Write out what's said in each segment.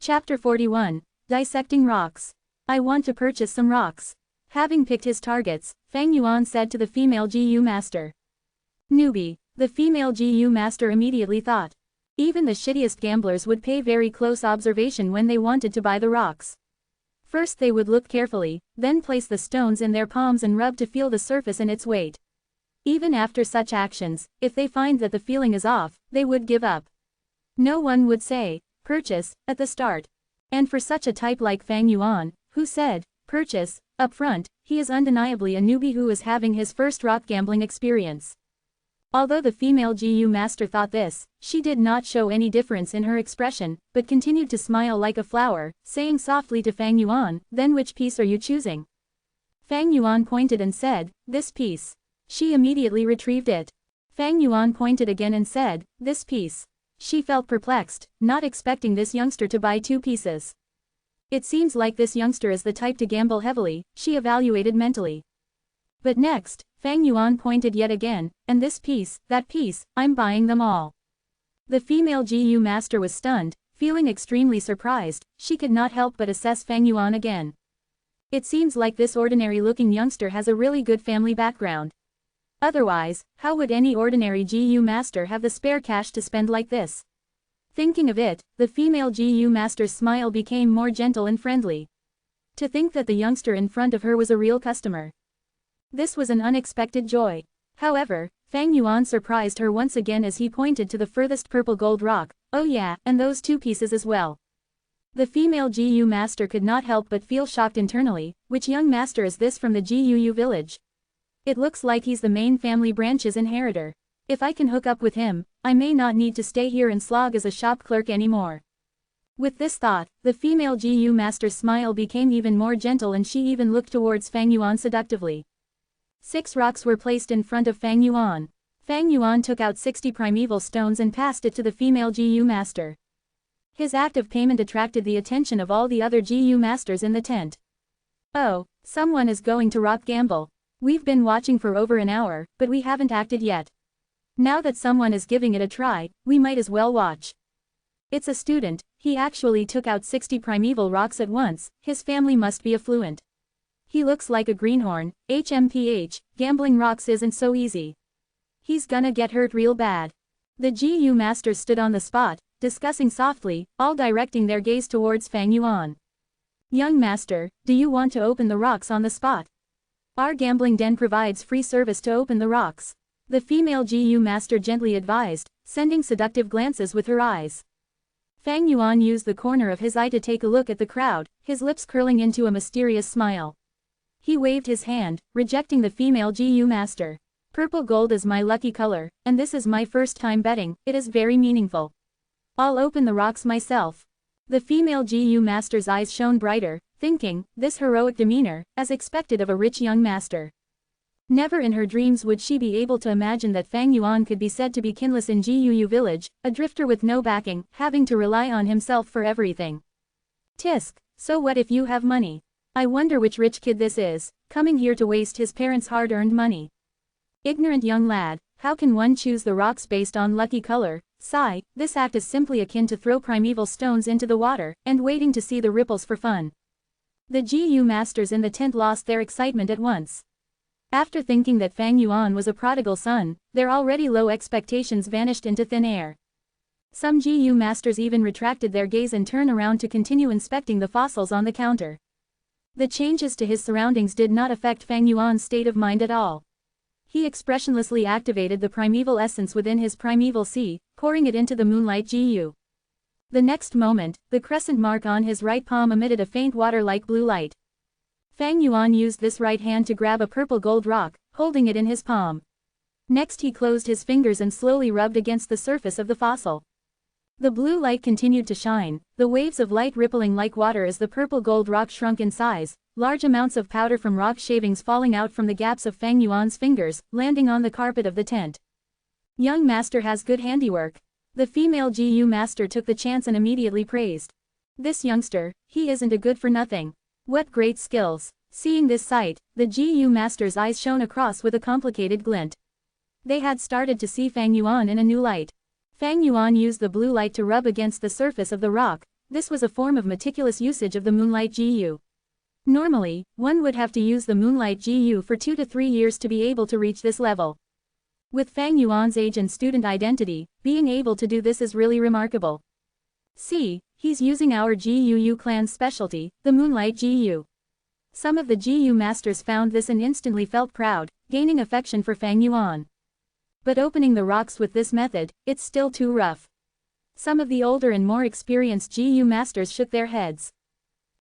Chapter 41. Dissecting Rocks. I want to purchase some rocks. Having picked his targets, Fang Yuan said to the female GU master. Newbie, the female GU master immediately thought. Even the shittiest gamblers would pay very close observation when they wanted to buy the rocks. First they would look carefully, then place the stones in their palms and rub to feel the surface and its weight. Even after such actions, if they find that the feeling is off, they would give up. No one would say, purchase, at the start. And for such a type like Fang Yuan, who said, purchase, up front, he is undeniably a newbie who is having his first rock gambling experience. Although the female GU master thought this, she did not show any difference in her expression, but continued to smile like a flower, saying softly to Fang Yuan, then which piece are you choosing? Fang Yuan pointed and said, this piece. She immediately retrieved it. Fang Yuan pointed again and said, this piece. She felt perplexed, not expecting this youngster to buy two pieces. It seems like this youngster is the type to gamble heavily, she evaluated mentally. But next, Fang Yuan pointed yet again, and this piece, that piece, I'm buying them all. The female GU master was stunned, feeling extremely surprised, she could not help but assess Fang Yuan again. It seems like this ordinary-looking youngster has a really good family background. Otherwise, how would any ordinary GU master have the spare cash to spend like this? Thinking of it, the female GU master's smile became more gentle and friendly. To think that the youngster in front of her was a real customer. This was an unexpected joy. However, Fang Yuan surprised her once again as he pointed to the furthest purple gold rock. Oh yeah, and those two pieces as well. The female GU master could not help but feel shocked internally. Which young master is this from the GUU village? It looks like he's the main family branch's inheritor. If I can hook up with him, I may not need to stay here and slog as a shop clerk anymore. With this thought, the female GU master's smile became even more gentle and she even looked towards Fang Yuan seductively. 6 rocks were placed in front of Fang Yuan. Fang Yuan took out 60 primeval stones and passed it to the female GU master. His act of payment attracted the attention of all the other GU masters in the tent. Oh, someone is going to rock gamble. We've been watching for over an hour, but we haven't acted yet. Now that someone is giving it a try, we might as well watch. It's a student, he actually took out 60 primeval rocks at once, his family must be affluent. He looks like a greenhorn, HMPH, gambling rocks isn't so easy. He's gonna get hurt real bad. The GU masters stood on the spot, discussing softly, all directing their gaze towards Fang Yuan. Young master, do you want to open the rocks on the spot? Our gambling den provides free service to open the rocks. The female GU master gently advised, sending seductive glances with her eyes. Fang Yuan used the corner of his eye to take a look at the crowd, his lips curling into a mysterious smile. He waved his hand, rejecting the female GU master. Purple gold is my lucky color, and this is my first time betting, it is very meaningful. I'll open the rocks myself. The female GU master's eyes shone brighter, thinking, this heroic demeanor, as expected of a rich young master. Never in her dreams would she be able to imagine that Fang Yuan could be said to be kinless in GUU village, a drifter with no backing, having to rely on himself for everything. Tisk, so what if you have money? I wonder which rich kid this is, coming here to waste his parents' hard-earned money. Ignorant young lad, how can one choose the rocks based on lucky color? Sigh, this act is simply akin to throw primeval stones into the water, and waiting to see the ripples for fun. The GU masters in the tent lost their excitement at once. After thinking that Fang Yuan was a prodigal son, their already low expectations vanished into thin air. Some GU masters even retracted their gaze and turned around to continue inspecting the fossils on the counter. The changes to his surroundings did not affect Fang Yuan's state of mind at all. He expressionlessly activated the primeval essence within his primeval sea, pouring it into the moonlight GU. The next moment, the crescent mark on his right palm emitted a faint water-like blue light. Fang Yuan used this right hand to grab a purple gold rock, holding it in his palm. Next he closed his fingers and slowly rubbed against the surface of the fossil. The blue light continued to shine, the waves of light rippling like water as the purple gold rock shrunk in size, large amounts of powder from rock shavings falling out from the gaps of Fang Yuan's fingers, landing on the carpet of the tent. Young master has good handiwork. The female GU master took the chance and immediately praised. This youngster, he isn't a good for nothing. What great skills. Seeing this sight, the GU master's eyes shone across with a complicated glint. They had started to see Fang Yuan in a new light. Fang Yuan used the blue light to rub against the surface of the rock, This was a form of meticulous usage of the Moonlight GU. Normally, one would have to use the Moonlight GU for 2 to 3 years to be able to reach this level. With Fang Yuan's age and student identity, being able to do this is really remarkable. See, he's using our GUU clan's specialty, the Moonlight GU. Some of the GU masters found this and instantly felt proud, gaining affection for Fang Yuan. But opening the rocks with this method, it's still too rough. Some of the older and more experienced GU masters shook their heads.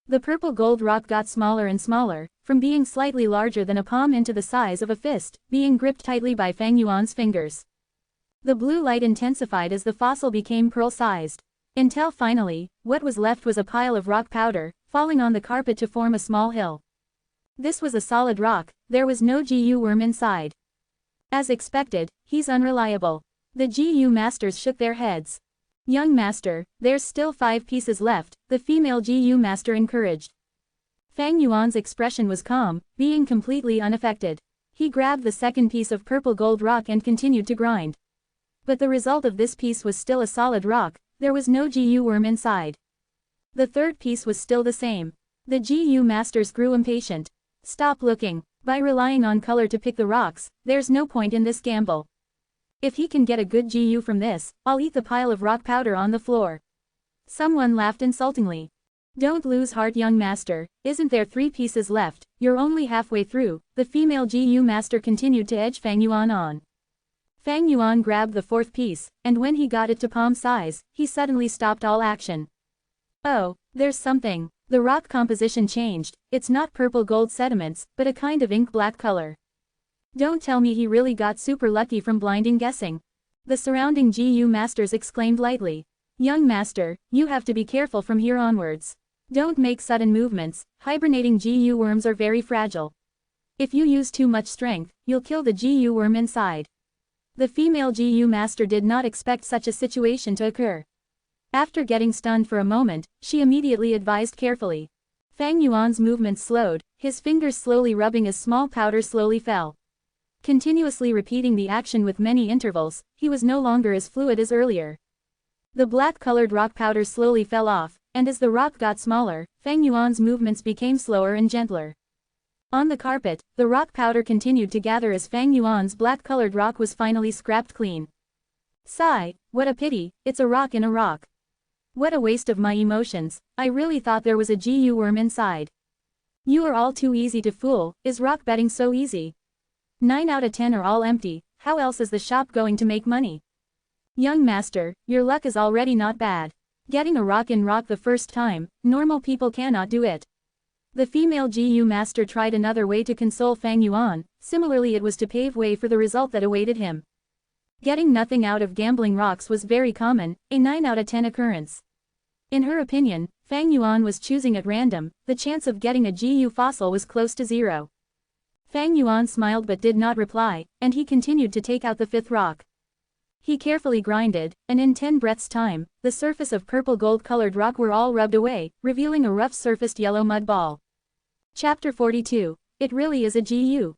The purple gold rock got smaller and smaller, from being slightly larger than a palm into the size of a fist, being gripped tightly by Fang Yuan's fingers. The blue light intensified as the fossil became pearl-sized. Until finally, what was left was a pile of rock powder, falling on the carpet to form a small hill. This was a solid rock, there was no GU worm inside. As expected, he's unreliable. The GU masters shook their heads. Young master, there's still 5 pieces left, the female GU master encouraged. Fang Yuan's expression was calm, being completely unaffected. He grabbed the second piece of purple gold rock and continued to grind. But the result of this piece was still a solid rock, there was no GU worm inside. The third piece was still the same. The GU masters grew impatient. Stop looking. By relying on color to pick the rocks, there's no point in this gamble. If he can get a good GU from this, I'll eat the pile of rock powder on the floor. Someone laughed insultingly. Don't lose heart, young master, isn't there 3 pieces left, you're only halfway through, the female GU master continued to edge Fang Yuan on. Fang Yuan grabbed the 4th piece, and when he got it to palm size, he suddenly stopped all action. Oh, there's something. The rock composition changed, it's not purple gold sediments, but a kind of ink black color. Don't tell me he really got super lucky from blinding guessing. The surrounding GU masters exclaimed lightly. Young master, you have to be careful from here onwards. Don't make sudden movements, hibernating GU worms are very fragile. If you use too much strength, you'll kill the GU worm inside. The female GU master did not expect such a situation to occur. After getting stunned for a moment, she immediately advised carefully. Fang Yuan's movements slowed, his fingers slowly rubbing as small powder slowly fell. Continuously repeating the action with many intervals, he was no longer as fluid as earlier. The black-colored rock powder slowly fell off, and as the rock got smaller, Fang Yuan's movements became slower and gentler. On the carpet, the rock powder continued to gather as Fang Yuan's black-colored rock was finally scrapped clean. Sigh, what a pity, it's a rock in a rock. What a waste of my emotions, I really thought there was a GU worm inside. You are all too easy to fool, is rock betting so easy? 9 out of 10 are all empty, how else is the shop going to make money? Young master, your luck is already not bad. Getting a rock in rock the first time, normal people cannot do it. The female GU master tried another way to console Fang Yuan, similarly it was to pave way for the result that awaited him. Getting nothing out of gambling rocks was very common, a 9 out of 10 occurrence. In her opinion, Fang Yuan was choosing at random, the chance of getting a GU fossil was close to 0. Fang Yuan smiled but did not reply, and he continued to take out the 5th rock. He carefully grinded, and in 10 breaths' time, the surface of purple gold-colored rock were all rubbed away, revealing a rough-surfaced yellow mud ball. Chapter 42. It really is a GU.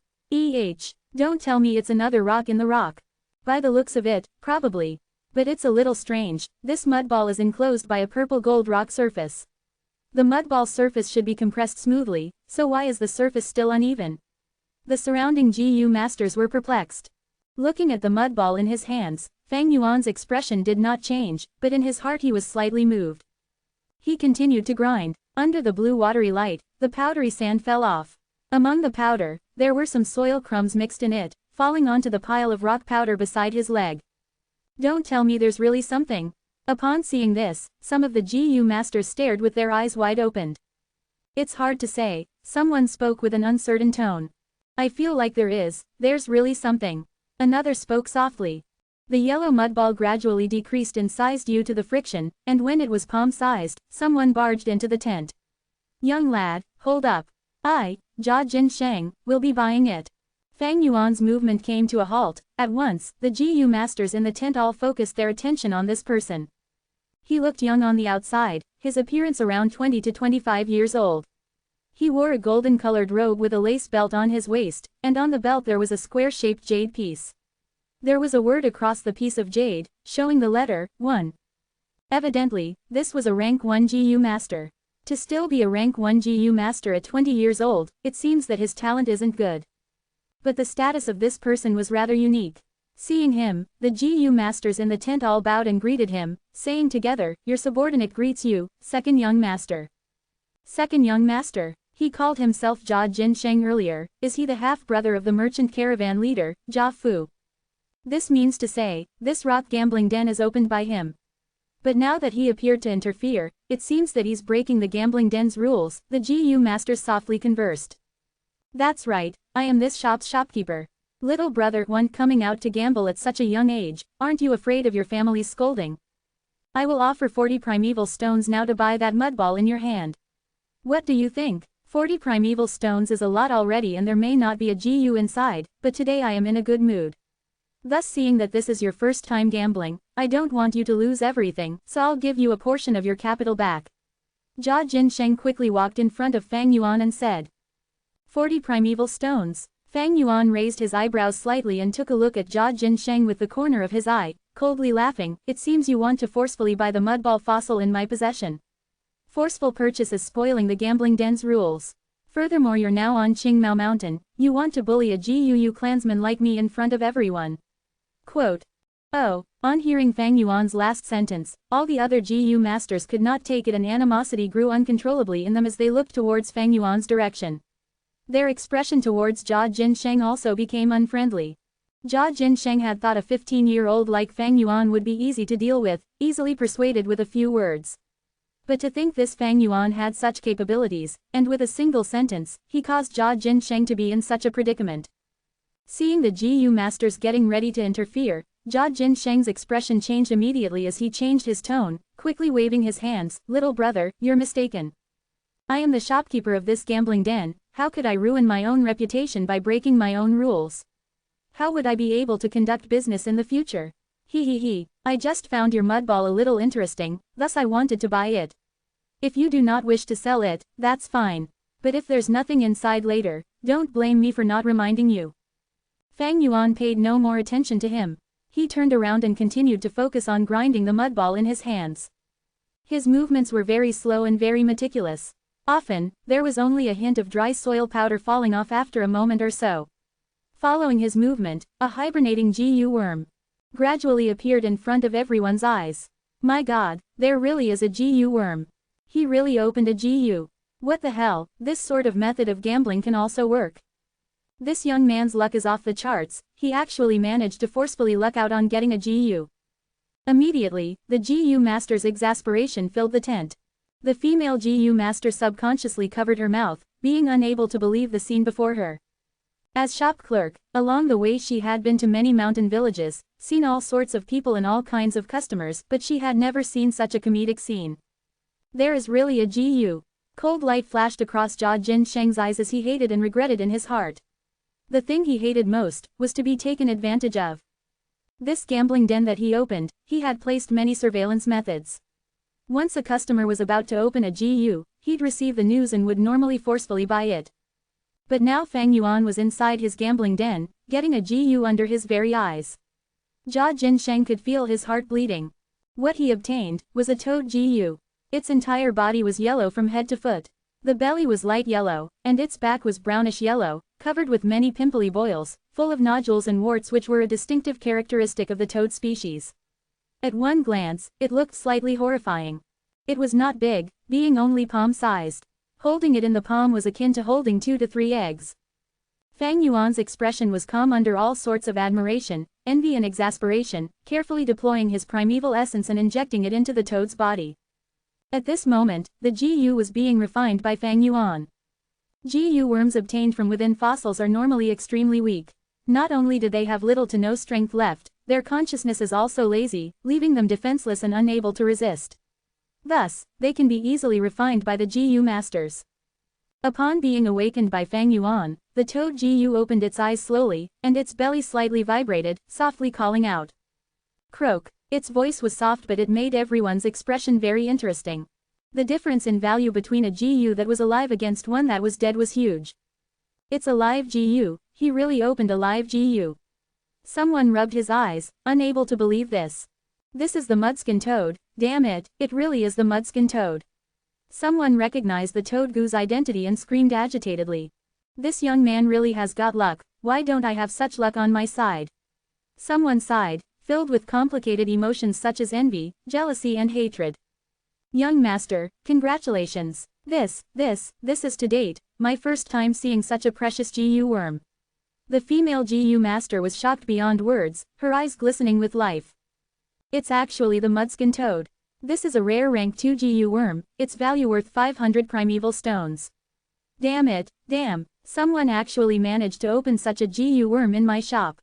Don't tell me it's another rock in the rock. By the looks of it, probably. But it's a little strange, this mud ball is enclosed by a purple gold rock surface. The mud ball surface should be compressed smoothly, so why is the surface still uneven? The surrounding GU masters were perplexed. Looking at the mud ball in his hands, Fang Yuan's expression did not change, but in his heart he was slightly moved. He continued to grind. Under the blue watery light, the powdery sand fell off. Among the powder, there were some soil crumbs mixed in it, falling onto the pile of rock powder beside his leg. Don't tell me there's really something. Upon seeing this, some of the GU masters stared with their eyes wide opened. It's hard to say, someone spoke with an uncertain tone. I feel like there's really something. Another spoke softly. The yellow mud ball gradually decreased in size due to the friction, and when it was palm-sized, someone barged into the tent. Young lad, hold up. I, Jia Jin Sheng, will be buying it. Fang Yuan's movement came to a halt. At once, the GU masters in the tent all focused their attention on this person. He looked young on the outside, his appearance around 20 to 25 years old. He wore a golden-colored robe with a lace belt on his waist, and on the belt there was a square-shaped jade piece. There was a word across the piece of jade, showing the letter, 1. Evidently, this was a rank 1 GU master. To still be a rank 1 GU master at 20 years old, it seems that his talent isn't good. But the status of this person was rather unique. Seeing him, the GU masters in the tent all bowed and greeted him, saying together, "Your subordinate greets you, second young master." Second young master. He called himself Jia Jinsheng earlier. Is he the half-brother of the merchant caravan leader, Jia Fu? This means to say, this rock gambling den is opened by him. But now that he appeared to interfere, it seems that he's breaking the gambling den's rules, the GU masters softly conversed. That's right, I am this shop's shopkeeper. Little brother one coming out to gamble at such a young age, aren't you afraid of your family's scolding? I will offer 40 primeval stones now to buy that mudball in your hand. What do you think? 40 primeval stones is a lot already, and there may not be a GU inside, but today I am in a good mood. Thus, seeing that this is your first time gambling, I don't want you to lose everything, so I'll give you a portion of your capital back. Jia Jinsheng quickly walked in front of Fang Yuan and said, 40 primeval stones. Fang Yuan raised his eyebrows slightly and took a look at Jia Jinsheng with the corner of his eye, coldly laughing. It seems you want to forcefully buy the mudball fossil in my possession. Forceful purchase is spoiling the gambling den's rules. Furthermore, you're now on Qingmao Mountain, you want to bully a GUU clansman like me in front of everyone. Quote. Oh, on hearing Fang Yuan's last sentence, all the other GU masters could not take it, and animosity grew uncontrollably in them as they looked towards Fang Yuan's direction. Their expression towards Jia Jinsheng also became unfriendly. Jia Jinsheng had thought a 15-year-old like Fang Yuan would be easy to deal with, easily persuaded with a few words. But to think this Fang Yuan had such capabilities, and with a single sentence, he caused Jia Jinsheng to be in such a predicament. Seeing the GU masters getting ready to interfere, Jia Jinsheng's expression changed immediately as he changed his tone, quickly waving his hands. Little brother, you're mistaken. I am the shopkeeper of this gambling den. How could I ruin my own reputation by breaking my own rules? How would I be able to conduct business in the future? He. I just found your mudball a little interesting, thus I wanted to buy it. If you do not wish to sell it, that's fine. But if there's nothing inside later, don't blame me for not reminding you. Fang Yuan paid no more attention to him. He turned around and continued to focus on grinding the mudball in his hands. His movements were very slow and very meticulous. Often, there was only a hint of dry soil powder falling off after a moment or so. Following his movement, a hibernating GU worm gradually appeared in front of everyone's eyes. My God, there really is a GU worm. He really opened a GU. What the hell, this sort of method of gambling can also work. This young man's luck is off the charts. He actually managed to forcefully luck out on getting a GU. Immediately, the GU master's exasperation filled the tent. The female GU master subconsciously covered her mouth, being unable to believe the scene before her. As shop clerk, along the way she had been to many mountain villages, seen all sorts of people and all kinds of customers, but she had never seen such a comedic scene. There is really a GU. Cold light flashed across Jia Jinsheng's eyes as he hated and regretted in his heart. The thing he hated most was to be taken advantage of. This gambling den that he opened, he had placed many surveillance methods. Once a customer was about to open a GU, he'd receive the news and would normally forcefully buy it. But now Fang Yuan was inside his gambling den, getting a GU under his very eyes. Jia Jinsheng could feel his heart bleeding. What he obtained was a toad GU. Its entire body was yellow from head to foot. The belly was light yellow, and its back was brownish yellow, covered with many pimply boils, full of nodules and warts which were a distinctive characteristic of the toad species. At one glance, it looked slightly horrifying. It was not big, being only palm-sized. Holding it in the palm was akin to holding 2 to 3 eggs. Fang Yuan's expression was calm under all sorts of admiration, envy and exasperation, carefully deploying his primeval essence and injecting it into the toad's body. At this moment, the GU was being refined by Fang Yuan. GU worms obtained from within fossils are normally extremely weak. Not only do they have little to no strength left, their consciousness is also lazy, leaving them defenseless and unable to resist. Thus, they can be easily refined by the GU masters. Upon being awakened by Fang Yuan, the toad GU opened its eyes slowly, and its belly slightly vibrated, softly calling out. Croak. Its voice was soft, but it made everyone's expression very interesting. The difference in value between a GU that was alive against one that was dead was huge. It's a live GU, he really opened a live GU. Someone rubbed his eyes, unable to believe this. This is the Mudskin Toad, damn it, it really is the Mudskin Toad. Someone recognized the Toad Goo's identity and screamed agitatedly. This young man really has got luck, why don't I have such luck on my side? Someone sighed, filled with complicated emotions such as envy, jealousy and hatred. Young master, congratulations. This is to date, my first time seeing such a precious GU worm. The female GU master was shocked beyond words, her eyes glistening with life. It's actually the Mudskin Toad. This is a rare rank 2 GU worm, its value worth 500 primeval stones. Damn it, damn, someone actually managed to open such a GU worm in my shop.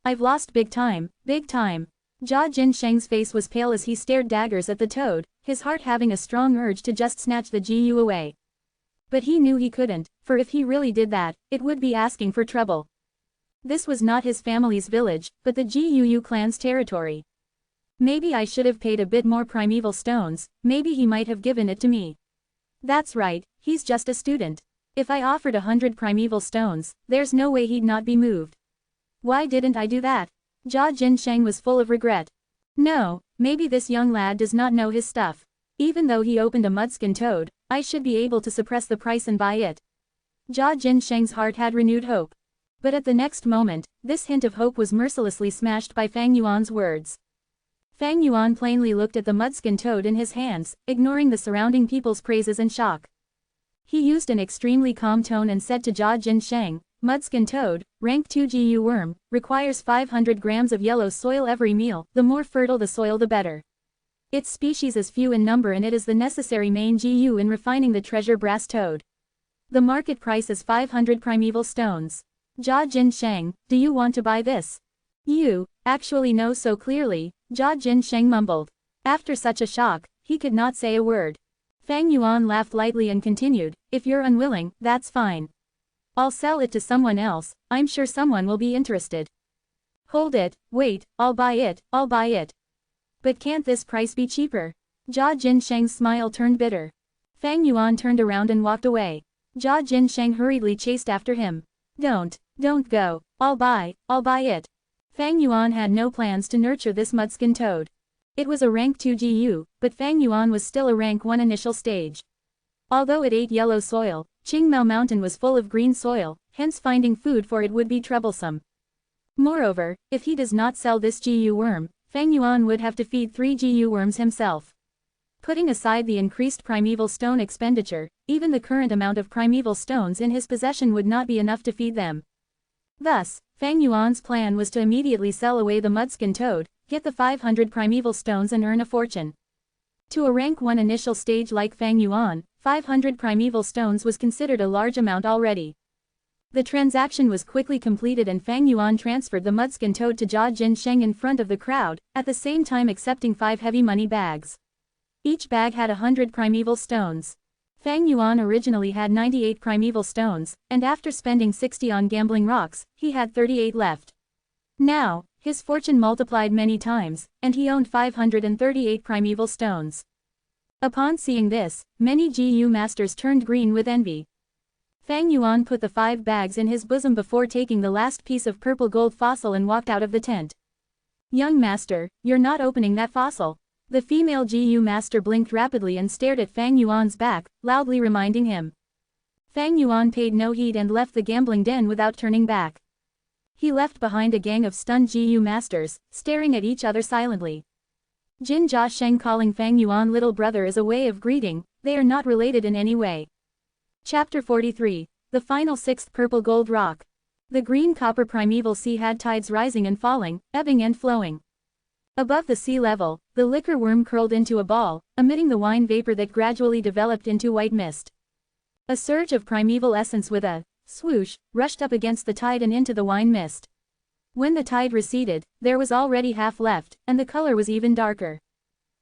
I've lost big time, big time. Jia Jinsheng's face was pale as he stared daggers at the toad, his heart having a strong urge to just snatch the GU away. But he knew he couldn't, for if he really did that, it would be asking for trouble. This was not his family's village, but the GUU clan's territory. Maybe I should have paid a bit more primeval stones, maybe he might have given it to me. That's right, he's just a student. If I offered 100 primeval stones, there's no way he'd not be moved. Why didn't I do that? Jia Jinsheng was full of regret. No, maybe this young lad does not know his stuff. Even though he opened a Mudskin Toad, I should be able to suppress the price and buy it. Jia Jinsheng's heart had renewed hope. But at the next moment, this hint of hope was mercilessly smashed by Fang Yuan's words. Fang Yuan plainly looked at the Mudskin Toad in his hands, ignoring the surrounding people's praises and shock. He used an extremely calm tone and said to Jia Jinsheng, Mudskin Toad, rank 2 GU worm, requires 500 grams of yellow soil every meal, the more fertile the soil the better. Its species is few in number and it is the necessary main GU in refining the treasure brass toad. The market price is 500 primeval stones. Jia Jinsheng, do you want to buy this? You, actually know so clearly, Jia Jinsheng mumbled. After such a shock, he could not say a word. Fang Yuan laughed lightly and continued, if you're unwilling, that's fine. I'll sell it to someone else, I'm sure someone will be interested. Hold it, wait, I'll buy it, I'll buy it. But can't this price be cheaper? Jia Jinsheng's smile turned bitter. Fang Yuan turned around and walked away. Jia Jinsheng hurriedly chased after him. Don't go, I'll buy it. Fang Yuan had no plans to nurture this Mudskin Toad. It was a rank 2 GU, but Fang Yuan was still a rank 1 initial stage. Although it ate yellow soil, Qingmao Mountain was full of green soil, hence finding food for it would be troublesome. Moreover, if he does not sell this GU worm, Fang Yuan would have to feed 3 GU worms himself. Putting aside the increased primeval stone expenditure, even the current amount of primeval stones in his possession would not be enough to feed them. Thus, Fang Yuan's plan was to immediately sell away the Mudskin Toad, get the 500 primeval stones and earn a fortune. To a rank 1 initial stage like Fang Yuan, 500 primeval stones was considered a large amount already. The transaction was quickly completed and Fang Yuan transferred the Mudskin Toad to Jia Jinsheng in front of the crowd, at the same time accepting 5 heavy money bags. Each bag had 100 primeval stones. Fang Yuan originally had 98 primeval stones, and after spending 60 on gambling rocks, he had 38 left. Now, his fortune multiplied many times, and he owned 538 primeval stones. Upon seeing this, many GU masters turned green with envy. Fang Yuan put the 5 bags in his bosom before taking the last piece of purple gold fossil and walked out of the tent. Young master, you're not opening that fossil. The female GU master blinked rapidly and stared at Fang Yuan's back, loudly reminding him. Fang Yuan paid no heed and left the gambling den without turning back. He left behind a gang of stunned GU masters, staring at each other silently. Jin Jia Sheng calling Fang Yuan little brother is a way of greeting, they are not related in any way. Chapter 43, the final 6th purple gold rock. The green copper primeval sea had tides rising and falling, ebbing and flowing. Above the sea level, the liquor worm curled into a ball, emitting the wine vapor that gradually developed into white mist. A surge of primeval essence with a swoosh rushed up against the tide and into the wine mist. When the tide receded, there was already half left, and the color was even darker.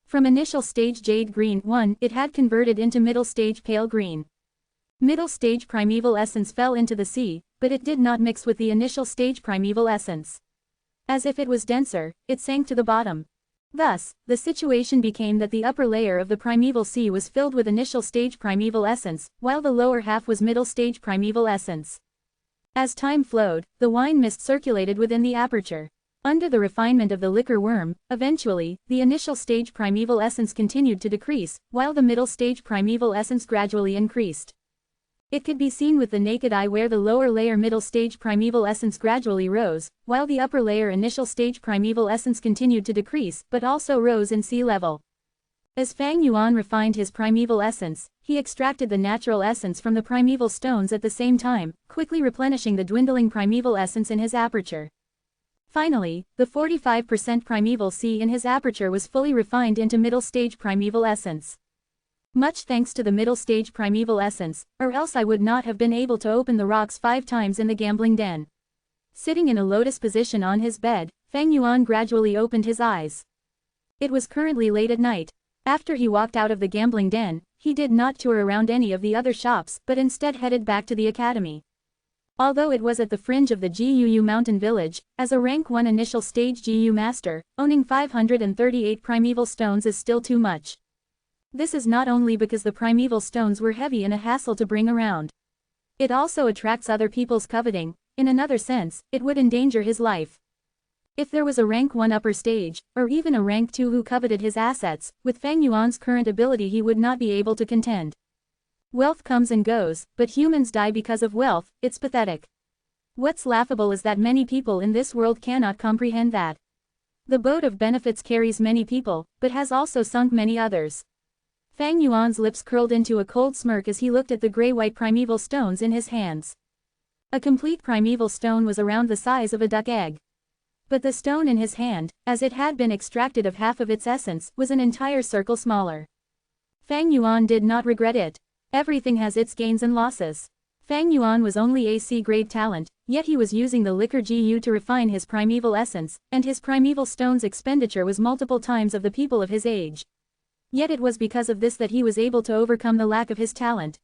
From initial stage jade green 1, it had converted into middle stage pale green. Middle stage primeval essence fell into the sea, but it did not mix with the initial stage primeval essence. As if it was denser, it sank to the bottom. Thus, the situation became that the upper layer of the primeval sea was filled with initial stage primeval essence, while the lower half was middle stage primeval essence. As time flowed, the wine mist circulated within the aperture. Under the refinement of the liquor worm, eventually, the initial stage primeval essence continued to decrease, while the middle stage primeval essence gradually increased. It could be seen with the naked eye where the lower layer middle stage primeval essence gradually rose, while the upper layer initial stage primeval essence continued to decrease but also rose in sea level. As Fang Yuan refined his primeval essence, he extracted the natural essence from the primeval stones at the same time, quickly replenishing the dwindling primeval essence in his aperture. Finally, the 45% primeval C in his aperture was fully refined into middle stage primeval essence. Much thanks to the middle stage primeval essence, or else I would not have been able to open the rocks 5 times in the gambling den. Sitting in a lotus position on his bed, Fang Yuan gradually opened his eyes. It was currently late at night. After he walked out of the gambling den, he did not tour around any of the other shops but instead headed back to the academy. Although it was at the fringe of the GUU mountain village, as a rank 1 initial stage GU master, owning 538 primeval stones is still too much. This is not only because the primeval stones were heavy and a hassle to bring around. It also attracts other people's coveting. In another sense, it would endanger his life. If there was a rank 1 upper stage, or even a rank 2 who coveted his assets, with Fang Yuan's current ability he would not be able to contend. Wealth comes and goes, but humans die because of wealth. It's pathetic. What's laughable is that many people in this world cannot comprehend that. The boat of benefits carries many people, but has also sunk many others. Fang Yuan's lips curled into a cold smirk as he looked at the gray-white primeval stones in his hands. A complete primeval stone was around the size of a duck egg. But the stone in his hand, as it had been extracted of half of its essence, was an entire circle smaller. Fang Yuan did not regret it. Everything has its gains and losses. Fang Yuan was only a C-grade talent, yet he was using the liquor GU to refine his primeval essence, and his primeval stone's expenditure was multiple times of the people of his age. Yet it was because of this that he was able to overcome the lack of his talent.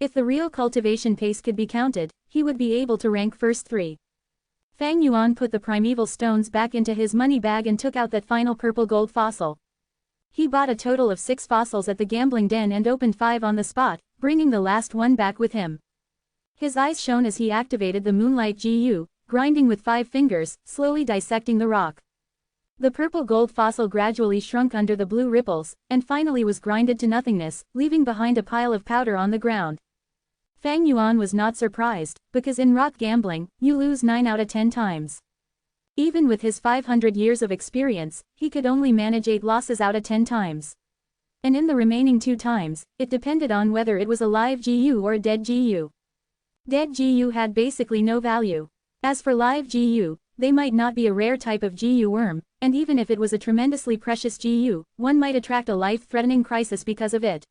If the real cultivation pace could be counted, he would be able to rank first 3. Fang Yuan put the primeval stones back into his money bag and took out that final purple gold fossil. He bought a total of 6 fossils at the gambling den and opened 5 on the spot, bringing the last one back with him. His eyes shone as he activated the moonlight GU, grinding with 5 fingers, slowly dissecting the rock. The purple gold fossil gradually shrunk under the blue ripples, and finally was grinded to nothingness, leaving behind a pile of powder on the ground. Fang Yuan was not surprised, because in rock gambling, you lose 9 out of 10 times. Even with his 500 years of experience, he could only manage 8 losses out of 10 times. And in the remaining 2 times, it depended on whether it was a live GU or a dead GU. Dead GU had basically no value. As for live GU, they might not be a rare type of GU worm, and even if it was a tremendously precious GU, one might attract a life-threatening crisis because of it.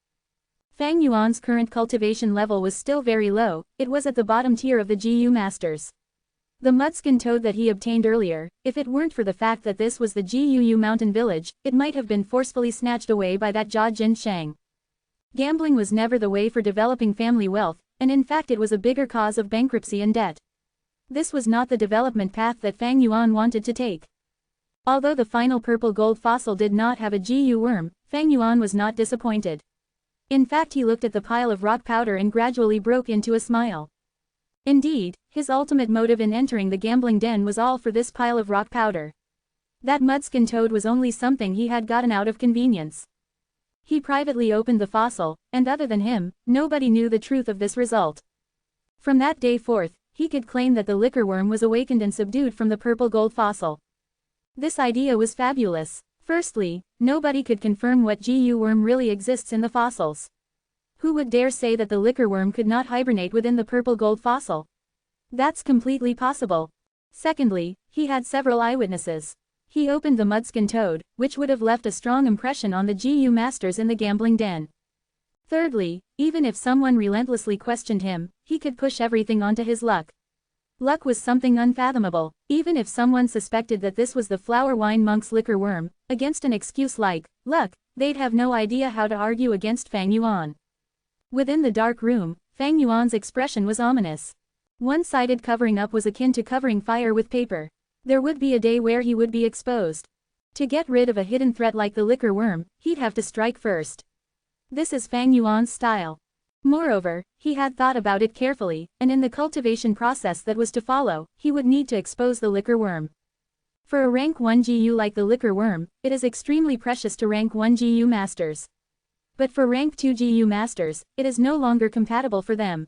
Fang Yuan's current cultivation level was still very low. It was at the bottom tier of the GU masters. The mudskin toad that he obtained earlier, if it weren't for the fact that this was the GUU mountain village, it might have been forcefully snatched away by that Jia Jin Shang. Gambling was never the way for developing family wealth, and in fact it was a bigger cause of bankruptcy and debt. This was not the development path that Fang Yuan wanted to take. Although the final purple gold fossil did not have a GU worm, Fang Yuan was not disappointed. In fact, he looked at the pile of rock powder and gradually broke into a smile. Indeed, his ultimate motive in entering the gambling den was all for this pile of rock powder. That mudskin toad was only something he had gotten out of convenience. He privately opened the fossil, and other than him, nobody knew the truth of this result. From that day forth, he could claim that the liquor worm was awakened and subdued from the purple gold fossil. This idea was fabulous. Firstly, nobody could confirm what GU worm really exists in the fossils. Who would dare say that the liquor worm could not hibernate within the purple gold fossil? That's completely possible. Secondly, he had several eyewitnesses. He opened the mudskin toad, which would have left a strong impression on the GU masters in the gambling den. Thirdly, even if someone relentlessly questioned him, he could push everything onto his luck. Luck was something unfathomable. Even if someone suspected that this was the flower wine monk's liquor worm, against an excuse like luck, they'd have no idea how to argue against Fang Yuan. Within the dark room, Fang Yuan's expression was ominous. One-sided covering up was akin to covering fire with paper. There would be a day where he would be exposed. To get rid of a hidden threat like the liquor worm, he'd have to strike first. This is Fang Yuan's style. Moreover, he had thought about it carefully, and in the cultivation process that was to follow, he would need to expose the liquor worm. For a rank 1 GU like the liquor worm, it is extremely precious to rank 1 GU masters. But for rank 2 GU masters, it is no longer compatible for them.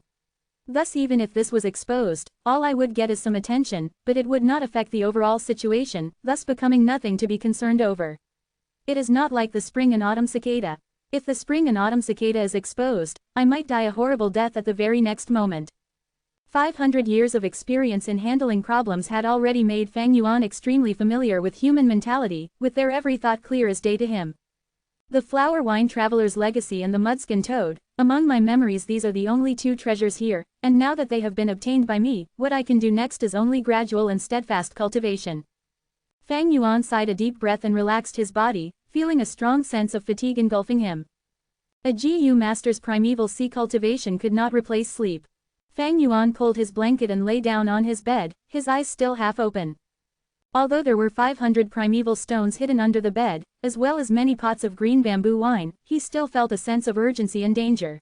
Thus even if this was exposed, all I would get is some attention, but it would not affect the overall situation, thus becoming nothing to be concerned over. It is not like the spring and autumn cicada. If the spring and autumn cicada is exposed, I might die a horrible death at the very next moment. 500 years of experience in handling problems had already made Fang Yuan extremely familiar with human mentality, with their every thought clear as day to him. The flower wine traveler's legacy and the mudskin toad, among my memories these are the only two treasures here, and now that they have been obtained by me, what I can do next is only gradual and steadfast cultivation. Fang Yuan sighed a deep breath and relaxed his body, feeling a strong sense of fatigue engulfing him. A GU master's primeval sea cultivation could not replace sleep. Fang Yuan pulled his blanket and lay down on his bed, his eyes still half open. Although there were 500 primeval stones hidden under the bed, as well as many pots of green bamboo wine, he still felt a sense of urgency and danger.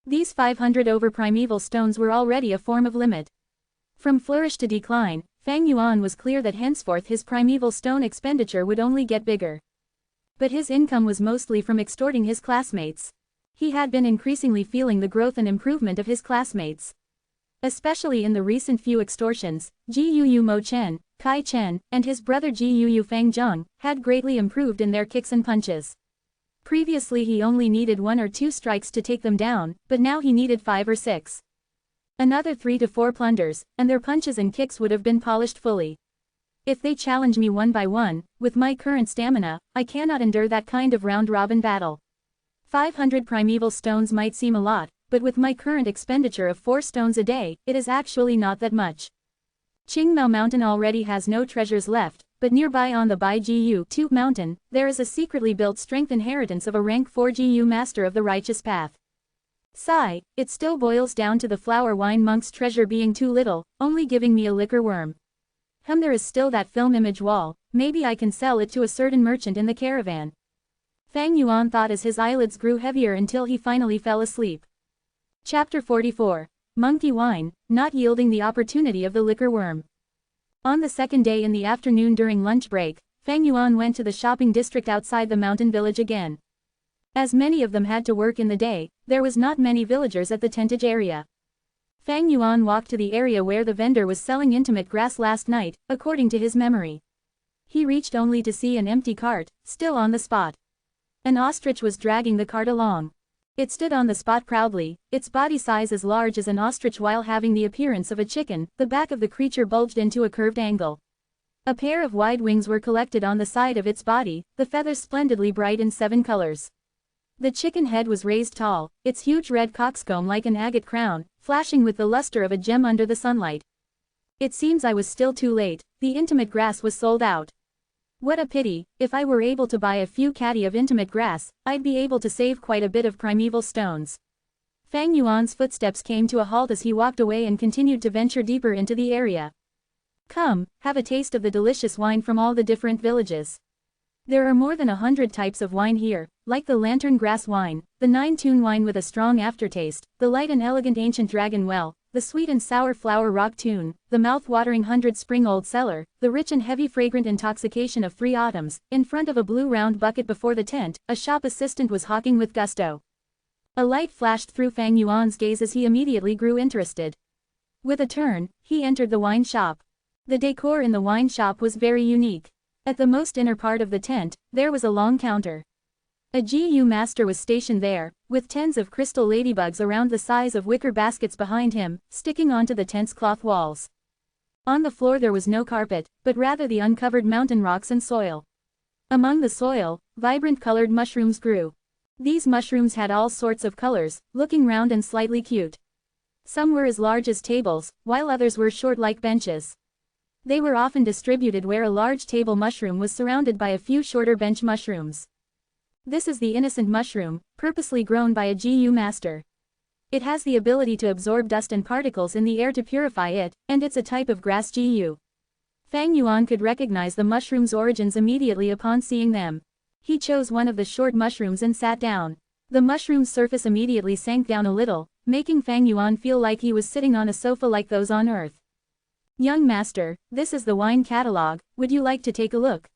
These 500 over primeval stones were already a form of limit. From flourish to decline, Fang Yuan was clear that henceforth his primeval stone expenditure would only get bigger. But his income was mostly from extorting his classmates. He had been increasingly feeling the growth and improvement of his classmates. Especially in the recent few extortions, Gu Mo Chen, Kai Chen, and his brother Gu Fang Zheng, had greatly improved in their kicks and punches. Previously he only needed 1 or 2 strikes to take them down, but now he needed 5 or 6. Another 3 to 4 plunders, and their punches and kicks would have been polished fully. If they challenge me one by one, with my current stamina, I cannot endure that kind of round-robin battle. 500 primeval stones might seem a lot, but with my current expenditure of 4 stones a day, it is actually not that much. Qingmao Mountain already has no treasures left, but nearby on the Bai Gu 2 mountain, there is a secretly built strength inheritance of a rank 4 Gu master of the righteous path. Sigh, it still boils down to the flower wine monk's treasure being too little, only giving me a liquor worm. There is still that film image wall, maybe I can sell it to a certain merchant in the caravan. Fang Yuan thought as his eyelids grew heavier until he finally fell asleep. Chapter 44. Monkey Wine, Not Yielding the Opportunity of the Liquor Worm. On the second day in the afternoon during lunch break, Fang Yuan went to the shopping district outside the mountain village again. As many of them had to work in the day, there was not many villagers at the tentage area. Fang Yuan walked to the area where the vendor was selling intimate grass last night, according to his memory. He reached only to see an empty cart, still on the spot. An ostrich was dragging the cart along. It stood on the spot proudly, its body size as large as an ostrich while having the appearance of a chicken, the back of the creature bulged into a curved angle. A pair of wide wings were collected on the side of its body, the feathers splendidly bright in 7 colors. The chicken head was raised tall, its huge red coxcomb like an agate crown, flashing with the luster of a gem under the sunlight. It seems I was still too late, the intimate grass was sold out. What a pity, if I were able to buy a few caddy of intimate grass, I'd be able to save quite a bit of primeval stones. Fang Yuan's footsteps came to a halt as he walked away and continued to venture deeper into the area. Come, have a taste of the delicious wine from all the different villages. There are more than 100 types of wine here, like the lantern grass wine, the 9-tune wine with a strong aftertaste, the light and elegant ancient dragon well, the sweet and sour flower rock tune, the mouth-watering 100 spring old cellar, the rich and heavy fragrant intoxication of 3 autumns. In front of a blue round bucket before the tent, a shop assistant was hawking with gusto. A light flashed through Fang Yuan's gaze as he immediately grew interested. With a turn, he entered the wine shop. The decor in the wine shop was very unique. At the most inner part of the tent, there was a long counter. A GU master was stationed there, with tens of crystal ladybugs around the size of wicker baskets behind him, sticking onto the tent's cloth walls. On the floor there was no carpet, but rather the uncovered mountain rocks and soil. Among the soil, vibrant colored mushrooms grew. These mushrooms had all sorts of colors, looking round and slightly cute. Some were as large as tables, while others were short like benches. They were often distributed where a large table mushroom was surrounded by a few shorter bench mushrooms. This is the innocent mushroom, purposely grown by a GU master. It has the ability to absorb dust and particles in the air to purify it, and it's a type of grass GU. Fang Yuan could recognize the mushroom's origins immediately upon seeing them. He chose one of the short mushrooms and sat down. The mushroom's surface immediately sank down a little, making Fang Yuan feel like he was sitting on a sofa like those on Earth. Young master, this is the wine catalog, would you like to take a look?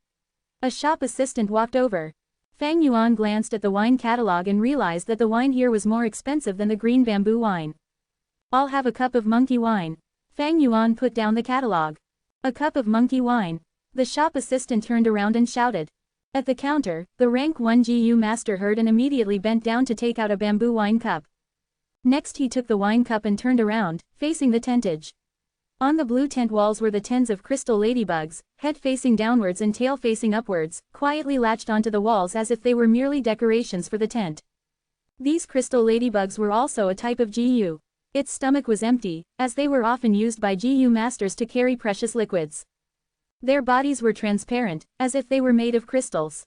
A shop assistant walked over. Fang Yuan glanced at the wine catalog and realized that the wine here was more expensive than the green bamboo wine. I'll have a cup of monkey wine. Fang Yuan put down the catalog. A cup of monkey wine. The shop assistant turned around and shouted. At the counter, the rank 1 GU master heard and immediately bent down to take out a bamboo wine cup. Next he took the wine cup and turned around, facing the tentage. On the blue tent walls were the tens of crystal ladybugs, head facing downwards and tail facing upwards, quietly latched onto the walls as if they were merely decorations for the tent. These crystal ladybugs were also a type of GU. Its stomach was empty, as they were often used by GU masters to carry precious liquids. Their bodies were transparent, as if they were made of crystals.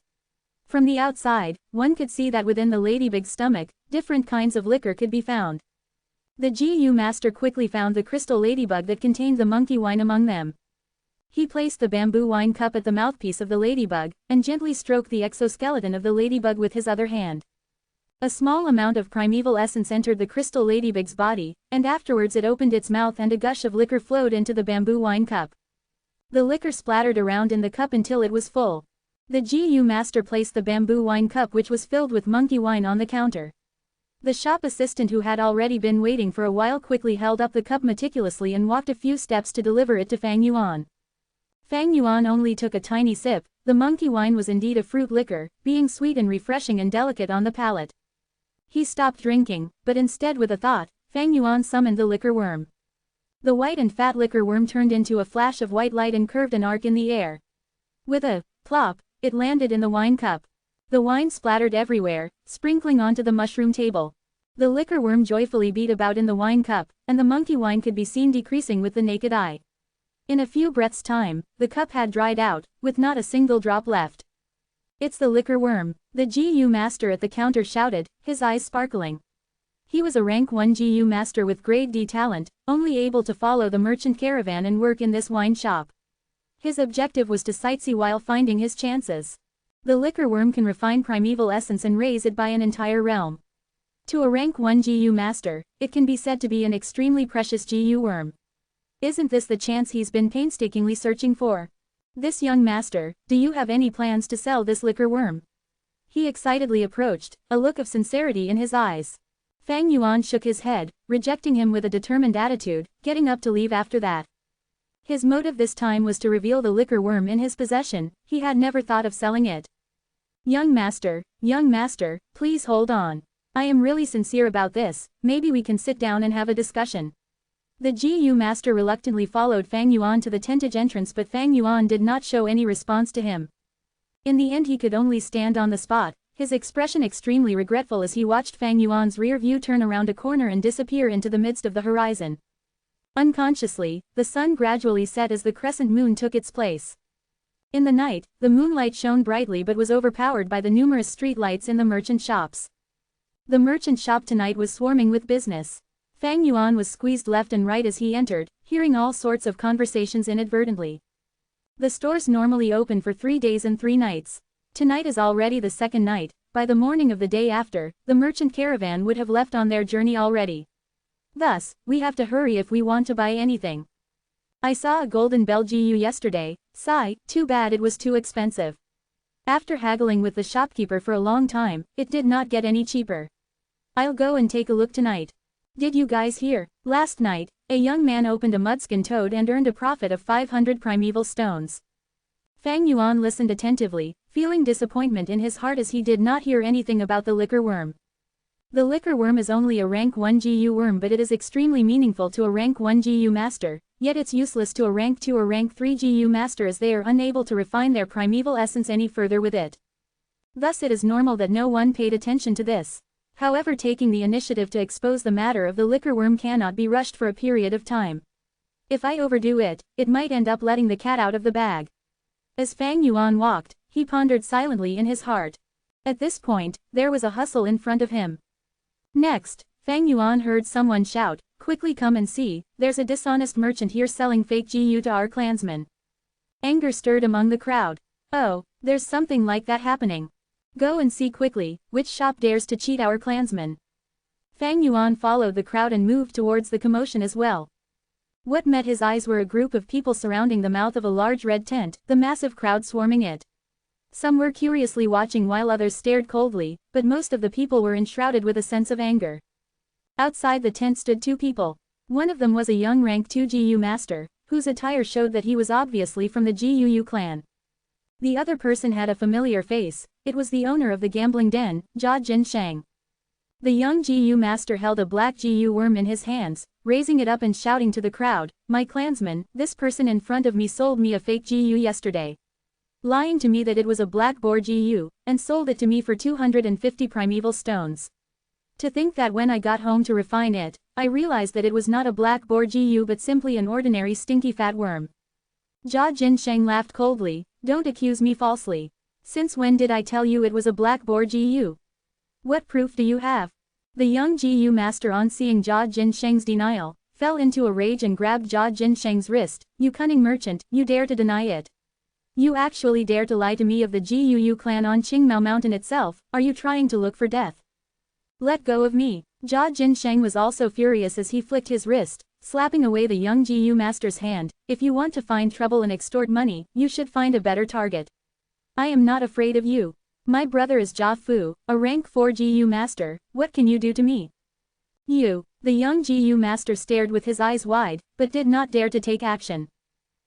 From the outside, one could see that within the ladybug's stomach, different kinds of liquor could be found. The GU master quickly found the crystal ladybug that contained the monkey wine among them. He placed the bamboo wine cup at the mouthpiece of the ladybug, and gently stroked the exoskeleton of the ladybug with his other hand. A small amount of primeval essence entered the crystal ladybug's body, and afterwards it opened its mouth and a gush of liquor flowed into the bamboo wine cup. The liquor splattered around in the cup until it was full. The GU master placed the bamboo wine cup which was filled with monkey wine on the counter. The shop assistant who had already been waiting for a while quickly held up the cup meticulously and walked a few steps to deliver it to Fang Yuan. Fang Yuan only took a tiny sip. The monkey wine was indeed a fruit liquor, being sweet and refreshing and delicate on the palate. He stopped drinking, but instead with a thought, Fang Yuan summoned the liquor worm. The white and fat liquor worm turned into a flash of white light and curved an arc in the air. With a plop, it landed in the wine cup. The wine splattered everywhere, sprinkling onto the mushroom table. The liquor worm joyfully beat about in the wine cup, and the monkey wine could be seen decreasing with the naked eye. In a few breaths' time, the cup had dried out, with not a single drop left. It's the liquor worm, the GU master at the counter shouted, his eyes sparkling. He was a rank 1 GU master with grade D talent, only able to follow the merchant caravan and work in this wine shop. His objective was to sightsee while finding his chances. The liquor worm can refine primeval essence and raise it by an entire realm. To a rank 1 GU master, it can be said to be an extremely precious GU worm. Isn't this the chance he's been painstakingly searching for? This young master, do you have any plans to sell this liquor worm? He excitedly approached, a look of sincerity in his eyes. Fang Yuan shook his head, rejecting him with a determined attitude, getting up to leave after that. His motive this time was to reveal the liquor worm in his possession. He had never thought of selling it. Young master, please hold on. I am really sincere about this, maybe we can sit down and have a discussion. The GU master reluctantly followed Fang Yuan to the tentage entrance, but Fang Yuan did not show any response to him. In the end he could only stand on the spot, his expression extremely regretful as he watched Fang Yuan's rear view turn around a corner and disappear into the midst of the horizon. Unconsciously, the sun gradually set as the crescent moon took its place. In the night, the moonlight shone brightly but was overpowered by the numerous street lights in the merchant shops. The merchant shop tonight was swarming with business. Fang Yuan was squeezed left and right as he entered, hearing all sorts of conversations inadvertently. The stores normally open for 3 days and 3 nights. Tonight is already the second night. By the morning of the day after, the merchant caravan would have left on their journey already. Thus, we have to hurry if we want to buy anything. I saw a golden bell GU yesterday. Sigh, too bad it was too expensive. After haggling with the shopkeeper for a long time, it did not get any cheaper. I'll go and take a look tonight. Did you guys hear? Last night, a young man opened a mudskin toad and earned a profit of 500 primeval stones. Fang Yuan listened attentively, feeling disappointment in his heart as he did not hear anything about the liquor worm. The liquor worm is only a rank 1 GU worm, but it is extremely meaningful to a rank 1 GU master, yet it's useless to a rank 2 or rank 3 GU master as they are unable to refine their primeval essence any further with it. Thus it is normal that no one paid attention to this. However, taking the initiative to expose the matter of the liquor worm cannot be rushed for a period of time. If I overdo it, it might end up letting the cat out of the bag. As Fang Yuan walked, he pondered silently in his heart. At this point, there was a hustle in front of him. Next, Fang Yuan heard someone shout, "Quickly come and see, there's a dishonest merchant here selling fake GU to our clansmen." Anger stirred among the crowd. Oh, there's something like that happening. Go and see quickly, which shop dares to cheat our clansmen. Fang Yuan followed the crowd and moved towards the commotion as well. What met his eyes were a group of people surrounding the mouth of a large red tent, the massive crowd swarming it. Some were curiously watching while others stared coldly, but most of the people were enshrouded with a sense of anger. Outside the tent stood two people. One of them was a young rank 2 GU master, whose attire showed that he was obviously from the GUU clan. The other person had a familiar face. It was the owner of the gambling den, Jin Shang. The young GU master held a black GU worm in his hands, raising it up and shouting to the crowd, "My clansman, this person in front of me sold me a fake GU yesterday. Lying to me that it was a black boar GU, and sold it to me for 250 primeval stones. To think that when I got home to refine it, I realized that it was not a black boar GU but simply an ordinary stinky fat worm." Jin Shang laughed coldly, "Don't accuse me falsely. Since when did I tell you it was a black boar GU? What proof do you have?" The young GU master, on seeing Jin Shang's denial, fell into a rage and grabbed Jin Shang's wrist. "You cunning merchant, you dare to deny it? You actually dare to lie to me of the GUU clan on Qingmao Mountain itself? Are you trying to look for death? Let go of me." Jin Shang was also furious as he flicked his wrist, slapping away the young GU master's hand. "If you want to find trouble and extort money, you should find a better target. I am not afraid of you. My brother is Jia Fu, a rank 4 GU master. What can you do to me?" "You." The young GU master stared with his eyes wide, but did not dare to take action.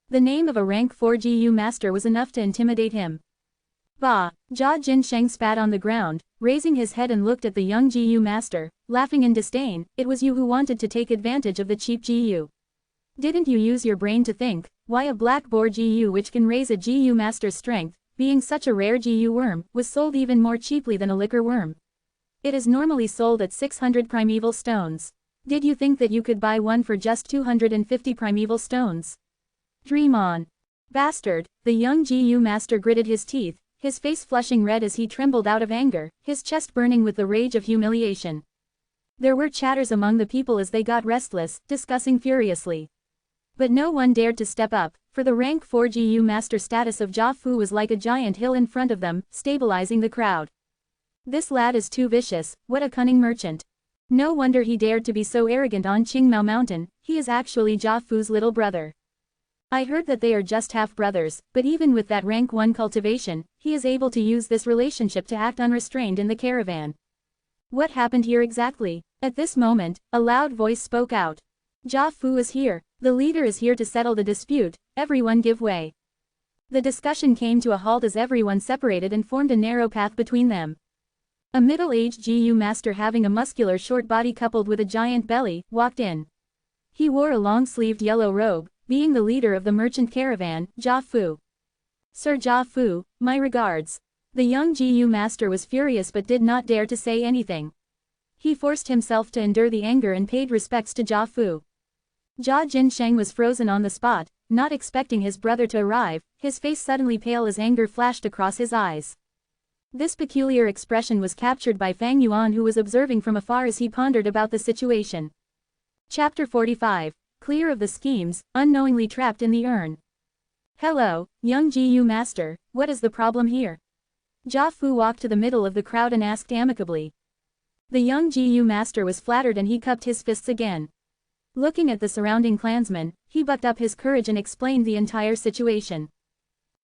The name of a rank 4 GU master was enough to intimidate him. "Bah!" Jin Shang spat on the ground, raising his head and looked at the young GU master, laughing in disdain. "It was you who wanted to take advantage of the cheap GU. Didn't you use your brain to think, why a black boar GU which can raise a GU master's strength, being such a rare GU worm, was sold even more cheaply than a liquor worm? It is normally sold at 600 primeval stones. Did you think that you could buy one for just 250 primeval stones? Dream on. Bastard!" The young GU master gritted his teeth, his face flushing red as he trembled out of anger, his chest burning with the rage of humiliation. There were chatters among the people as they got restless, discussing furiously. But no one dared to step up, for the rank 4 GU master status of Jia Fu was like a giant hill in front of them, stabilizing the crowd. "This lad is too vicious, what a cunning merchant. No wonder he dared to be so arrogant on Qingmao Mountain, he is actually Jia Fu's little brother. I heard that they are just half-brothers, but even with that rank 1 cultivation, he is able to use this relationship to act unrestrained in the caravan. What happened here exactly?" At this moment, a loud voice spoke out. "Jia Fu is here. The leader is here to settle the dispute. Everyone give way." The discussion came to a halt as everyone separated and formed a narrow path between them. A middle-aged GU master having a muscular short body coupled with a giant belly, walked in. He wore a long-sleeved yellow robe, being the leader of the merchant caravan, Jia Fu. "Sir Jia Fu, my regards." The young GU master was furious but did not dare to say anything. He forced himself to endure the anger and paid respects to Jia Fu. Jin Shang was frozen on the spot, not expecting his brother to arrive, his face suddenly pale as anger flashed across his eyes. This peculiar expression was captured by Fang Yuan, who was observing from afar as he pondered about the situation. Chapter 45. Clear of the schemes, unknowingly trapped in the urn. "Hello, young GU master, what is the problem here?" Jia Fu walked to the middle of the crowd and asked amicably. The young GU master was flattered and he cupped his fists again. Looking at the surrounding clansmen, he bucked up his courage and explained the entire situation.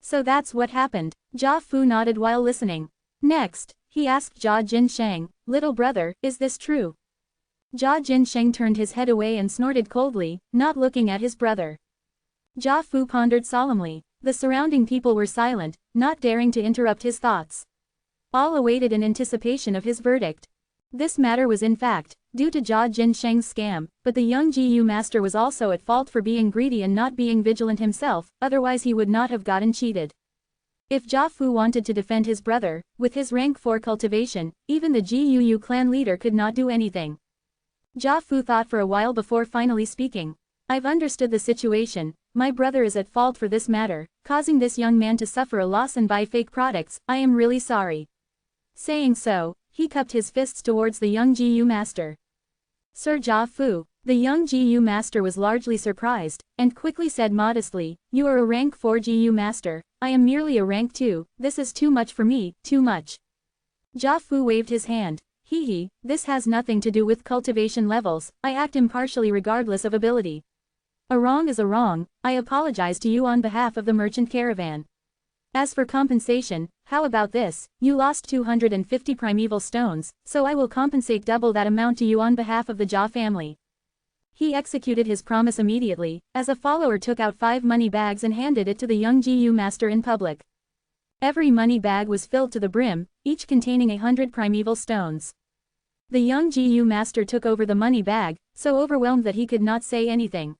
"So that's what happened." Jia Fu nodded while listening. Next, he asked Jin Shang, "Little brother, is this true?" Jin Shang turned his head away and snorted coldly, not looking at his brother. Jia Fu pondered solemnly. The surrounding people were silent, not daring to interrupt his thoughts. All awaited in anticipation of his verdict. This matter was in fact due to Jin Shang's scam, but the young GU master was also at fault for being greedy and not being vigilant himself, otherwise he would not have gotten cheated. If Jia Fu wanted to defend his brother, with his rank 4 cultivation, even the GUU clan leader could not do anything. Jia Fu thought for a while before finally speaking. "I've understood the situation. My brother is at fault for this matter, causing this young man to suffer a loss and buy fake products. I am really sorry." Saying so, he cupped his fists towards the young GU master. "Sir Jia Fu." The young GU master was largely surprised, and quickly said modestly, "You are a rank 4 GU master, I am merely a rank 2, this is too much for me, too much." Jia Fu waved his hand. This has nothing to do with cultivation levels, I act impartially regardless of ability. A wrong is a wrong, I apologize to you on behalf of the merchant caravan. As for compensation, how about this, you lost 250 primeval stones, so I will compensate double that amount to you on behalf of the Jia family. He executed his promise immediately, as a follower took out 5 money bags and handed it to the young GU master in public. Every money bag was filled to the brim, each containing 100 primeval stones. The young GU master took over the money bag, so overwhelmed that he could not say anything.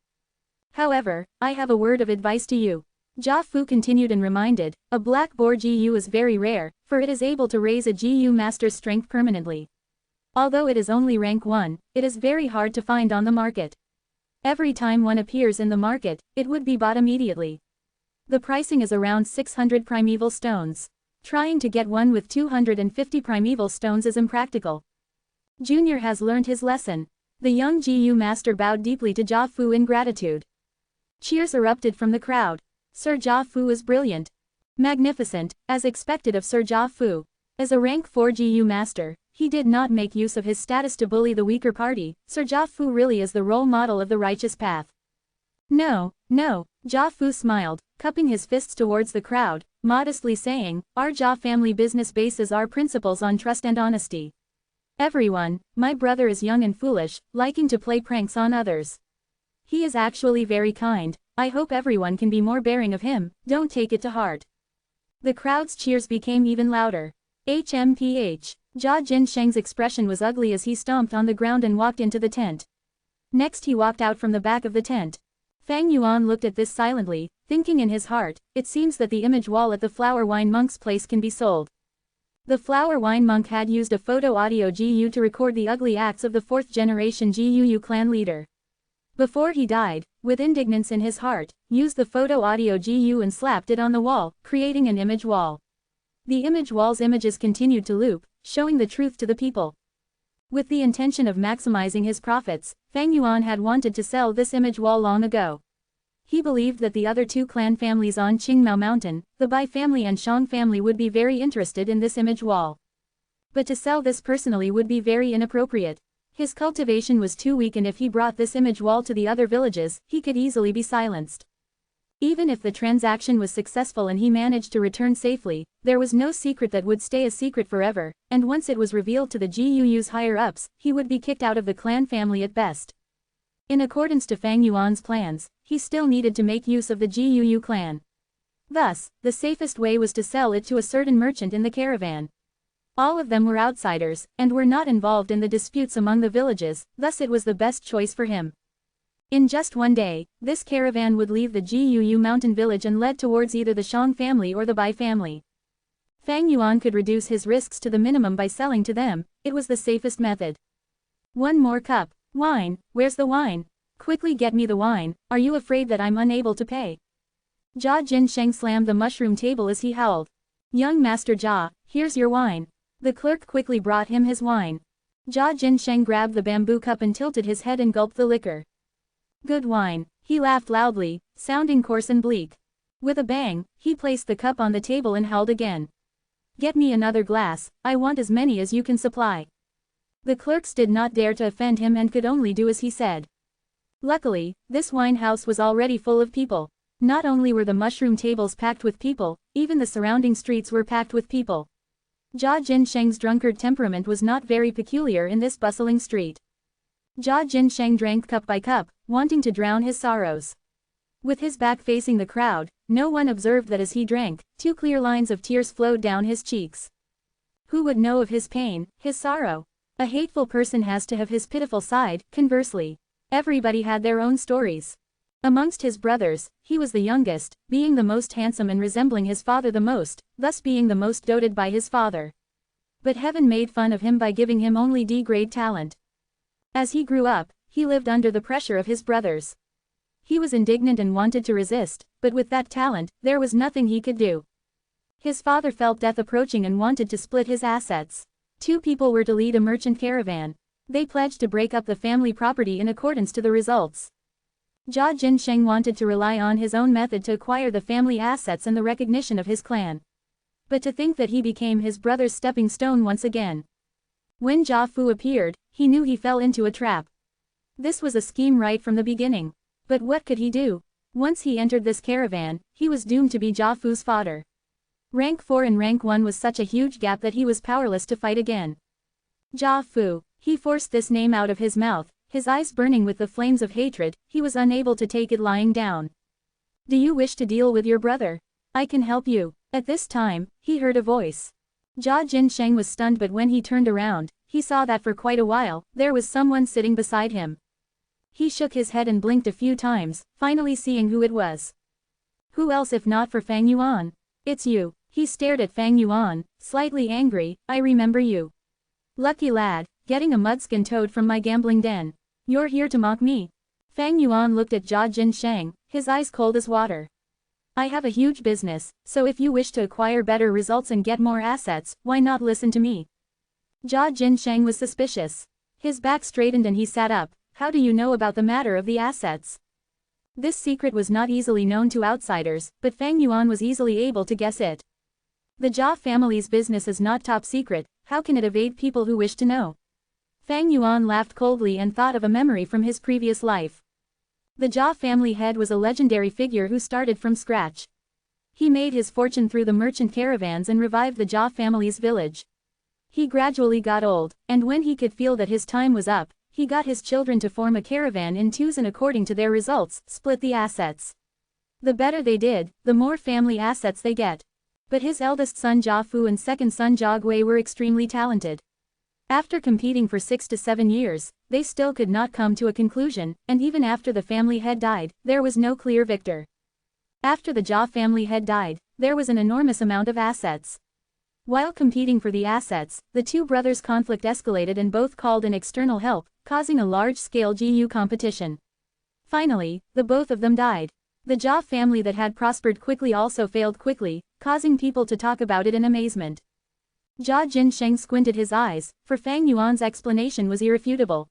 However, I have a word of advice to you. Jia Fu continued and reminded, a black boar GU is very rare, for it is able to raise a GU master's strength permanently. Although it is only rank 1, it is very hard to find on the market. Every time one appears in the market, it would be bought immediately. The pricing is around 600 primeval stones. Trying to get one with 250 primeval stones is impractical. Junior has learned his lesson. The young GU master bowed deeply to Jia Fu in gratitude. Cheers erupted from the crowd. Sir Jia Fu is brilliant. Magnificent, as expected of Sir Jia Fu. As a rank 4 GU master, he did not make use of his status to bully the weaker party. Sir Jia Fu really is the role model of the righteous path. No, no, Jia Fu smiled, cupping his fists towards the crowd, modestly saying, our Jia family business bases our principles on trust and honesty. Everyone, my brother is young and foolish, liking to play pranks on others. He is actually very kind, I hope everyone can be more bearing of him, don't take it to heart. The crowd's cheers became even louder. HMPH. Jia Jinsheng's expression was ugly as he stomped on the ground and walked into the tent. Next he walked out from the back of the tent. Fang Yuan looked at this silently, thinking in his heart, it seems that the image wall at the Flower Wine Monk's place can be sold. The Flower Wine Monk had used a photo audio GU to record the ugly acts of the 4th generation GUU clan leader. Before he died, with indignance in his heart, used the photo audio GU and slapped it on the wall, creating an image wall. The image wall's images continued to loop, showing the truth to the people. With the intention of maximizing his profits, Fang Yuan had wanted to sell this image wall long ago. He believed that the other 2 clan families on Qingmao Mountain, the Bai family and Shang family would be very interested in this image wall. But to sell this personally would be very inappropriate. His cultivation was too weak, and if he brought this image wall to the other villages, he could easily be silenced. Even if the transaction was successful and he managed to return safely, there was no secret that would stay a secret forever, and once it was revealed to the GUU's higher-ups, he would be kicked out of the clan family at best. In accordance to Fang Yuan's plans, he still needed to make use of the GUU clan. Thus, the safest way was to sell it to a certain merchant in the caravan. All of them were outsiders, and were not involved in the disputes among the villages, thus it was the best choice for him. In just one day, this caravan would leave the GUU mountain village and led towards either the Shang family or the Bai family. Fang Yuan could reduce his risks to the minimum by selling to them, it was the safest method. One more cup. Wine, where's the wine? Quickly get me the wine, are you afraid that I'm unable to pay? Jia Jinsheng slammed the mushroom table as he howled. Young Master Jia, here's your wine. The clerk quickly brought him his wine. Jia Jinsheng grabbed the bamboo cup and tilted his head and gulped the liquor. Good wine, he laughed loudly, sounding coarse and bleak. With a bang, he placed the cup on the table and howled again. Get me another glass, I want as many as you can supply. The clerks did not dare to offend him and could only do as he said. Luckily, this wine house was already full of people. Not only were the mushroom tables packed with people, even the surrounding streets were packed with people. Jia Jinsheng's drunkard temperament was not very peculiar in this bustling street. Jia Jinsheng drank cup by cup, wanting to drown his sorrows. With his back facing the crowd, no one observed that as he drank, 2 clear lines of tears flowed down his cheeks. Who would know of his pain, his sorrow? A hateful person has to have his pitiful side, conversely. Everybody had their own stories. Amongst his brothers, he was the youngest, being the most handsome and resembling his father the most, thus being the most doted by his father. But heaven made fun of him by giving him only D-grade talent. As he grew up, he lived under the pressure of his brothers. He was indignant and wanted to resist, but with that talent, there was nothing he could do. His father felt death approaching and wanted to split his assets. 2 people were to lead a merchant caravan. They pledged to break up the family property in accordance to the results. Jia Jinsheng wanted to rely on his own method to acquire the family assets and the recognition of his clan. But to think that he became his brother's stepping stone once again. When Jia Fu appeared, he knew he fell into a trap. This was a scheme right from the beginning. But what could he do? Once he entered this caravan, he was doomed to be Jia Fu's fodder. Rank 4 and rank 1 was such a huge gap that he was powerless to fight again. Jia Fu. He forced this name out of his mouth, his eyes burning with the flames of hatred. He was unable to take it lying down. Do you wish to deal with your brother? I can help you. At this time, he heard a voice. Jia Jinsheng was stunned, but when he turned around, he saw that for quite a while, there was someone sitting beside him. He shook his head and blinked a few times, finally seeing who it was. Who else if not for Fang Yuan? It's you. He stared at Fang Yuan, slightly angry. I remember you. Lucky lad, getting a mudskin toad from my gambling den. You're here to mock me. Fang Yuan looked at Jia Jinsheng, his eyes cold as water. I have a huge business, so if you wish to acquire better results and get more assets, why not listen to me? Jia Jinsheng was suspicious. His back straightened and he sat up. How do you know about the matter of the assets? This secret was not easily known to outsiders, but Fang Yuan was easily able to guess it. The Jia family's business is not top secret, how can it evade people who wish to know? Fang Yuan laughed coldly and thought of a memory from his previous life. The Jia family head was a legendary figure who started from scratch. He made his fortune through the merchant caravans and revived the Jia family's village. He gradually got old, and when he could feel that his time was up, he got his children to form a caravan in twos and according to their results, split the assets. The better they did, the more family assets they get. But his eldest son Jia Fu and second son Jia Gui were extremely talented. After competing for 6 to 7 years, they still could not come to a conclusion, and even after the family head died, there was no clear victor. After the Jia family head died, there was an enormous amount of assets. While competing for the assets, the two brothers' conflict escalated and both called in external help, causing a large-scale GU competition. Finally, the both of them died. The Jia family that had prospered quickly also failed quickly, causing people to talk about it in amazement. Jia Jinsheng squinted his eyes, for Fang Yuan's explanation was irrefutable.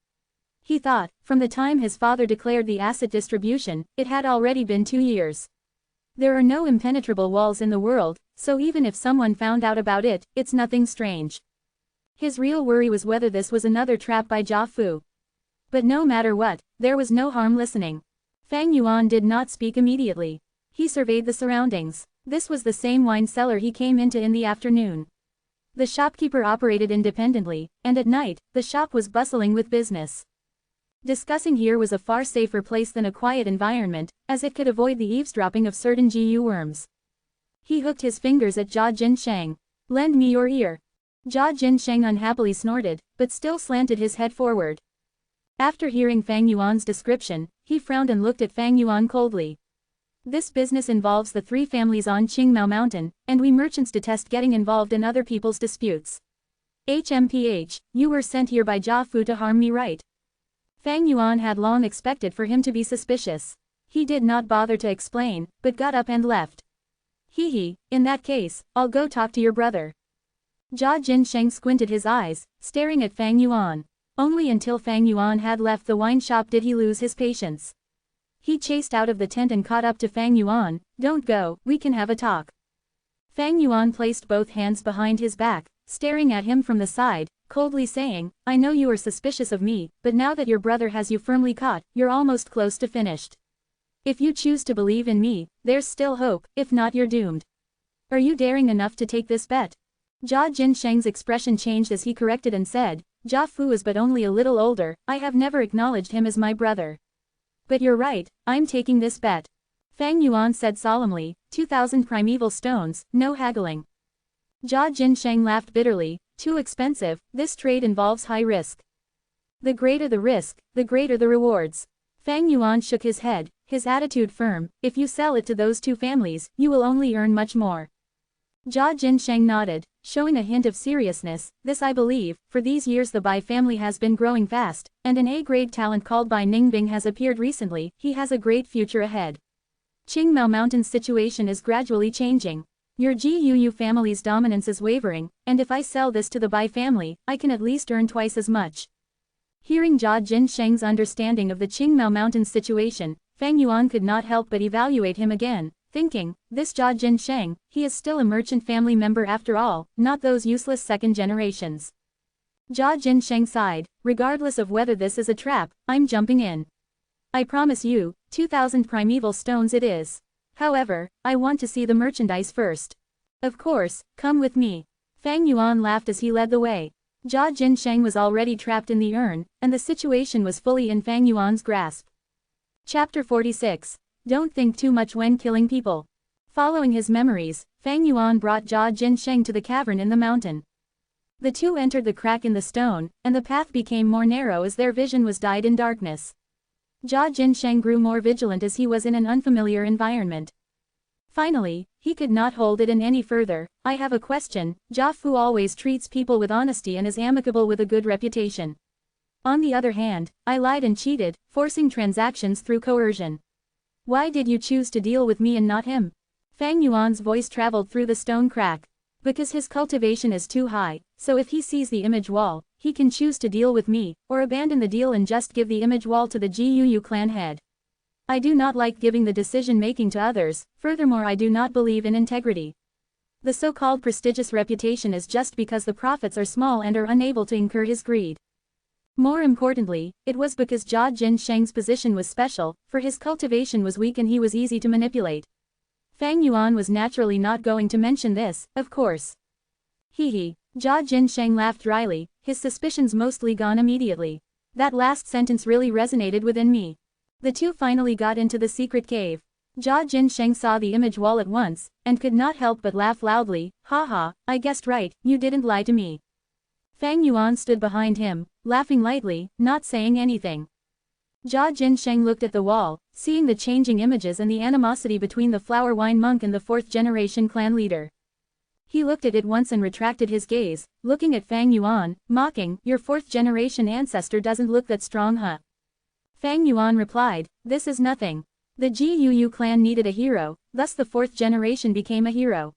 He thought, from the time his father declared the asset distribution, it had already been 2 years. There are no impenetrable walls in the world, so even if someone found out about it, it's nothing strange. His real worry was whether this was another trap by Jia Fu. But no matter what, there was no harm listening. Fang Yuan did not speak immediately. He surveyed the surroundings. This was the same wine cellar he came into in the afternoon. The shopkeeper operated independently, and at night, the shop was bustling with business. Discussing here was a far safer place than a quiet environment, as it could avoid the eavesdropping of certain GU worms. He hooked his fingers at Jia Jinsheng. Lend me your ear. Jia Jinsheng unhappily snorted, but still slanted his head forward. After hearing Fang Yuan's description, he frowned and looked at Fang Yuan coldly. This business involves the 3 families on Qingmao Mountain, and we merchants detest getting involved in other people's disputes. HMPH, you were sent here by Jia Fu to harm me, right? Fang Yuan had long expected for him to be suspicious. He did not bother to explain, but got up and left. Hee, in that case, I'll go talk to your brother. Jia Jinsheng squinted his eyes, staring at Fang Yuan. Only until Fang Yuan had left the wine shop did he lose his patience. He chased out of the tent and caught up to Fang Yuan. Don't go, we can have a talk. Fang Yuan placed both hands behind his back, staring at him from the side, coldly saying, I know you are suspicious of me, but now that your brother has you firmly caught, you're almost close to finished. If you choose to believe in me, there's still hope, if not you're doomed. Are you daring enough to take this bet? Jia Jinsheng's expression changed as he corrected and said, Jia Fu is but only a little older, I have never acknowledged him as my brother. But you're right, I'm taking this bet. Fang Yuan said solemnly, 2,000 primeval stones, no haggling. Jia Jinsheng laughed bitterly, too expensive, this trade involves high risk. The greater the risk, the greater the rewards. Fang Yuan shook his head, his attitude firm, if you sell it to those 2 families, you will only earn much more. Jia Jinsheng nodded, showing a hint of seriousness, this I believe, for these years the Bai family has been growing fast, and an A-grade talent called Bai Ningbing has appeared recently, he has a great future ahead. Qingmao Mountain's situation is gradually changing. Your GUU family's dominance is wavering, and if I sell this to the Bai family, I can at least earn twice as much. Hearing Jia Jinsheng's understanding of the Qingmao Mountain's situation, Fang Yuan could not help but evaluate him again, thinking, this Jia Jinsheng, he is still a merchant family member after all, not those useless second generations. Jia Jinsheng sighed, regardless of whether this is a trap, I'm jumping in. I promise you, 2,000 primeval stones it is. However, I want to see the merchandise first. Of course, come with me. Fang Yuan laughed as he led the way. Jia Jinsheng was already trapped in the urn, and the situation was fully in Fang Yuan's grasp. Chapter 46. Don't think too much when killing people. Following his memories, Fang Yuan brought Jia Jinsheng to the cavern in the mountain. The two entered the crack in the stone, and the path became more narrow as their vision was dyed in darkness. Jia Jinsheng grew more vigilant as he was in an unfamiliar environment. Finally, he could not hold it in any further. I have a question. Jia Fu always treats people with honesty and is amicable with a good reputation. On the other hand, I lied and cheated, forcing transactions through coercion. Why did you choose to deal with me and not him? Fang Yuan's voice traveled through the stone crack. Because his cultivation is too high, so if he sees the image wall, he can choose to deal with me, or abandon the deal and just give the image wall to the Gu clan head. I do not like giving the decision-making to others, furthermore I do not believe in integrity. The so-called prestigious reputation is just because the profits are small and are unable to incur his greed. More importantly, it was because Jia Jinsheng's position was special, for his cultivation was weak and he was easy to manipulate. Fang Yuan was naturally not going to mention this, of course. Hee. Jia Jinsheng laughed dryly, his suspicions mostly gone immediately. That last sentence really resonated within me. The two finally got into the secret cave. Jia Jinsheng saw the image wall at once, and could not help but laugh loudly. Haha, I guessed right, you didn't lie to me. Fang Yuan stood behind him, laughing lightly, not saying anything. Jia Jinsheng looked at the wall, seeing the changing images and the animosity between the flower wine monk and the fourth-generation clan leader. He looked at it once and retracted his gaze, looking at Fang Yuan, mocking, your fourth-generation ancestor doesn't look that strong huh? Fang Yuan replied, this is nothing. The Gu clan needed a hero, thus the fourth generation became a hero.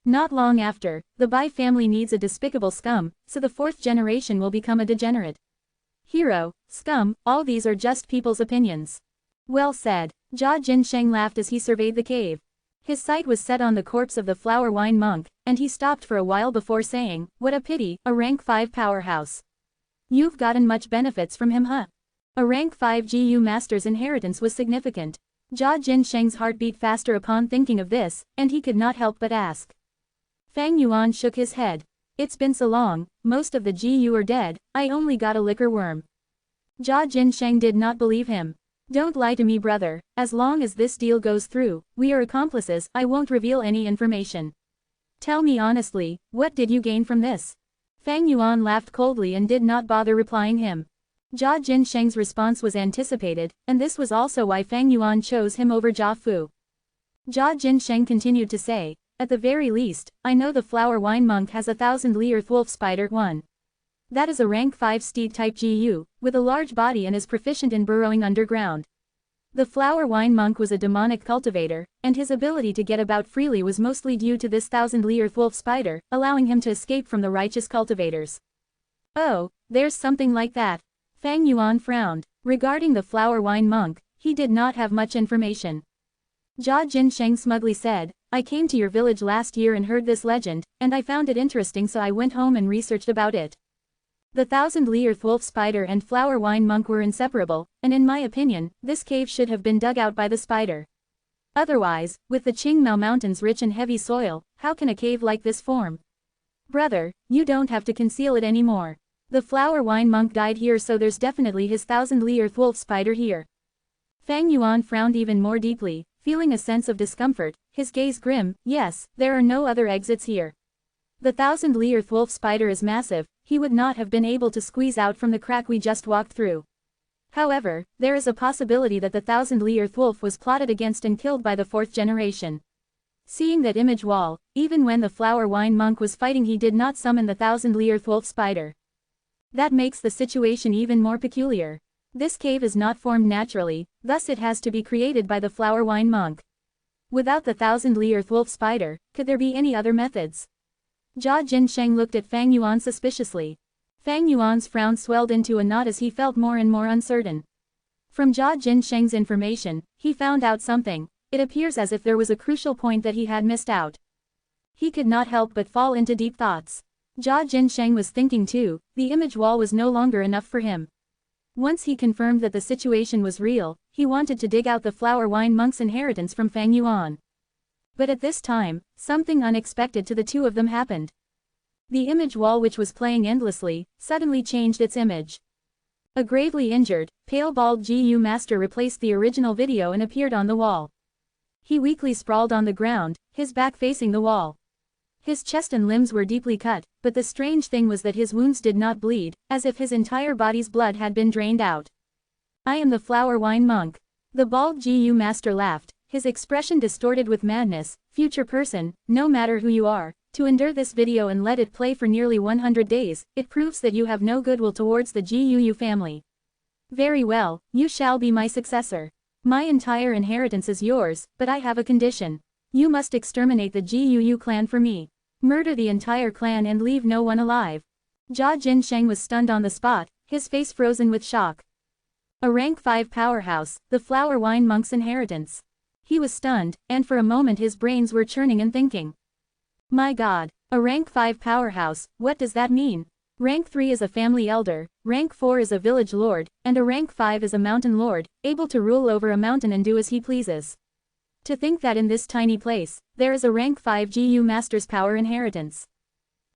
Not long after, the Bai family needs a despicable scum, so the fourth generation will become a degenerate. Hero, scum, all these are just people's opinions. Well said. Jia Jinsheng laughed as he surveyed the cave. His sight was set on the corpse of the flower wine monk, and he stopped for a while before saying, what a pity, a rank 5 powerhouse. You've gotten much benefits from him huh? A rank 5 Gu master's inheritance was significant. Jia Jinsheng's heart beat faster upon thinking of this, and he could not help but ask. Fang Yuan shook his head. It's been so long, most of the Gu are dead, I only got a liquor worm. Jia Jinsheng did not believe him. Don't lie to me brother, as long as this deal goes through, we are accomplices, I won't reveal any information. Tell me honestly, what did you gain from this? Fang Yuan laughed coldly and did not bother replying him. Jia Jinsheng's response was anticipated, and this was also why Fang Yuan chose him over Jia Fu. Jia Jinsheng continued to say, at the very least, I know the flower wine monk has 1,000 Li Earth Wolf Spider 1. That is a rank 5 steed type Gu, with a large body and is proficient in burrowing underground. The flower wine monk was a demonic cultivator, and his ability to get about freely was mostly due to this 1,000 Li Earth Wolf Spider, allowing him to escape from the righteous cultivators. Oh, there's something like that. Fang Yuan frowned. Regarding the flower wine monk, he did not have much information. Jia Jinsheng smugly said, I came to your village last year and heard this legend, and I found it interesting so I went home and researched about it. The 1,000 Li Earth Wolf Spider and flower wine monk were inseparable, and in my opinion, this cave should have been dug out by the spider. Otherwise, with the Qingmao Mountains rich in heavy soil, how can a cave like this form? Brother, you don't have to conceal it anymore. The flower wine monk died here so there's definitely his 1,000 Li Earth Wolf Spider here. Fang Yuan frowned even more deeply, feeling a sense of discomfort, his gaze grim, yes, there are no other exits here. The 1,000 Li Earth Wolf Spider is massive, he would not have been able to squeeze out from the crack we just walked through. However, there is a possibility that the 1,000 Li Earth Wolf was plotted against and killed by the fourth generation. Seeing that image wall, even when the flower wine monk was fighting he did not summon the 1,000 Li Earth Wolf Spider. That makes the situation even more peculiar. This cave is not formed naturally, thus it has to be created by the flower wine monk. Without the 1,000 Li Earth Wolf Spider, could there be any other methods? Jia Jinsheng looked at Fang Yuan suspiciously. Fang Yuan's frown swelled into a knot as he felt more and more uncertain. From Jia Jinsheng's information, he found out something. It appears as if there was a crucial point that he had missed out. He could not help but fall into deep thoughts. Jia Jinsheng was thinking too, the image wall was no longer enough for him. Once he confirmed that the situation was real, he wanted to dig out the flower wine monk's inheritance from Fang Yuan. But at this time, something unexpected to the two of them happened. The image wall, which was playing endlessly, suddenly changed its image. A gravely injured, pale bald GU master replaced the original video and appeared on the wall. He weakly sprawled on the ground, his back facing the wall. His chest and limbs were deeply cut, but the strange thing was that his wounds did not bleed, as if his entire body's blood had been drained out. "I am the flower wine monk." The bald GU master laughed, his expression distorted with madness. "Future person, no matter who you are, to endure this video and let it play for nearly 100 days, it proves that you have no goodwill towards the GUU family. Very well, you shall be my successor. My entire inheritance is yours, but I have a condition. You must exterminate the GUU clan for me. Murder the entire clan and leave no one alive." Jia Jinsheng was stunned on the spot, his face frozen with shock. A rank 5 powerhouse, the flower wine monk's inheritance. He was stunned, and for a moment his brains were churning and thinking. My god, a rank 5 powerhouse, what does that mean? Rank 3 is a family elder, rank 4 is a village lord, and a rank 5 is a mountain lord, able to rule over a mountain and do as he pleases. To think that in this tiny place, there is a rank 5 GU master's power inheritance.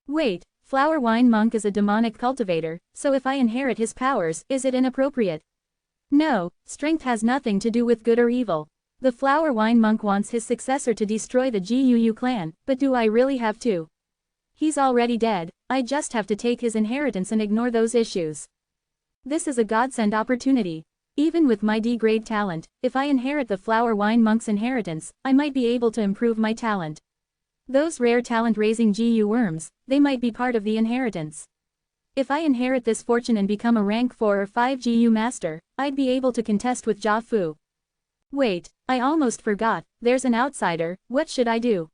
Wait, flower wine monk is a demonic cultivator, so if I inherit his powers, is it inappropriate? No, strength has nothing to do with good or evil. The flower wine monk wants his successor to destroy the GUU clan, but do I really have to? He's already dead, I just have to take his inheritance and ignore those issues. This is a godsend opportunity. Even with my D-grade talent, if I inherit the flower wine monk's inheritance, I might be able to improve my talent. Those rare talent-raising GU worms, they might be part of the inheritance. If I inherit this fortune and become a rank 4 or 5 GU master, I'd be able to contest with Jia Fu. Wait, I almost forgot, there's an outsider, what should I do?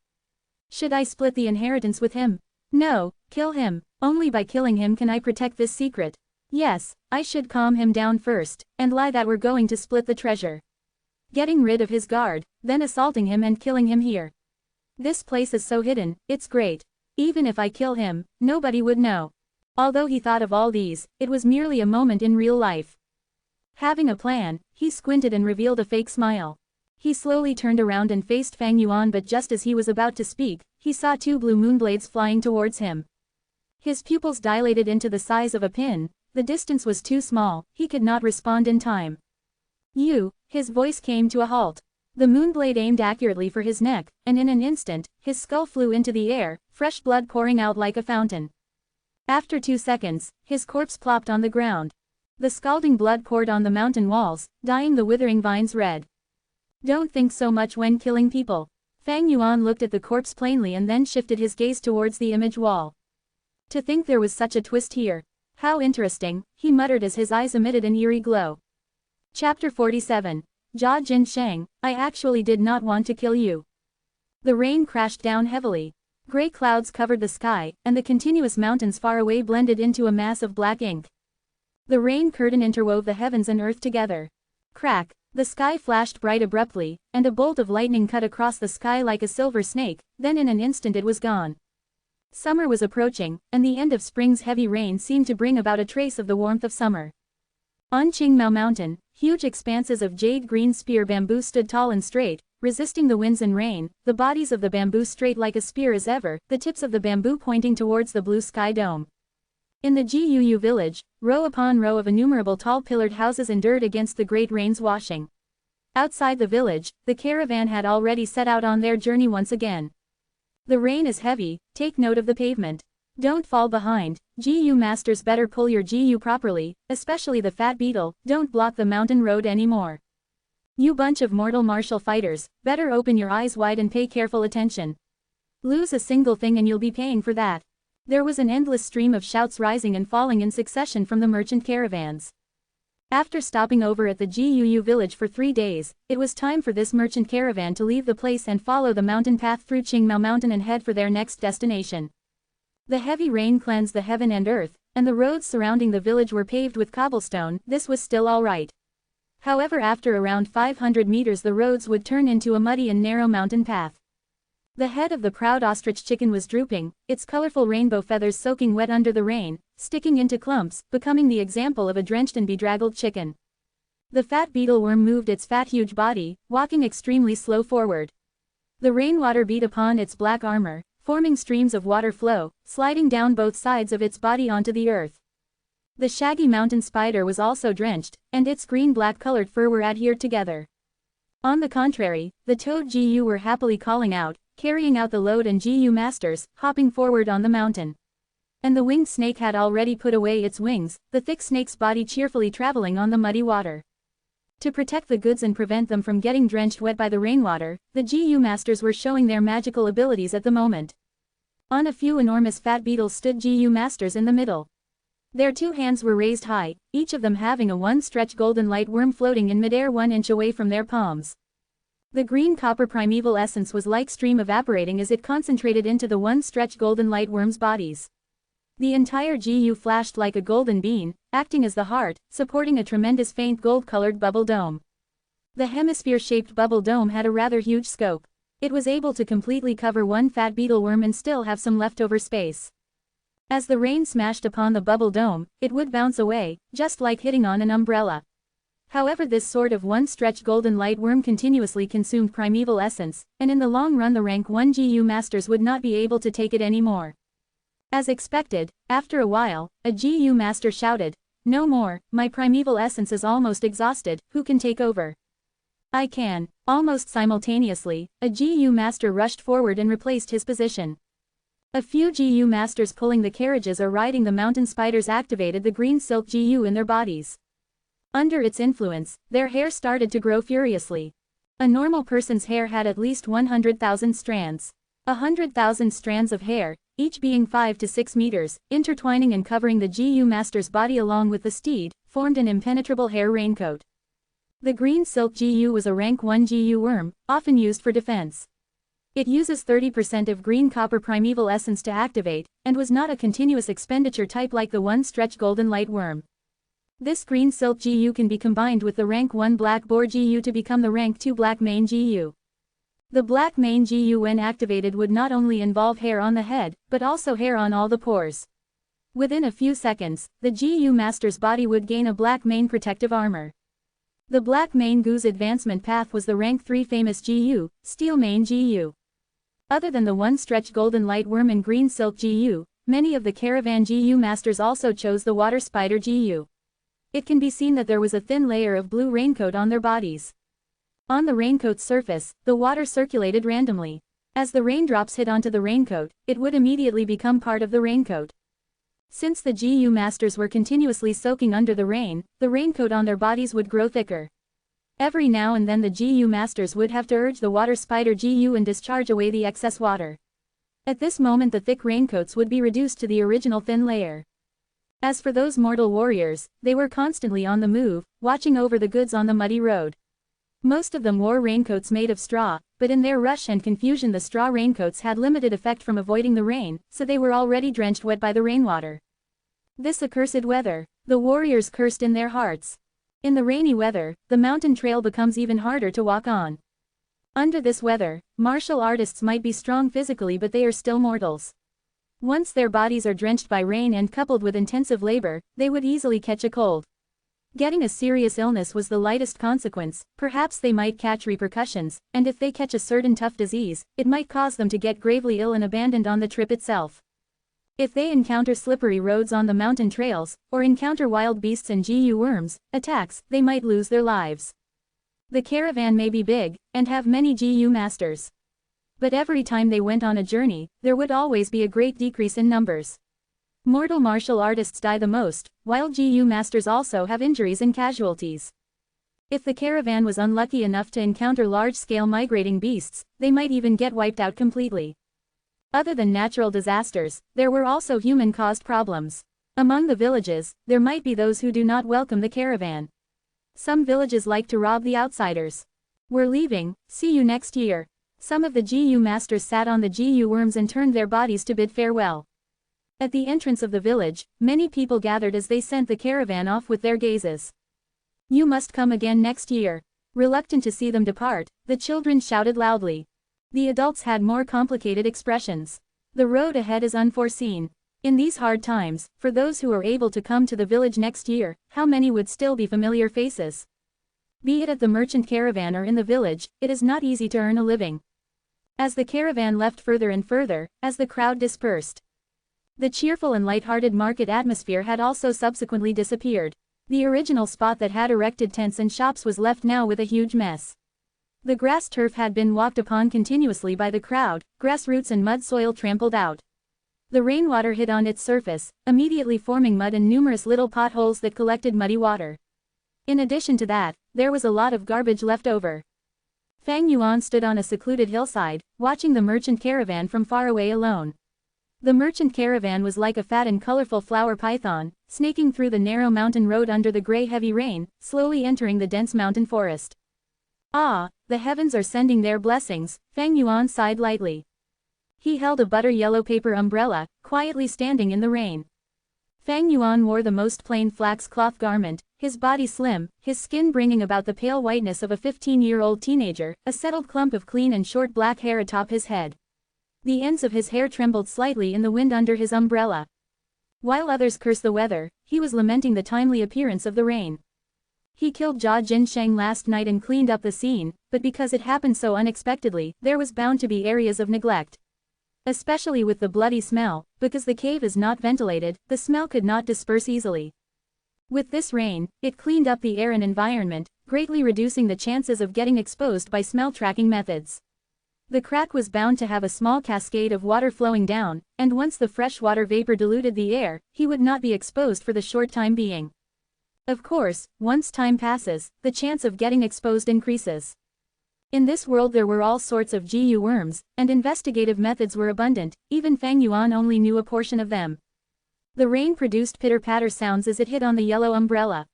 Should I split the inheritance with him? No, kill him, only by killing him can I protect this secret. Yes, I should calm him down first, and lie that we're going to split the treasure. Getting rid of his guard, then assaulting him and killing him here. This place is so hidden, it's great. Even if I kill him, nobody would know. Although he thought of all these, it was merely a moment in real life. Having a plan, he squinted and revealed a fake smile. He slowly turned around and faced Fang Yuan, but just as he was about to speak, he saw 2 blue moonblades flying towards him. His pupils dilated into the size of a pin, the distance was too small, he could not respond in time. You, his voice came to a halt. The moonblade aimed accurately for his neck, and in an instant, his skull flew into the air, fresh blood pouring out like a fountain. After 2 seconds, his corpse plopped on the ground. The scalding blood poured on the mountain walls, dyeing the withering vines red. Don't think so much when killing people. Fang Yuan looked at the corpse plainly and then shifted his gaze towards the image wall. To think there was such a twist here. How interesting, he muttered as his eyes emitted an eerie glow. Chapter 47. Jia Jinsheng, I actually did not want to kill you. The rain crashed down heavily. Gray clouds covered the sky, and the continuous mountains far away blended into a mass of black ink. The rain curtain interwove the heavens and earth together. Crack, the sky flashed bright abruptly, and a bolt of lightning cut across the sky like a silver snake, then in an instant it was gone. Summer was approaching, and the end of spring's heavy rain seemed to bring about a trace of the warmth of summer. On Qingmao Mountain, huge expanses of jade-green spear bamboo stood tall and straight, resisting the winds and rain, the bodies of the bamboo straight like a spear as ever, the tips of the bamboo pointing towards the blue sky dome. In the GUU village, row upon row of innumerable tall pillared houses endured against the great rain's washing. Outside the village, the caravan had already set out on their journey once again. The rain is heavy, take note of the pavement. Don't fall behind, GU masters better pull your GU properly, especially the fat beetle, don't block the mountain road anymore. You bunch of mortal martial fighters, better open your eyes wide and pay careful attention. Lose a single thing and you'll be paying for that. There was an endless stream of shouts rising and falling in succession from the merchant caravans. After stopping over at the GUU village for 3 days, it was time for this merchant caravan to leave the place and follow the mountain path through Qingmao Mountain and head for their next destination. The heavy rain cleansed the heaven and earth, and the roads surrounding the village were paved with cobblestone. This was still all right. However, after around 500 meters the roads would turn into a muddy and narrow mountain path. The head of the proud ostrich chicken was drooping, its colorful rainbow feathers soaking wet under the rain, sticking into clumps, becoming the example of a drenched and bedraggled chicken. The fat beetle worm moved its fat huge body, walking extremely slow forward. The rainwater beat upon its black armor, forming streams of water flow, sliding down both sides of its body onto the earth. The shaggy mountain spider was also drenched, and its green-black colored fur were adhered together. On the contrary, the toad GU were happily calling out, carrying out the load, and GU masters, hopping forward on the mountain. And the winged snake had already put away its wings, the thick snake's body cheerfully traveling on the muddy water. To protect the goods and prevent them from getting drenched wet by the rainwater, the GU masters were showing their magical abilities at the moment. On a few enormous fat beetles stood GU masters in the middle. Their two hands were raised high, each of them having a one-stretch golden light worm floating in midair 1 inch away from their palms. The green copper primeval essence was like stream evaporating as it concentrated into the one-stretch golden light worm's bodies. The entire GU flashed like a golden bean, acting as the heart, supporting a tremendous faint gold-colored bubble dome. The hemisphere-shaped bubble dome had a rather huge scope. It was able to completely cover one fat beetle worm and still have some leftover space. As the rain smashed upon the bubble dome, it would bounce away, just like hitting on an umbrella. However, this sort of one-stretch golden light worm continuously consumed primeval essence, and in the long run the rank 1 GU masters would not be able to take it anymore. As expected, after a while, a GU master shouted, "No more, my primeval essence is almost exhausted, who can take over?" "I can." Almost simultaneously, a GU master rushed forward and replaced his position. A few GU masters pulling the carriages or riding the mountain spiders activated the green silk GU in their bodies. Under its influence, their hair started to grow furiously. A normal person's hair had at least 100,000 strands. 100,000 strands of hair, each being 5 to 6 meters, intertwining and covering the GU master's body along with the steed, formed an impenetrable hair raincoat. The green silk GU was a rank 1 GU worm, often used for defense. It uses 30% of green copper primeval essence to activate, and was not a continuous expenditure type like the one-stretch golden light worm. This green silk GU can be combined with the rank 1 black boar GU to become the rank 2 black mane GU. The black mane GU when activated would not only involve hair on the head, but also hair on all the pores. Within a few seconds, the GU master's body would gain a black mane protective armor. The black mane GU's advancement path was the rank 3 famous GU, steel mane GU. Other than the one-stretch golden light worm and green silk GU, many of the caravan GU masters also chose the water spider GU. It can be seen that there was a thin layer of blue raincoat on their bodies. On the raincoat's surface, the water circulated randomly. As the raindrops hit onto the raincoat, it would immediately become part of the raincoat. Since the GU masters were continuously soaking under the raincoat on their bodies would grow thicker. Every now and then the GU masters would have to urge the water spider GU and discharge away the excess water. At this moment the thick raincoats would be reduced to the original thin layer. As for those mortal warriors, they were constantly on the move, watching over the goods on the muddy road. Most of them wore raincoats made of straw, but in their rush and confusion the straw raincoats had limited effect from avoiding the rain, so they were already drenched wet by the rainwater. This accursed weather, the warriors cursed in their hearts. In the rainy weather, the mountain trail becomes even harder to walk on. Under this weather, martial artists might be strong physically but they are still mortals. Once their bodies are drenched by rain and coupled with intensive labor, they would easily catch a cold. Getting a serious illness was the lightest consequence, perhaps they might catch repercussions, and if they catch a certain tough disease, it might cause them to get gravely ill and abandoned on the trip itself. If they encounter slippery roads on the mountain trails, or encounter wild beasts and GU worms, attacks, they might lose their lives. The caravan may be big, and have many GU masters. But every time they went on a journey, there would always be a great decrease in numbers. Mortal martial artists die the most, while GU masters also have injuries and casualties. If the caravan was unlucky enough to encounter large-scale migrating beasts, they might even get wiped out completely. Other than natural disasters, there were also human-caused problems. Among the villages, there might be those who do not welcome the caravan. Some villages like to rob the outsiders. "We're leaving, see you next year." Some of the GU masters sat on the GU worms and turned their bodies to bid farewell. At the entrance of the village, many people gathered as they sent the caravan off with their gazes. "You must come again next year." Reluctant to see them depart, the children shouted loudly. The adults had more complicated expressions. The road ahead is unforeseen. In these hard times, for those who are able to come to the village next year, how many would still be familiar faces? Be it at the merchant caravan or in the village, it is not easy to earn a living. As the caravan left further and further, as the crowd dispersed, the cheerful and light-hearted market atmosphere had also subsequently disappeared. The original spot that had erected tents and shops was left now with a huge mess. The grass turf had been walked upon continuously by the crowd, grass roots and mud soil trampled out. The rainwater hit on its surface, immediately forming mud and numerous little potholes that collected muddy water. In addition to that, there was a lot of garbage left over. Fang Yuan stood on a secluded hillside, watching the merchant caravan from far away alone. The merchant caravan was like a fat and colorful flower python, snaking through the narrow mountain road under the gray heavy rain, slowly entering the dense mountain forest. Ah, the heavens are sending their blessings, Fang Yuan sighed lightly. He held a butter-yellow paper umbrella, quietly standing in the rain. Fang Yuan wore the most plain flax cloth garment, his body slim, his skin bringing about the pale whiteness of a 15-year-old teenager, a settled clump of clean and short black hair atop his head. The ends of his hair trembled slightly in the wind under his umbrella. While others cursed the weather, he was lamenting the timely appearance of the rain. He killed Jia Jinsheng last night and cleaned up the scene, but because it happened so unexpectedly, there was bound to be areas of neglect. Especially with the bloody smell, because the cave is not ventilated, the smell could not disperse easily. With this rain, it cleaned up the air and environment, greatly reducing the chances of getting exposed by smell tracking methods. The crack was bound to have a small cascade of water flowing down, and once the fresh water vapor diluted the air, he would not be exposed for the short time being. Of course, once time passes, the chance of getting exposed increases. In this world there were all sorts of GU worms, and investigative methods were abundant, even Fang Yuan only knew a portion of them. The rain produced pitter-patter sounds as it hit on the yellow umbrella.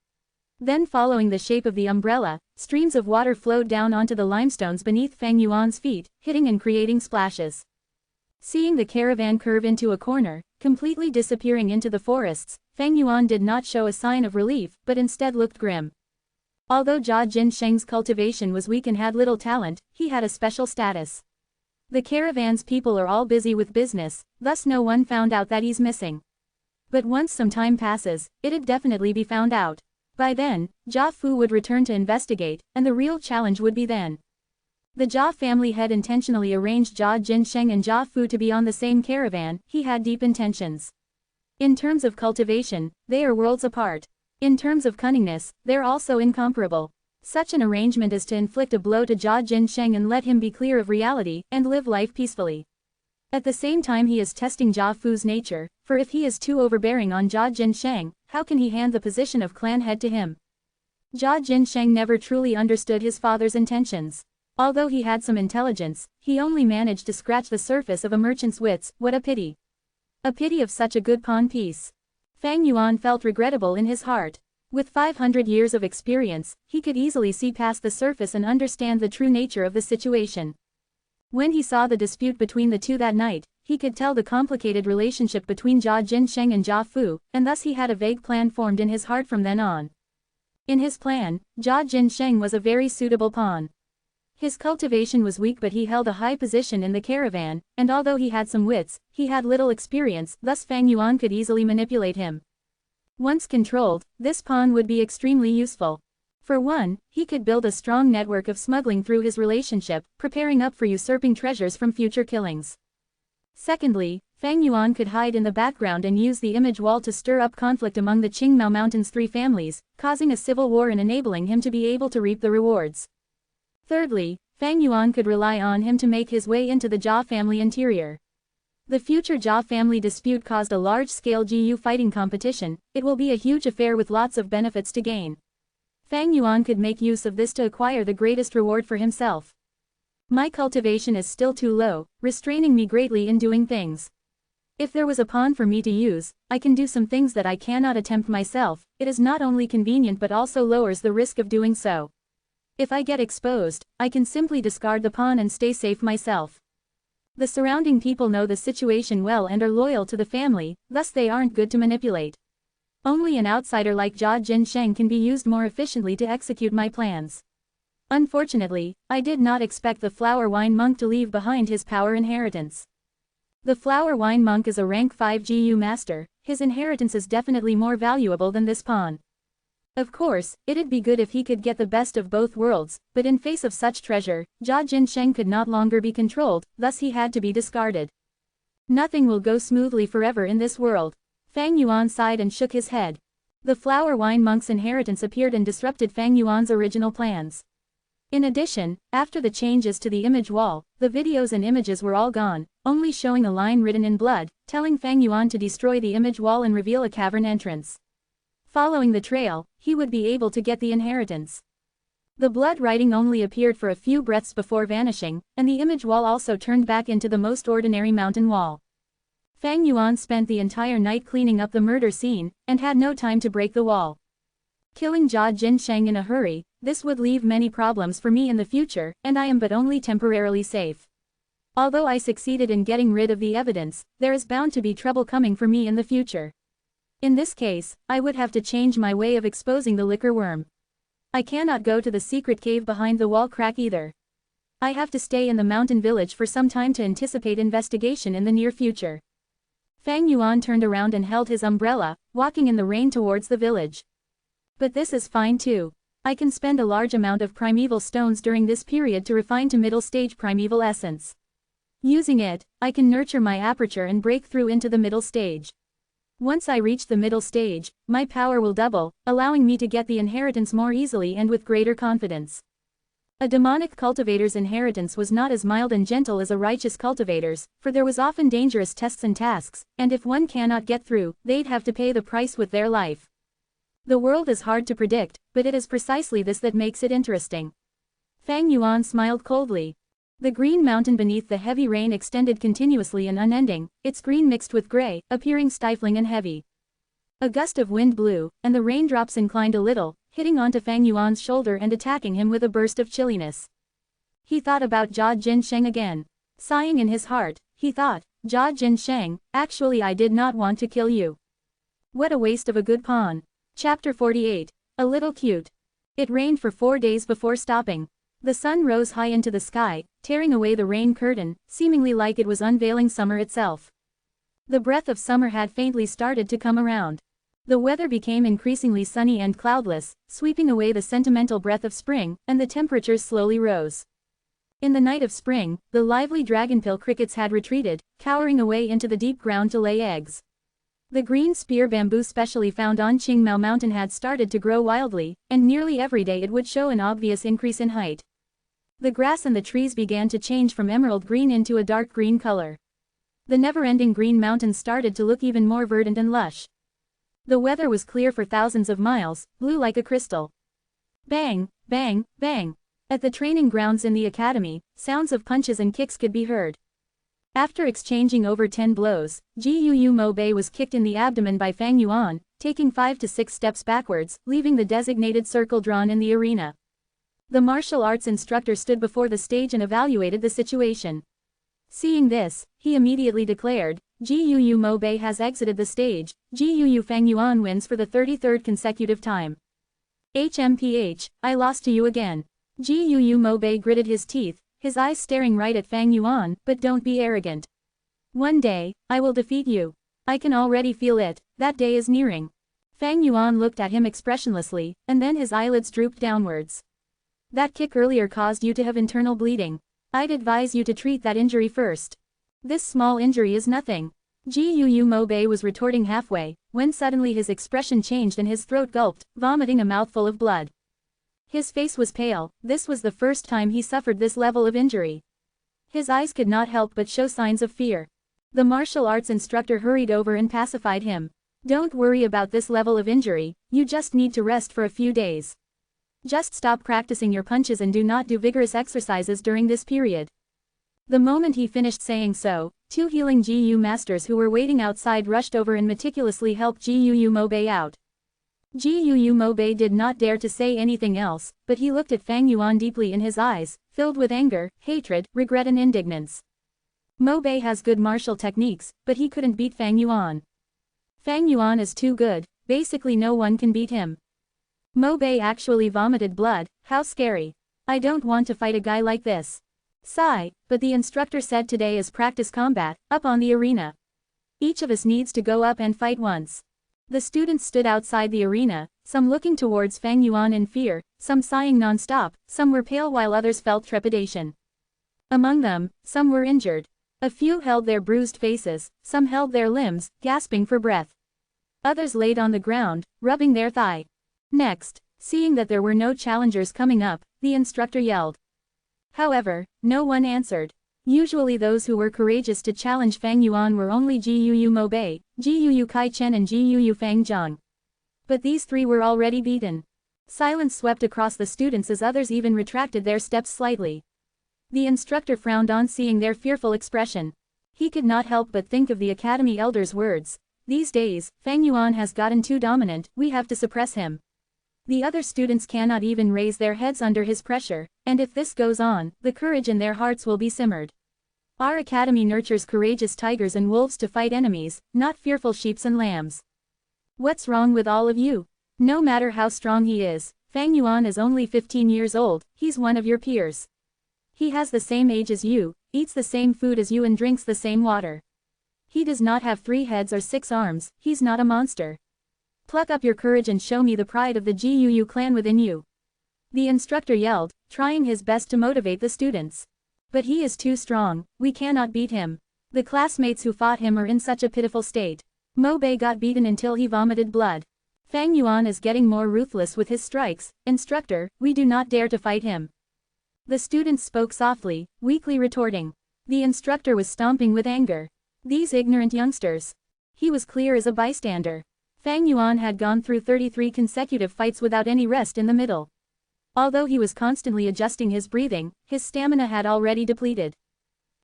Then following the shape of the umbrella, streams of water flowed down onto the limestones beneath Fang Yuan's feet, hitting and creating splashes. Seeing the caravan curve into a corner, completely disappearing into the forests, Fang Yuan did not show a sign of relief, but instead looked grim. Although Jia Jinsheng's cultivation was weak and had little talent, he had a special status. The caravan's people are all busy with business, thus no one found out that he's missing. But once some time passes, it'd definitely be found out. By then, Jia Fu would return to investigate, and the real challenge would be then. The Jia family had intentionally arranged Jia Jinsheng and Jia Fu to be on the same caravan. He had deep intentions. In terms of cultivation, they are worlds apart. In terms of cunningness, they're also incomparable. Such an arrangement is to inflict a blow to Jia Jinsheng and let him be clear of reality, and live life peacefully. At the same time he is testing Jia Fu's nature, for if he is too overbearing on Jia Jinsheng, how can he hand the position of clan head to him? Jia Jinsheng never truly understood his father's intentions. Although he had some intelligence, he only managed to scratch the surface of a merchant's wits. What a pity. A pity of such a good pawn piece. Fang Yuan felt regrettable in his heart. With 500 years of experience, he could easily see past the surface and understand the true nature of the situation. When he saw the dispute between the two that night, he could tell the complicated relationship between Jia Jinsheng and Jia Fu, and thus he had a vague plan formed in his heart from then on. In his plan, Jia Jinsheng was a very suitable pawn. His cultivation was weak but he held a high position in the caravan, and although he had some wits, he had little experience, thus Fang Yuan could easily manipulate him. Once controlled, this pawn would be extremely useful. For one, he could build a strong network of smuggling through his relationship, preparing up for usurping treasures from future killings. Secondly, Fang Yuan could hide in the background and use the image wall to stir up conflict among the Qingmao Mountain's three families, causing a civil war and enabling him to be able to reap the rewards. Thirdly, Fang Yuan could rely on him to make his way into the Jia family interior. The future Jia family dispute caused a large-scale GU fighting competition. It will be a huge affair with lots of benefits to gain. Fang Yuan could make use of this to acquire the greatest reward for himself. My cultivation is still too low, restraining me greatly in doing things. If there was a pawn for me to use, I can do some things that I cannot attempt myself. It is not only convenient but also lowers the risk of doing so. If I get exposed, I can simply discard the pawn and stay safe myself. The surrounding people know the situation well and are loyal to the family, thus they aren't good to manipulate. Only an outsider like Jia Jinsheng can be used more efficiently to execute my plans. Unfortunately, I did not expect the flower wine monk to leave behind his power inheritance. The flower wine monk is a rank 5 GU master, his inheritance is definitely more valuable than this pawn. Of course, it'd be good if he could get the best of both worlds, but in face of such treasure, Jia Jinsheng could not longer be controlled, thus he had to be discarded. Nothing will go smoothly forever in this world. Fang Yuan sighed and shook his head. The flower wine monk's inheritance appeared and disrupted Fang Yuan's original plans. In addition, after the changes to the image wall, the videos and images were all gone, only showing a line written in blood, telling Fang Yuan to destroy the image wall and reveal a cavern entrance. Following the trail, he would be able to get the inheritance. The blood writing only appeared for a few breaths before vanishing, and the image wall also turned back into the most ordinary mountain wall. Fang Yuan spent the entire night cleaning up the murder scene, and had no time to break the wall. Killing Jia Jinsheng in a hurry, this would leave many problems for me in the future, and I am but only temporarily safe. Although I succeeded in getting rid of the evidence, there is bound to be trouble coming for me in the future. In this case, I would have to change my way of exposing the liquor worm. I cannot go to the secret cave behind the wall crack either. I have to stay in the mountain village for some time to anticipate investigation in the near future. Fang Yuan turned around and held his umbrella, walking in the rain towards the village. But this is fine too. I can spend a large amount of primeval stones during this period to refine to middle stage primeval essence. Using it, I can nurture my aperture and break through into the middle stage. Once I reach the middle stage, my power will double, allowing me to get the inheritance more easily and with greater confidence. A demonic cultivator's inheritance was not as mild and gentle as a righteous cultivator's, for there was often dangerous tests and tasks, and if one cannot get through, they'd have to pay the price with their life. The world is hard to predict, but it is precisely this that makes it interesting. Fang Yuan smiled coldly. The green mountain beneath the heavy rain extended continuously and unending, its green mixed with gray, appearing stifling and heavy. A gust of wind blew, and the raindrops inclined a little, hitting onto Fang Yuan's shoulder and attacking him with a burst of chilliness. He thought about Jia Jinsheng again. Sighing in his heart, he thought, Jia Jinsheng, actually I did not want to kill you. What a waste of a good pawn. Chapter 48. A little cute. It rained for 4 days before stopping. The sun rose high into the sky, tearing away the rain curtain, seemingly like it was unveiling summer itself. The breath of summer had faintly started to come around. The weather became increasingly sunny and cloudless, sweeping away the sentimental breath of spring, and the temperatures slowly rose. In the night of spring, the lively dragonpill crickets had retreated, cowering away into the deep ground to lay eggs. The green spear bamboo specially found on Qingmao Mountain had started to grow wildly, and nearly every day it would show an obvious increase in height. The grass and the trees began to change from emerald green into a dark green color. The never-ending green mountains started to look even more verdant and lush. The weather was clear for thousands of miles, blue like a crystal. Bang, bang, bang. At the training grounds in the academy, sounds of punches and kicks could be heard. After exchanging over 10 blows, Jiu Mo Bei was kicked in the abdomen by Fang Yuan, taking 5 to 6 steps backwards, leaving the designated circle drawn in the arena. The martial arts instructor stood before the stage and evaluated the situation. Seeing this, he immediately declared, Jiu Mo Bei has exited the stage. Jiu Fang Yuan wins for the 33rd consecutive time. HMPH, I lost to you again. Jiu Mo Bei gritted his teeth, his eyes staring right at Fang Yuan, but don't be arrogant. One day, I will defeat you. I can already feel it, that day is nearing. Fang Yuan looked at him expressionlessly, and then his eyelids drooped downwards. That kick earlier caused you to have internal bleeding. I'd advise you to treat that injury first. This small injury is nothing. Jiu Mo Bei was retorting halfway, when suddenly his expression changed and his throat gulped, vomiting a mouthful of blood. His face was pale, this was the first time he suffered this level of injury. His eyes could not help but show signs of fear. The martial arts instructor hurried over and pacified him. Don't worry about this level of injury, you just need to rest for a few days. Just stop practicing your punches and do not do vigorous exercises during this period. The moment he finished saying so, 2 healing GU masters who were waiting outside rushed over and meticulously helped Jiu Mo Bei out. Jiu Mo Bei did not dare to say anything else, but he looked at Fang Yuan deeply in his eyes, filled with anger, hatred, regret and indignance. Mo Bei has good martial techniques, but he couldn't beat Fang Yuan. Fang Yuan is too good, basically no one can beat him. Mo Bei actually vomited blood, how scary. I don't want to fight a guy like this. Sigh, but the instructor said today is practice combat, up on the arena. Each of us needs to go up and fight once. The students stood outside the arena, some looking towards Fang Yuan in fear, some sighing non-stop, some were pale while others felt trepidation. Among them, some were injured. A few held their bruised faces, some held their limbs, gasping for breath. Others laid on the ground, rubbing their thigh. Next, seeing that there were no challengers coming up, the instructor yelled. However, no one answered. Usually those who were courageous to challenge Fang Yuan were only Jiu Mo Bei, Jiu Kai Chen and Jiu Fang Zhang. But these three were already beaten. Silence swept across the students as others even retracted their steps slightly. The instructor frowned on seeing their fearful expression. He could not help but think of the academy elder's words. These days, Fang Yuan has gotten too dominant, we have to suppress him. The other students cannot even raise their heads under his pressure, and if this goes on, the courage in their hearts will be simmered. Our academy nurtures courageous tigers and wolves to fight enemies, not fearful sheep and lambs. What's wrong with all of you? No matter how strong he is, Fang Yuan is only 15 years old, he's one of your peers. He has the same age as you, eats the same food as you and drinks the same water. He does not have 3 heads or 6 arms, he's not a monster. Pluck up your courage and show me the pride of the Jiu clan within you. The instructor yelled, trying his best to motivate the students. But he is too strong, we cannot beat him. The classmates who fought him are in such a pitiful state. Mo Bei got beaten until he vomited blood. Fang Yuan is getting more ruthless with his strikes, instructor, we do not dare to fight him. The students spoke softly, weakly retorting. The instructor was stomping with anger. These ignorant youngsters. He was clear as a bystander. Fang Yuan had gone through 33 consecutive fights without any rest in the middle. Although he was constantly adjusting his breathing, his stamina had already depleted.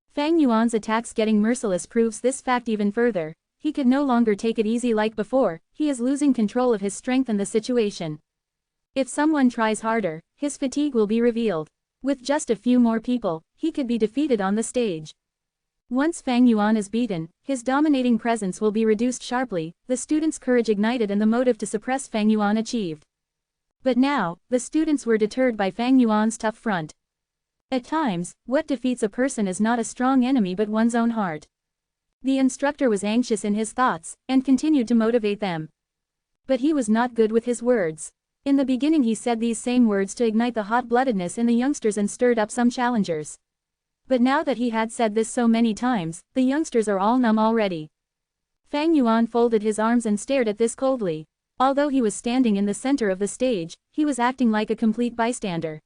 Fang Yuan's attacks getting merciless proves this fact even further. He could no longer take it easy like before, he is losing control of his strength and the situation. If someone tries harder, his fatigue will be revealed. With just a few more people, he could be defeated on the stage. Once Fang Yuan is beaten, his dominating presence will be reduced sharply, the students' courage ignited and the motive to suppress Fang Yuan achieved. But now, the students were deterred by Fang Yuan's tough front. At times, what defeats a person is not a strong enemy but one's own heart. The instructor was anxious in his thoughts, and continued to motivate them. But he was not good with his words. In the beginning he said these same words to ignite the hot-bloodedness in the youngsters and stirred up some challengers. But now that he had said this so many times, the youngsters are all numb already. Fang Yuan folded his arms and stared at this coldly. Although he was standing in the center of the stage, he was acting like a complete bystander.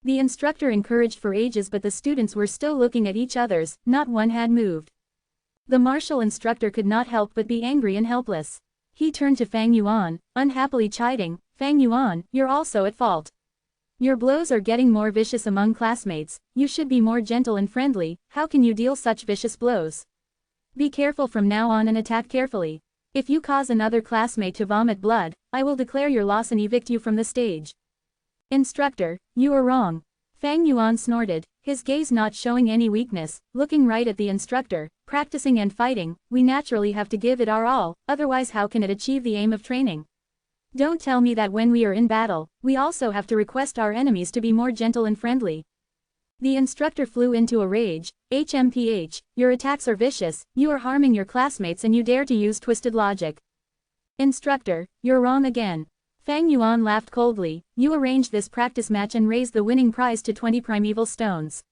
The instructor encouraged for ages but the students were still looking at each other's, not one had moved. The martial instructor could not help but be angry and helpless. He turned to Fang Yuan, unhappily chiding, Fang Yuan, you're also at fault. Your blows are getting more vicious among classmates, you should be more gentle and friendly, how can you deal such vicious blows? Be careful from now on and attack carefully. If you cause another classmate to vomit blood, I will declare your loss and evict you from the stage. Instructor, you are wrong. Fang Yuan snorted, his gaze not showing any weakness, looking right at the instructor, practicing and fighting, we naturally have to give it our all, otherwise how can it achieve the aim of training? Don't tell me that when we are in battle, we also have to request our enemies to be more gentle and friendly. The instructor flew into a rage, HMPH, your attacks are vicious, you are harming your classmates and you dare to use twisted logic. Instructor, you're wrong again. Fang Yuan laughed coldly, you arranged this practice match and raised the winning prize to 20 primeval stones.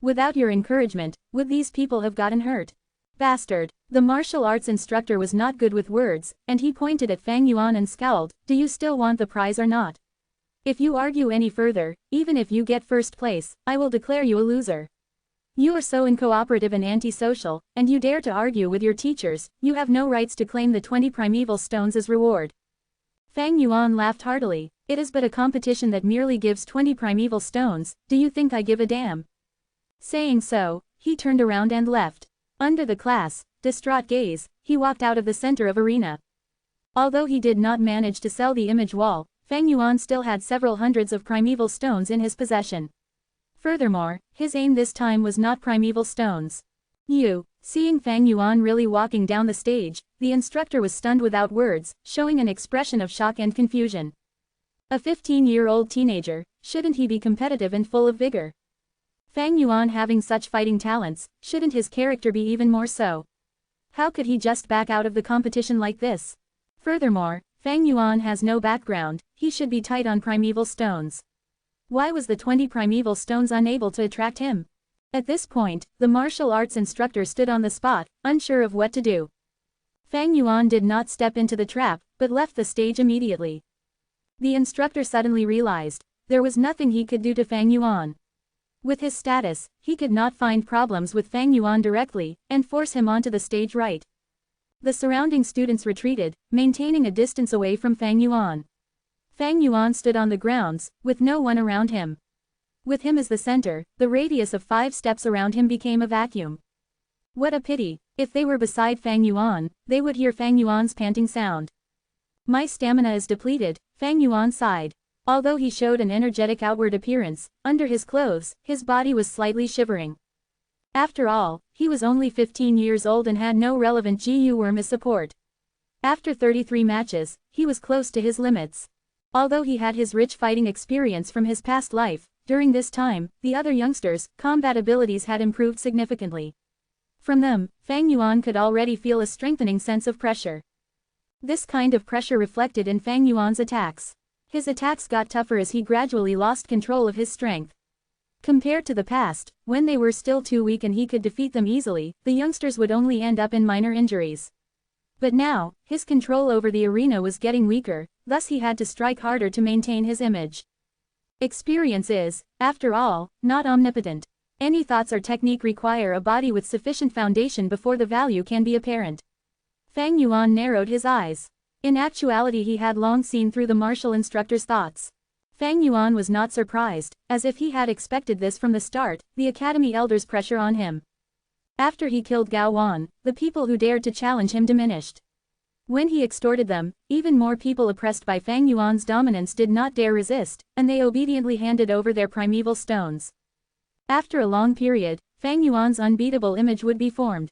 Without your encouragement, would these people have gotten hurt? Bastard. The martial arts instructor was not good with words, and he pointed at Fang Yuan and scowled, do you still want the prize or not? If you argue any further, even if you get first place, I will declare you a loser. You are so uncooperative and antisocial, and you dare to argue with your teachers, you have no rights to claim the 20 primeval stones as reward. Fang Yuan laughed heartily, it is but a competition that merely gives 20 primeval stones, do you think I give a damn? Saying so, he turned around and left. Under the class, distraught gaze, he walked out of the center of arena. Although he did not manage to sell the image wall, Fang Yuan still had several hundreds of primeval stones in his possession. Furthermore, his aim this time was not primeval stones. Seeing Fang Yuan really walking down the stage, the instructor was stunned without words, showing an expression of shock and confusion. A 15-year-old teenager, shouldn't he be competitive and full of vigor? Fang Yuan having such fighting talents, shouldn't his character be even more so? How could he just back out of the competition like this? Furthermore, Fang Yuan has no background, he should be tight on primeval stones. Why was the 20 primeval stones unable to attract him? At this point, the martial arts instructor stood on the spot, unsure of what to do. Fang Yuan did not step into the trap, but left the stage immediately. The instructor suddenly realized, there was nothing he could do to Fang Yuan. With his status, he could not find problems with Fang Yuan directly, and force him onto the stage right. The surrounding students retreated, maintaining a distance away from Fang Yuan. Fang Yuan stood on the grounds, with no one around him. With him as the center, the radius of 5 steps around him became a vacuum. What a pity, if they were beside Fang Yuan, they would hear Fang Yuan's panting sound. My stamina is depleted, Fang Yuan sighed. Although he showed an energetic outward appearance, under his clothes, his body was slightly shivering. After all, he was only 15 years old and had no relevant GU worm as support. After 33 matches, he was close to his limits. Although he had his rich fighting experience from his past life, during this time, the other youngsters' combat abilities had improved significantly. From them, Fang Yuan could already feel a strengthening sense of pressure. This kind of pressure reflected in Fang Yuan's attacks. His attacks got tougher as he gradually lost control of his strength. Compared to the past, when they were still too weak and he could defeat them easily, the youngsters would only end up in minor injuries. But now, his control over the arena was getting weaker, thus he had to strike harder to maintain his image. Experience is, after all, not omnipotent. Any thoughts or technique require a body with sufficient foundation before the value can be apparent. Fang Yuan narrowed his eyes. In actuality he had long seen through the martial instructor's thoughts. Fang Yuan was not surprised, as if he had expected this from the start, the academy elder's pressure on him. After he killed Gao Wan, the people who dared to challenge him diminished. When he extorted them, even more people oppressed by Fang Yuan's dominance did not dare resist, and they obediently handed over their primeval stones. After a long period, Fang Yuan's unbeatable image would be formed.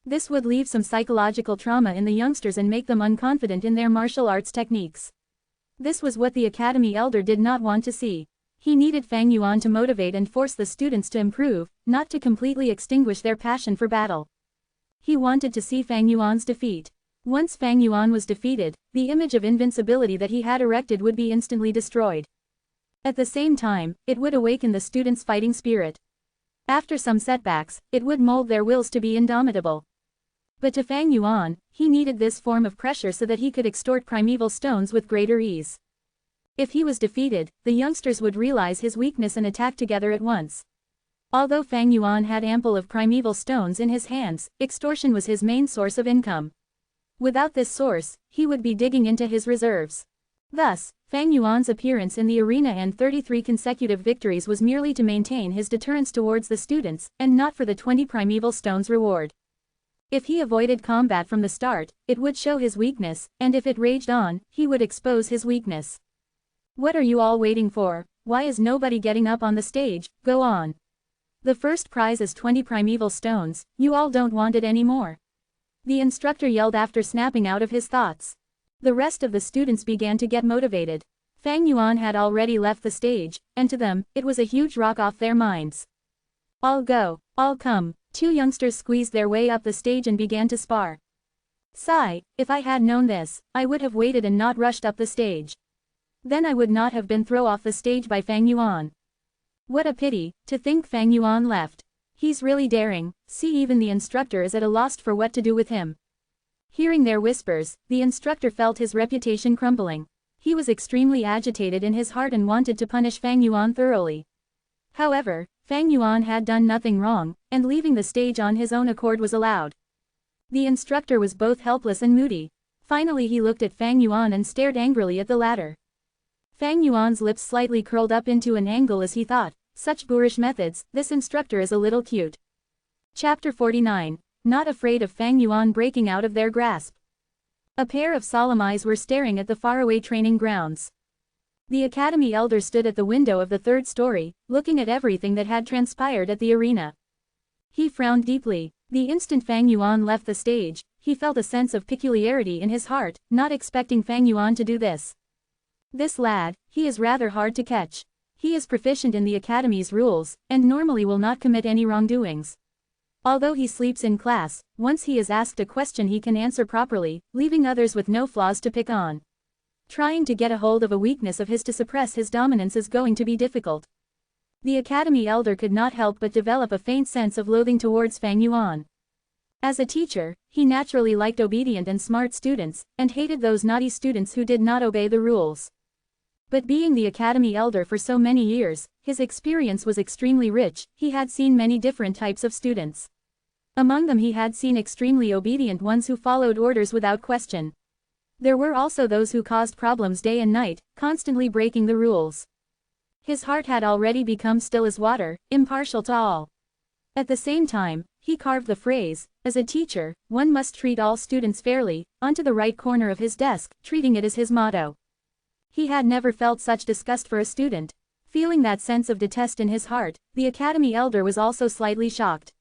This would leave some psychological trauma in the youngsters and make them unconfident in their martial arts techniques. This was what the academy elder did not want to see. He needed Fang Yuan to motivate and force the students to improve, not to completely extinguish their passion for battle. He wanted to see Fang Yuan's defeat. Once Fang Yuan was defeated, the image of invincibility that he had erected would be instantly destroyed. At the same time, it would awaken the students' fighting spirit. After some setbacks, it would mold their wills to be indomitable. But to Fang Yuan, he needed this form of pressure so that he could extort primeval stones with greater ease. If he was defeated, the youngsters would realize his weakness and attack together at once. Although Fang Yuan had ample of primeval stones in his hands, extortion was his main source of income. Without this source, he would be digging into his reserves. Thus, Fang Yuan's appearance in the arena and 33 consecutive victories was merely to maintain his deterrence towards the students, and not for the 20 primeval stones reward. If he avoided combat from the start, it would show his weakness, and if it raged on, he would expose his weakness. What are you all waiting for? Why is nobody getting up on the stage? Go on. The first prize is 20 primeval stones, you all don't want it anymore. The instructor yelled after snapping out of his thoughts. The rest of the students began to get motivated. Fang Yuan had already left the stage, and to them, it was a huge rock off their minds. All go, all come. 2 youngsters squeezed their way up the stage and began to spar. Sigh, if I had known this, I would have waited and not rushed up the stage. Then I would not have been thrown off the stage by Fang Yuan. What a pity, to think Fang Yuan left. He's really daring, see even the instructor is at a loss for what to do with him. Hearing their whispers, the instructor felt his reputation crumbling. He was extremely agitated in his heart and wanted to punish Fang Yuan thoroughly. However, Fang Yuan had done nothing wrong, and leaving the stage on his own accord was allowed. The instructor was both helpless and moody. Finally he looked at Fang Yuan and stared angrily at the latter. Fang Yuan's lips slightly curled up into an angle as he thought, such boorish methods, this instructor is a little cute. Chapter 49. Not afraid of Fang Yuan breaking out of their grasp. A pair of solemn eyes were staring at the faraway training grounds. The academy elder stood at the window of the 3rd story, looking at everything that had transpired at the arena. He frowned deeply. The instant Fang Yuan left the stage, he felt a sense of peculiarity in his heart, not expecting Fang Yuan to do this. This lad, he is rather hard to catch. He is proficient in the academy's rules, and normally will not commit any wrongdoings. Although he sleeps in class, once he is asked a question he can answer properly, leaving others with no flaws to pick on. Trying to get a hold of a weakness of his to suppress his dominance is going to be difficult. The academy elder could not help but develop a faint sense of loathing towards Fang Yuan. As a teacher, he naturally liked obedient and smart students, and hated those naughty students who did not obey the rules. But being the academy elder for so many years, his experience was extremely rich. He had seen many different types of students. Among them he had seen extremely obedient ones who followed orders without question. There were also those who caused problems day and night, constantly breaking the rules. His heart had already become still as water, impartial to all. At the same time, he carved the phrase, "As a teacher, one must treat all students fairly," onto the right corner of his desk, treating it as his motto. He had never felt such disgust for a student. Feeling that sense of detest in his heart, the academy elder was also slightly shocked.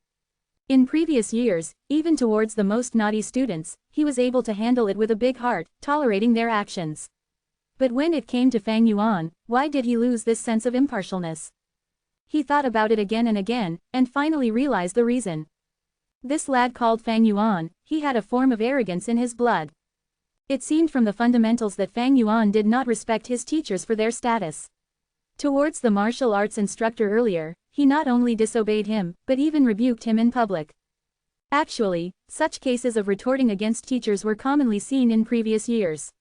In previous years, even towards the most naughty students, he was able to handle it with a big heart, tolerating their actions. But when it came to Fang Yuan, why did he lose this sense of impartialness? He thought about it again and again, and finally realized the reason. This lad called Fang Yuan, he had a form of arrogance in his blood. It seemed from the fundamentals that Fang Yuan did not respect his teachers for their status. Towards the martial arts instructor earlier, he not only disobeyed him, but even rebuked him in public. Actually, such cases of retorting against teachers were commonly seen in previous years.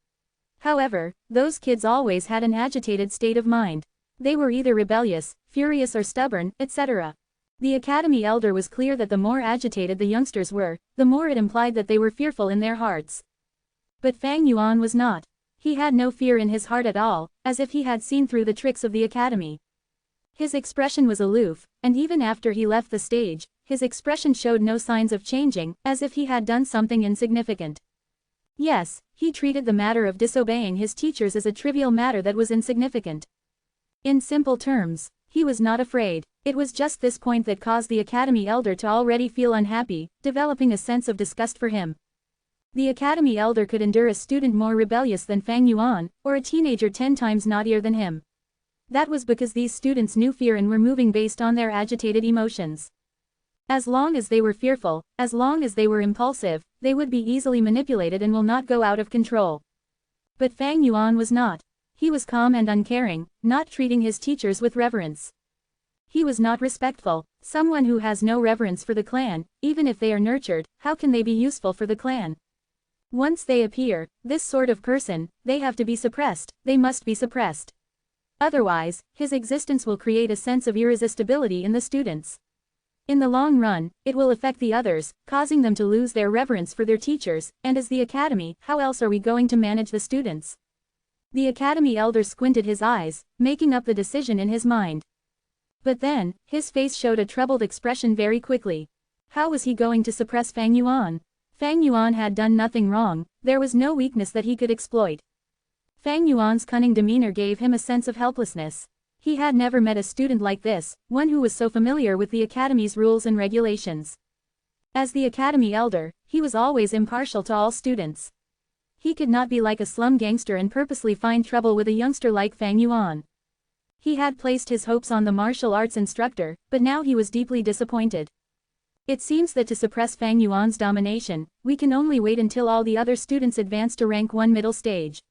However, those kids always had an agitated state of mind. They were either rebellious, furious or stubborn, etc. The academy elder was clear that the more agitated the youngsters were, the more it implied that they were fearful in their hearts. But Fang Yuan was not. He had no fear in his heart at all, as if he had seen through the tricks of the academy. His expression was aloof, and even after he left the stage, his expression showed no signs of changing, as if he had done something insignificant. Yes, he treated the matter of disobeying his teachers as a trivial matter that was insignificant. In simple terms, he was not afraid. It was just this point that caused the academy elder to already feel unhappy, developing a sense of disgust for him. The academy elder could endure a student more rebellious than Fang Yuan, or a teenager 10 times naughtier than him. That was because these students knew fear and were moving based on their agitated emotions. As long as they were fearful, as long as they were impulsive, they would be easily manipulated and will not go out of control. But Fang Yuan was not. He was calm and uncaring, not treating his teachers with reverence. He was not respectful. Someone who has no reverence for the clan, even if they are nurtured, how can they be useful for the clan? Once they appear, this sort of person, they have to be suppressed, they must be suppressed. Otherwise, his existence will create a sense of irresistibility in the students. In the long run, it will affect the others, causing them to lose their reverence for their teachers, and as the academy, how else are we going to manage the students? The academy elder squinted his eyes, making up the decision in his mind. But then, his face showed a troubled expression very quickly. How was he going to suppress Fang Yuan? Fang Yuan had done nothing wrong, there was no weakness that he could exploit. Fang Yuan's cunning demeanor gave him a sense of helplessness. He had never met a student like this, one who was so familiar with the academy's rules and regulations. As the academy elder, he was always impartial to all students. He could not be like a slum gangster and purposely find trouble with a youngster like Fang Yuan. He had placed his hopes on the martial arts instructor, but now he was deeply disappointed. It seems that to suppress Fang Yuan's domination, we can only wait until all the other students advance to rank 1 middle stage.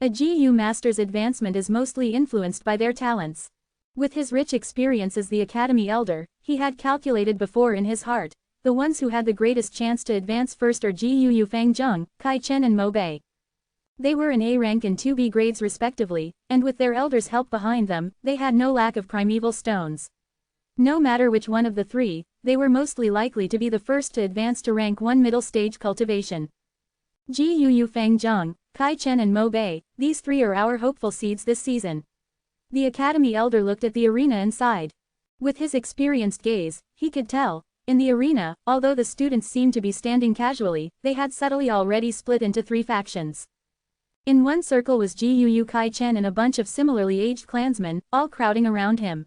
A GU master's advancement is mostly influenced by their talents. With his rich experience as the academy elder, he had calculated before in his heart, the ones who had the greatest chance to advance first are GU Fang Zheng, Kai Chen and Mo Bei. They were in A rank and 2B grades respectively, and with their elders' help behind them, they had no lack of primeval stones. No matter which one of the three, they were mostly likely to be the first to advance to rank 1 middle stage cultivation. GU Fang Zheng, Kai Chen and Mo Bei, these three are our hopeful seeds this season. The academy elder looked at the arena and sighed. With his experienced gaze, he could tell, in the arena, although the students seemed to be standing casually, they had subtly already split into 3 factions. In one circle was GU Kai Chen and a bunch of similarly aged clansmen, all crowding around him.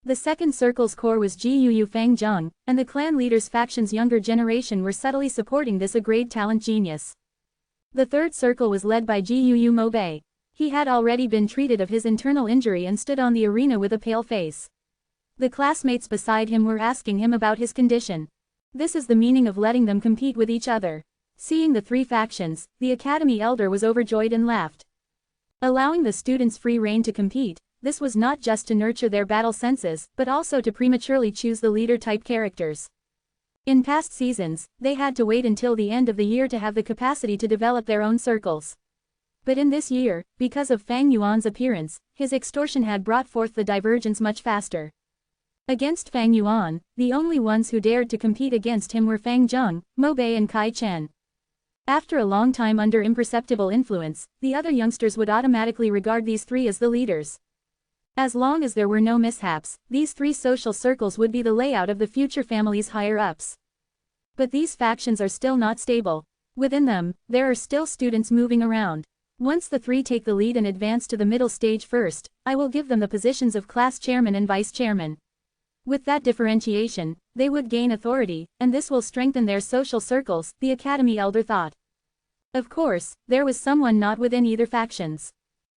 The second circle's core was GU Fang Zheng, and the clan leader's faction's younger generation were subtly supporting this A-grade talent genius. The third circle was led by GU Mo Bei. He had already been treated of his internal injury and stood on the arena with a pale face. The classmates beside him were asking him about his condition. This is the meaning of letting them compete with each other. Seeing the three factions, the academy elder was overjoyed and laughed. Allowing the students free rein to compete, this was not just to nurture their battle senses, but also to prematurely choose the leader-type characters. In past seasons, they had to wait until the end of the year to have the capacity to develop their own circles. But in this year, because of Fang Yuan's appearance, his extortion had brought forth the divergence much faster. Against Fang Yuan, the only ones who dared to compete against him were Fang Zheng, Mo Bei and Kai Chen. After a long time under imperceptible influence, the other youngsters would automatically regard these three as the leaders. As long as there were no mishaps, these three social circles would be the layout of the future family's higher-ups. But these factions are still not stable. Within them, there are still students moving around. Once the three take the lead and advance to the middle stage first, I will give them the positions of class chairman and vice chairman. With that differentiation, they would gain authority, and this will strengthen their social circles, the academy elder thought. Of course, there was someone not within either factions.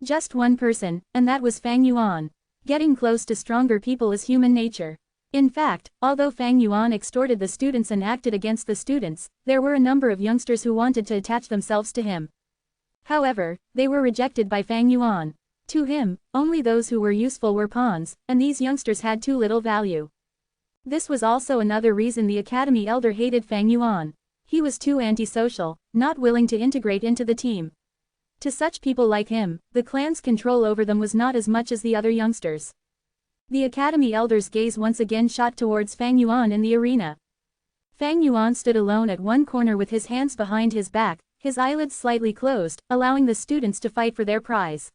Just one person, and that was Fang Yuan. Getting close to stronger people is human nature. In fact, although Fang Yuan extorted the students and acted against the students, there were a number of youngsters who wanted to attach themselves to him. However, they were rejected by Fang Yuan. To him, only those who were useful were pawns, and these youngsters had too little value. This was also another reason the academy elder hated Fang Yuan. He was too antisocial, not willing to integrate into the team. To such people like him, the clan's control over them was not as much as the other youngsters. The academy elder's gaze once again shot towards Fang Yuan in the arena. Fang Yuan stood alone at one corner with his hands behind his back, his eyelids slightly closed, allowing the students to fight for their prize.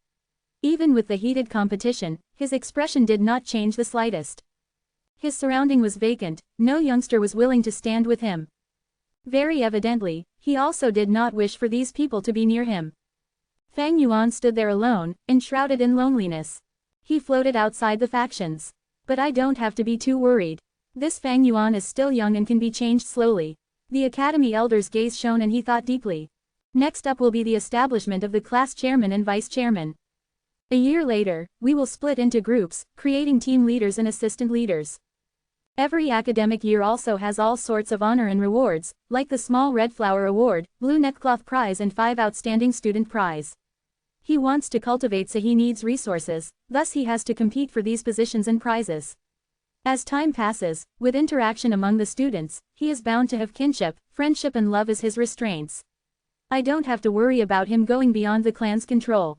Even with the heated competition, his expression did not change the slightest. His surrounding was vacant, no youngster was willing to stand with him. Very evidently, he also did not wish for these people to be near him. Fang Yuan stood there alone, enshrouded in loneliness. He floated outside the factions. But I don't have to be too worried. This Fang Yuan is still young and can be changed slowly. The academy elder's gaze shone and he thought deeply. Next up will be the establishment of the class chairman and vice chairman. A year later, we will split into groups, creating team leaders and assistant leaders. Every academic year also has all sorts of honor and rewards, like the Small Red Flower Award, Blue Neckcloth Prize and 5 Outstanding Student Prize. He wants to cultivate, so he needs resources, thus he has to compete for these positions and prizes. As time passes, with interaction among the students, he is bound to have kinship, friendship and love as his restraints. I don't have to worry about him going beyond the clan's control.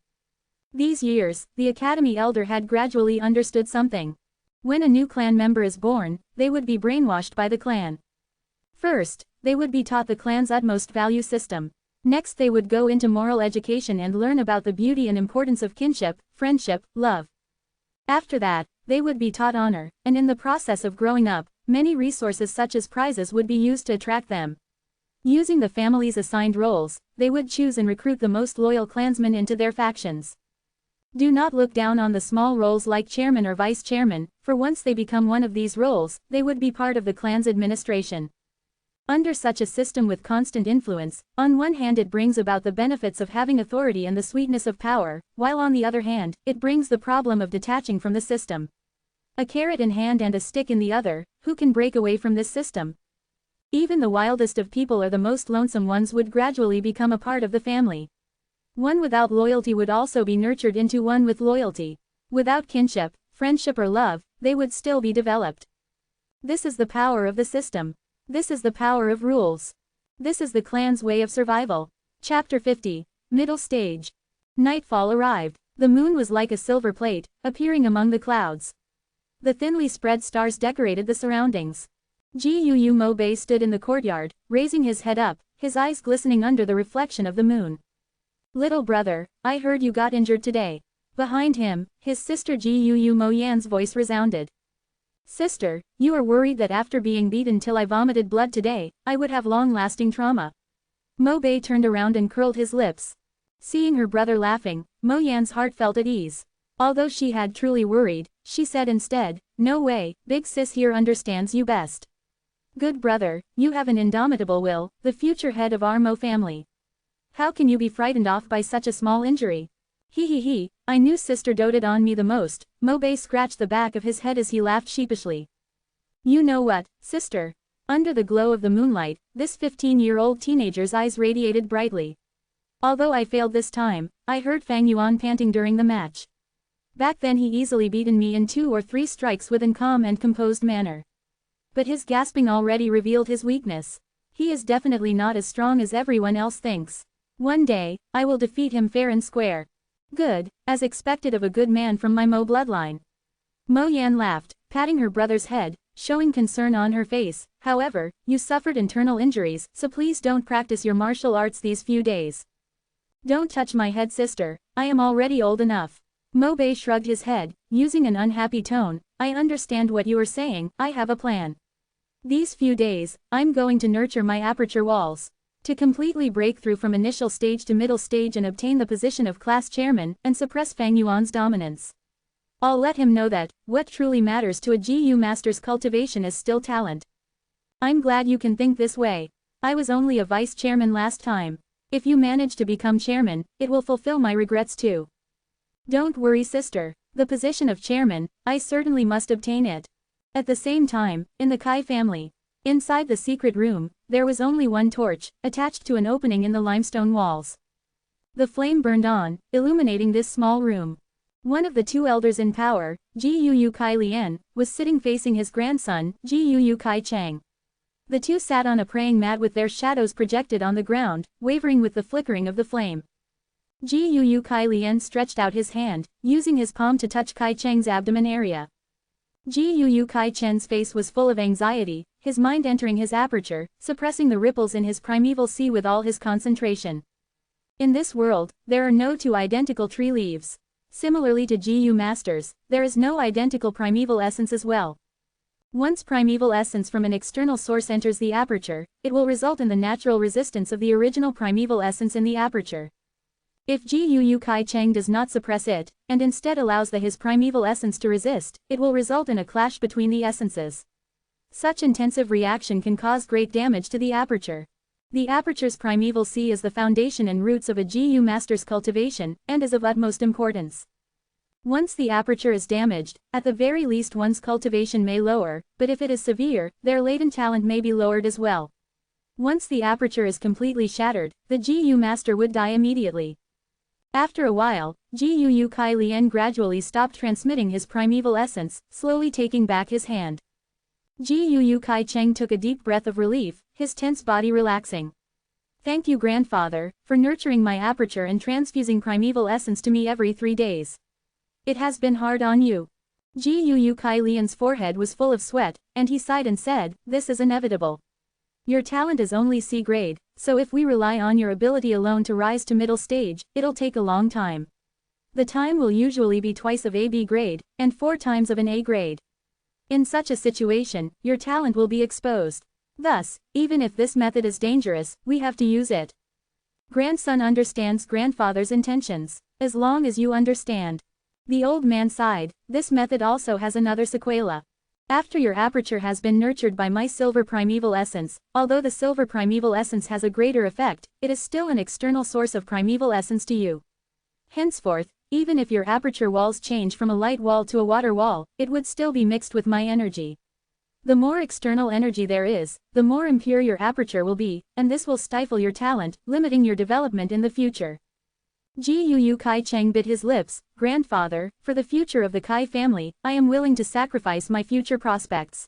These years, the academy elder had gradually understood something. When a new clan member is born, they would be brainwashed by the clan. First, they would be taught the clan's utmost value system. Next they would go into moral education and learn about the beauty and importance of kinship, friendship, love. After that, they would be taught honor, and in the process of growing up, many resources such as prizes would be used to attract them. Using the family's assigned roles, they would choose and recruit the most loyal clansmen into their factions. Do not look down on the small roles like chairman or vice chairman, for once they become one of these roles, they would be part of the clan's administration. Under such a system with constant influence, on one hand it brings about the benefits of having authority and the sweetness of power, while on the other hand, it brings the problem of detaching from the system. A carrot in hand and a stick in the other, who can break away from this system? Even the wildest of people or the most lonesome ones would gradually become a part of the family. One without loyalty would also be nurtured into one with loyalty. Without kinship, friendship or love, they would still be developed. This is the power of the system. This is the power of rules. This is the clan's way of survival. Chapter 50. Middle Stage. Nightfall arrived. The moon was like a silver plate, appearing among the clouds. The thinly spread stars decorated the surroundings. Gu Mo Bei stood in the courtyard, raising his head up, his eyes glistening under the reflection of the moon. Little brother, I heard you got injured today. Behind him, his sister Gu Mo Yan's voice resounded. Sister, you are worried that after being beaten till I vomited blood today, I would have long-lasting trauma. Mo Bei turned around and curled his lips. Seeing her brother laughing, Mo Yan's heart felt at ease. Although she had truly worried, she said instead, no way, big sis here understands you best. Good brother, you have an indomitable will, the future head of our Mo family. How can you be frightened off by such a small injury? He, I knew sister doted on me the most. Mo Bei scratched the back of his head as he laughed sheepishly. You know what, sister? Under the glow of the moonlight, this 15-year-old teenager's eyes radiated brightly. Although I failed this time, I heard Fang Yuan panting during the match. Back then he easily beaten me in 2 or 3 strikes with an calm and composed manner. But his gasping already revealed his weakness. He is definitely not as strong as everyone else thinks. One day, I will defeat him fair and square. Good, as expected of a good man from my Mo bloodline. Mo Yan laughed, patting her brother's head, showing concern on her face. However, you suffered internal injuries, so please don't practice your martial arts these few days. Don't touch my head, sister, I am already old enough. Mo Bei shrugged his head, using an unhappy tone. I understand what you are saying, I have a plan. These few days, I'm going to nurture my aperture walls. To completely break through from initial stage to middle stage and obtain the position of class chairman, and suppress Fang Yuan's dominance. I'll let him know that, what truly matters to a GU master's cultivation is still talent. I'm glad you can think this way. I was only a vice chairman last time. If you manage to become chairman, it will fulfill my regrets too. Don't worry, sister. The position of chairman, I certainly must obtain it. At the same time, in the Kai family, inside the secret room, there was only one torch, attached to an opening in the limestone walls. The flame burned on, illuminating this small room. One of the 2 elders in power, Gu Kai Lian, was sitting facing his grandson, Gu Kai Chang. The 2 sat on a praying mat with their shadows projected on the ground, wavering with the flickering of the flame. Gu Kai Lian stretched out his hand, using his palm to touch Kai Cheng's abdomen area. Gu Kai Chen's face was full of anxiety, his mind entering his aperture, suppressing the ripples in his primeval sea with all his concentration. In this world, there are no 2 identical tree leaves. Similarly to GU masters, there is no identical primeval essence as well. Once primeval essence from an external source enters the aperture, it will result in the natural resistance of the original primeval essence in the aperture. If Gu Kai Cheng does not suppress it, and instead allows his primeval essence to resist, it will result in a clash between the essences. Such intensive reaction can cause great damage to the aperture. The aperture's primeval sea is the foundation and roots of a GU master's cultivation, and is of utmost importance. Once the aperture is damaged, at the very least one's cultivation may lower, but if it is severe, their latent talent may be lowered as well. Once the aperture is completely shattered, the GU master would die immediately. After a while, Gu Kai Lian gradually stopped transmitting his primeval essence, slowly taking back his hand. Gu Kai Cheng took a deep breath of relief, his tense body relaxing. Thank you, grandfather, for nurturing my aperture and transfusing primeval essence to me every 3 days. It has been hard on you. Gu Kai Lian's forehead was full of sweat, and he sighed and said, this is inevitable. Your talent is only C grade, so if we rely on your ability alone to rise to middle stage, it'll take a long time. The time will usually be twice of AB grade, and 4 times of an A grade. In such a situation, your talent will be exposed. Thus, even if this method is dangerous, we have to use it. Grandson understands grandfather's intentions. As long as you understand. The old man sighed. This method also has another sequela. After your aperture has been nurtured by my silver primeval essence, although the silver primeval essence has a greater effect, it is still an external source of primeval essence to you. Henceforth, even if your aperture walls change from a light wall to a water wall, it would still be mixed with my energy. The more external energy there is, the more impure your aperture will be, and this will stifle your talent, limiting your development in the future. Gu Kai Cheng bit his lips. Grandfather, for the future of the Kai family, I am willing to sacrifice my future prospects.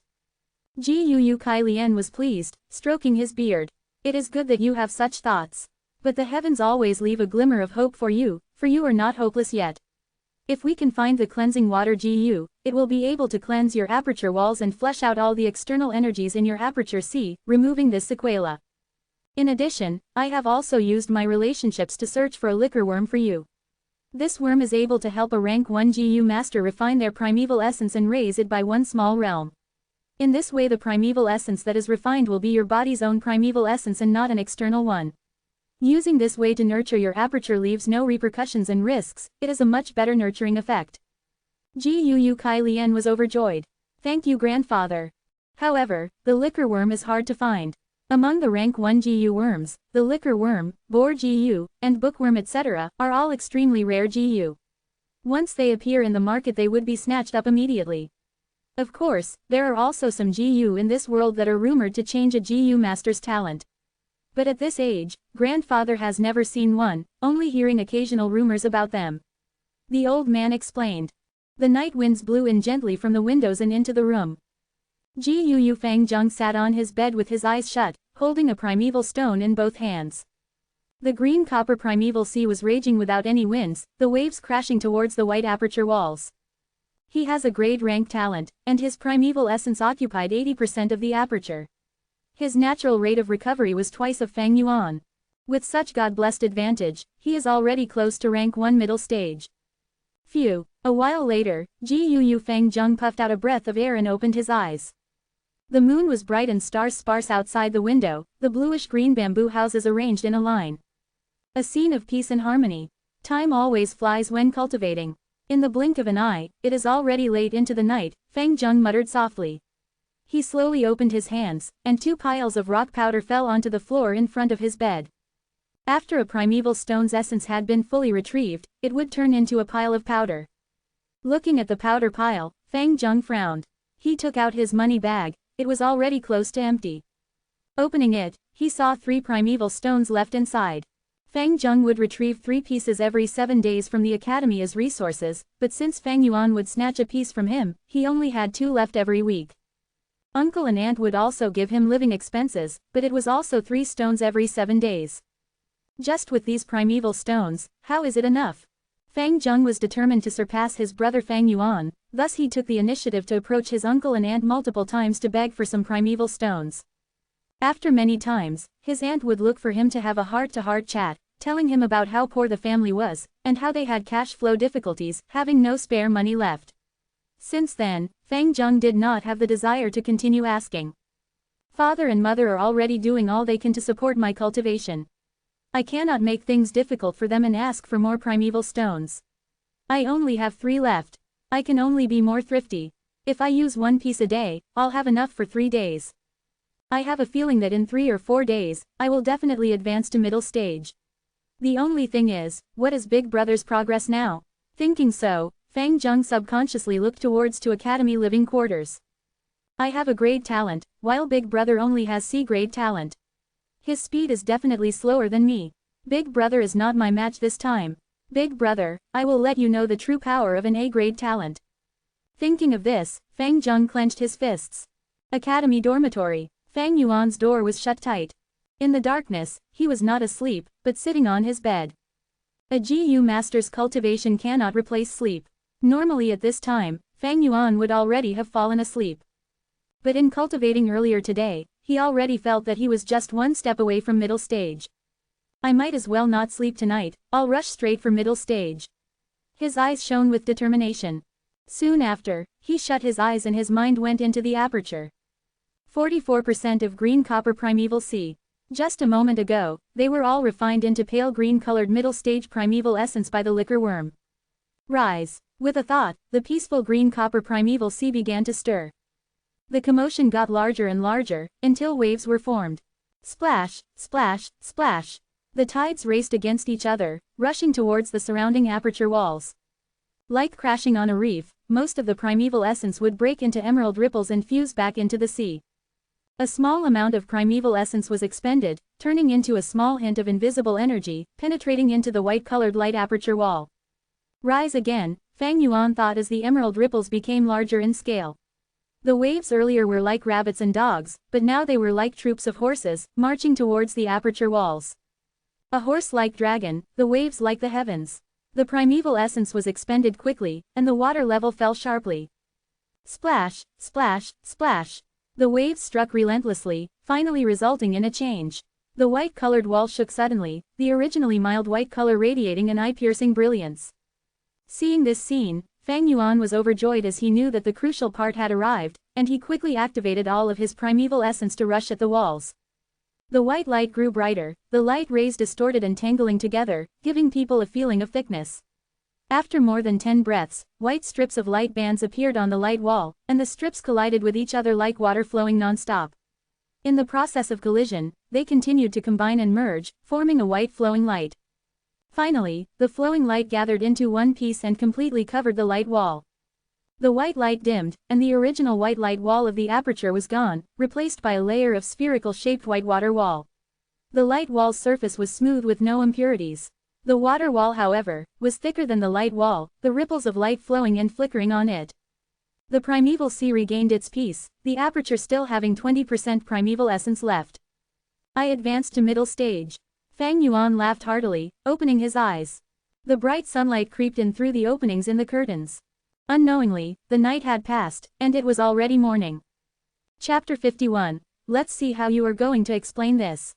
Gu Kai Lian was pleased, stroking his beard. It is good that you have such thoughts. But the heavens always leave a glimmer of hope for you are not hopeless yet. If we can find the cleansing water Gu, it will be able to cleanse your aperture walls and flesh out all the external energies in your aperture C, removing this sequela. In addition, I have also used my relationships to search for a liquor worm for you. This worm is able to help a rank 1 GU master refine their primeval essence and raise it by 1 small realm. In this way the primeval essence that is refined will be your body's own primeval essence and not an external one. Using this way to nurture your aperture leaves no repercussions and risks, it is a much better nurturing effect. Gu Kai Lian was overjoyed. Thank you, grandfather. However, the liquor worm is hard to find. Among the rank 1 GU worms, the liquor worm, boar GU, and bookworm etc. are all extremely rare GU. Once they appear in the market they would be snatched up immediately. Of course, there are also some GU in this world that are rumored to change a GU master's talent. But at this age, grandfather has never seen one, only hearing occasional rumors about them. The old man explained. The night winds blew in gently from the windows and into the room. Gu Fang Zheng sat on his bed with his eyes shut, holding a primeval stone in both hands. The green copper primeval sea was raging without any winds, the waves crashing towards the white aperture walls. He has a grade rank talent, and his primeval essence occupied 80% of the aperture. His natural rate of recovery was twice of Fang Yuan. With such God-blessed advantage, he is already close to rank 1 middle stage. Phew. A while later, Gu Fang Zheng puffed out a breath of air and opened his eyes. The moon was bright and stars sparse outside the window, the bluish-green bamboo houses arranged in a line. A scene of peace and harmony. Time always flies when cultivating. In the blink of an eye, it is already late into the night, Fang Zheng muttered softly. He slowly opened his hands, and 2 piles of rock powder fell onto the floor in front of his bed. After a primeval stone's essence had been fully retrieved, it would turn into a pile of powder. Looking at the powder pile, Fang Zheng frowned. He took out his money bag, it was already close to empty. Opening it, he saw 3 primeval stones left inside. Fang Zheng would retrieve 3 pieces every 7 days from the academy as resources, but since Fang Yuan would snatch a piece from him, he only had 2 left every week. Uncle and aunt would also give him living expenses, but it was also 3 stones every 7 days. Just with these primeval stones, how is it enough? Fang Zheng was determined to surpass his brother Fang Yuan, thus he took the initiative to approach his uncle and aunt multiple times to beg for some primeval stones. After many times, his aunt would look for him to have a heart-to-heart chat, telling him about how poor the family was, and how they had cash flow difficulties, having no spare money left. Since then, Fang Zheng did not have the desire to continue asking. Father and mother are already doing all they can to support my cultivation. I cannot make things difficult for them and ask for more primeval stones. I only have 3 left. I can only be more thrifty. If I use 1 piece a day, I'll have enough for 3 days. I have a feeling that in 3 or 4 days, I will definitely advance to middle stage. The only thing is, what is Big Brother's progress now? Thinking so, Fang Zheng subconsciously looked towards to Academy living quarters. I have a grade talent, while Big Brother only has C grade talent. His speed is definitely slower than me. Big Brother is not my match this time. Big Brother, I will let you know the true power of an A grade talent. Thinking of this, Fang Zheng clenched his fists. Academy dormitory. Fang Yuan's door was shut tight. In the darkness, he was not asleep, but sitting on his bed. A GU master's cultivation cannot replace sleep. Normally at this time, Fang Yuan would already have fallen asleep. But in cultivating earlier today, he already felt that he was just 1 step away from middle stage. I might as well not sleep tonight, I'll rush straight for middle stage. His eyes shone with determination. Soon after, he shut his eyes and his mind went into the aperture. 44% of green copper primeval C. Just a moment ago, they were all refined into pale green-colored middle-stage primeval essence by the liquor worm. Rise. With a thought, the peaceful green copper primeval sea began to stir. The commotion got larger and larger, until waves were formed. Splash, splash, splash. The tides raced against each other, rushing towards the surrounding aperture walls. Like crashing on a reef, most of the primeval essence would break into emerald ripples and fuse back into the sea. A small amount of primeval essence was expended, turning into a small hint of invisible energy, penetrating into the white-colored light aperture wall. Rise again, Fang Yuan thought as the emerald ripples became larger in scale. The waves earlier were like rabbits and dogs, but now they were like troops of horses, marching towards the aperture walls. A horse like dragon, the waves like the heavens. The primeval essence was expended quickly, and the water level fell sharply. Splash, splash, splash. The waves struck relentlessly, finally resulting in a change. The white-colored wall shook suddenly, the originally mild white color radiating an eye-piercing brilliance. Seeing this scene, Fang Yuan was overjoyed as he knew that the crucial part had arrived, and he quickly activated all of his primeval essence to rush at the walls. The white light grew brighter, the light rays distorted and tangling together, giving people a feeling of thickness. After more than 10 breaths, white strips of light bands appeared on the light wall, and the strips collided with each other like water flowing non-stop. In the process of collision, they continued to combine and merge, forming a white flowing light. Finally, the flowing light gathered into one piece and completely covered the light wall. The white light dimmed, and the original white light wall of the aperture was gone, replaced by a layer of spherical-shaped whitewater wall. The light wall's surface was smooth with no impurities. The water wall, however, was thicker than the light wall, the ripples of light flowing and flickering on it. The primeval sea regained its peace, the aperture still having 20% primeval essence left. I advanced to middle stage. Fang Yuan laughed heartily, opening his eyes. The bright sunlight creeped in through the openings in the curtains. Unknowingly, the night had passed, and it was already morning. Chapter 51. Let's see how you are going to explain this.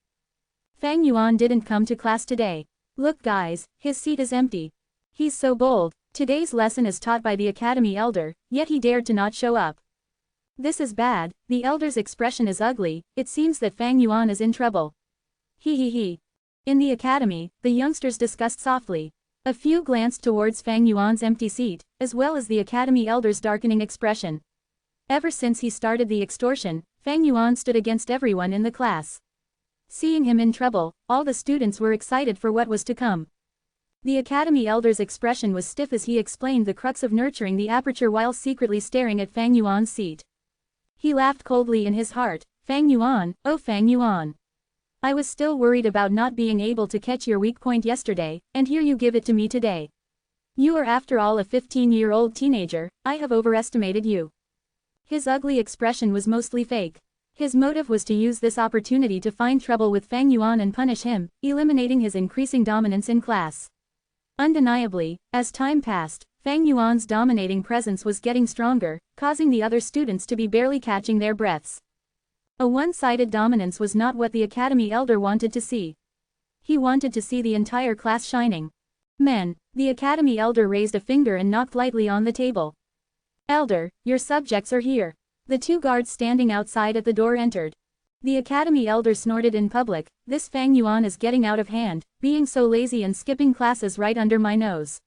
Fang Yuan didn't come to class today. Look guys, his seat is empty. He's so bold. Today's lesson is taught by the academy elder, yet he dared to not show up. This is bad, the elder's expression is ugly, it seems that Fang Yuan is in trouble. He. In the academy, the youngsters discussed softly. A few glanced towards Fang Yuan's empty seat, as well as the academy elder's darkening expression. Ever since he started the extortion, Fang Yuan stood against everyone in the class. Seeing him in trouble, all the students were excited for what was to come. The academy elder's expression was stiff as he explained the crux of nurturing the aperture while secretly staring at Fang Yuan's seat. He laughed coldly in his heart. Fang Yuan, oh Fang Yuan. I was still worried about not being able to catch your weak point yesterday, and here you give it to me today. You are after all a 15-year-old teenager, I have overestimated you. His ugly expression was mostly fake. His motive was to use this opportunity to find trouble with Fang Yuan and punish him, eliminating his increasing dominance in class. Undeniably, as time passed, Fang Yuan's dominating presence was getting stronger, causing the other students to be barely catching their breaths. A one-sided dominance was not what the academy elder wanted to see. He wanted to see the entire class shining. Men, the academy elder raised a finger and knocked lightly on the table. Elder, your subjects are here. The two guards standing outside at the door entered. The academy elder snorted in public, this Fang Yuan is getting out of hand, being so lazy and skipping classes right under my nose.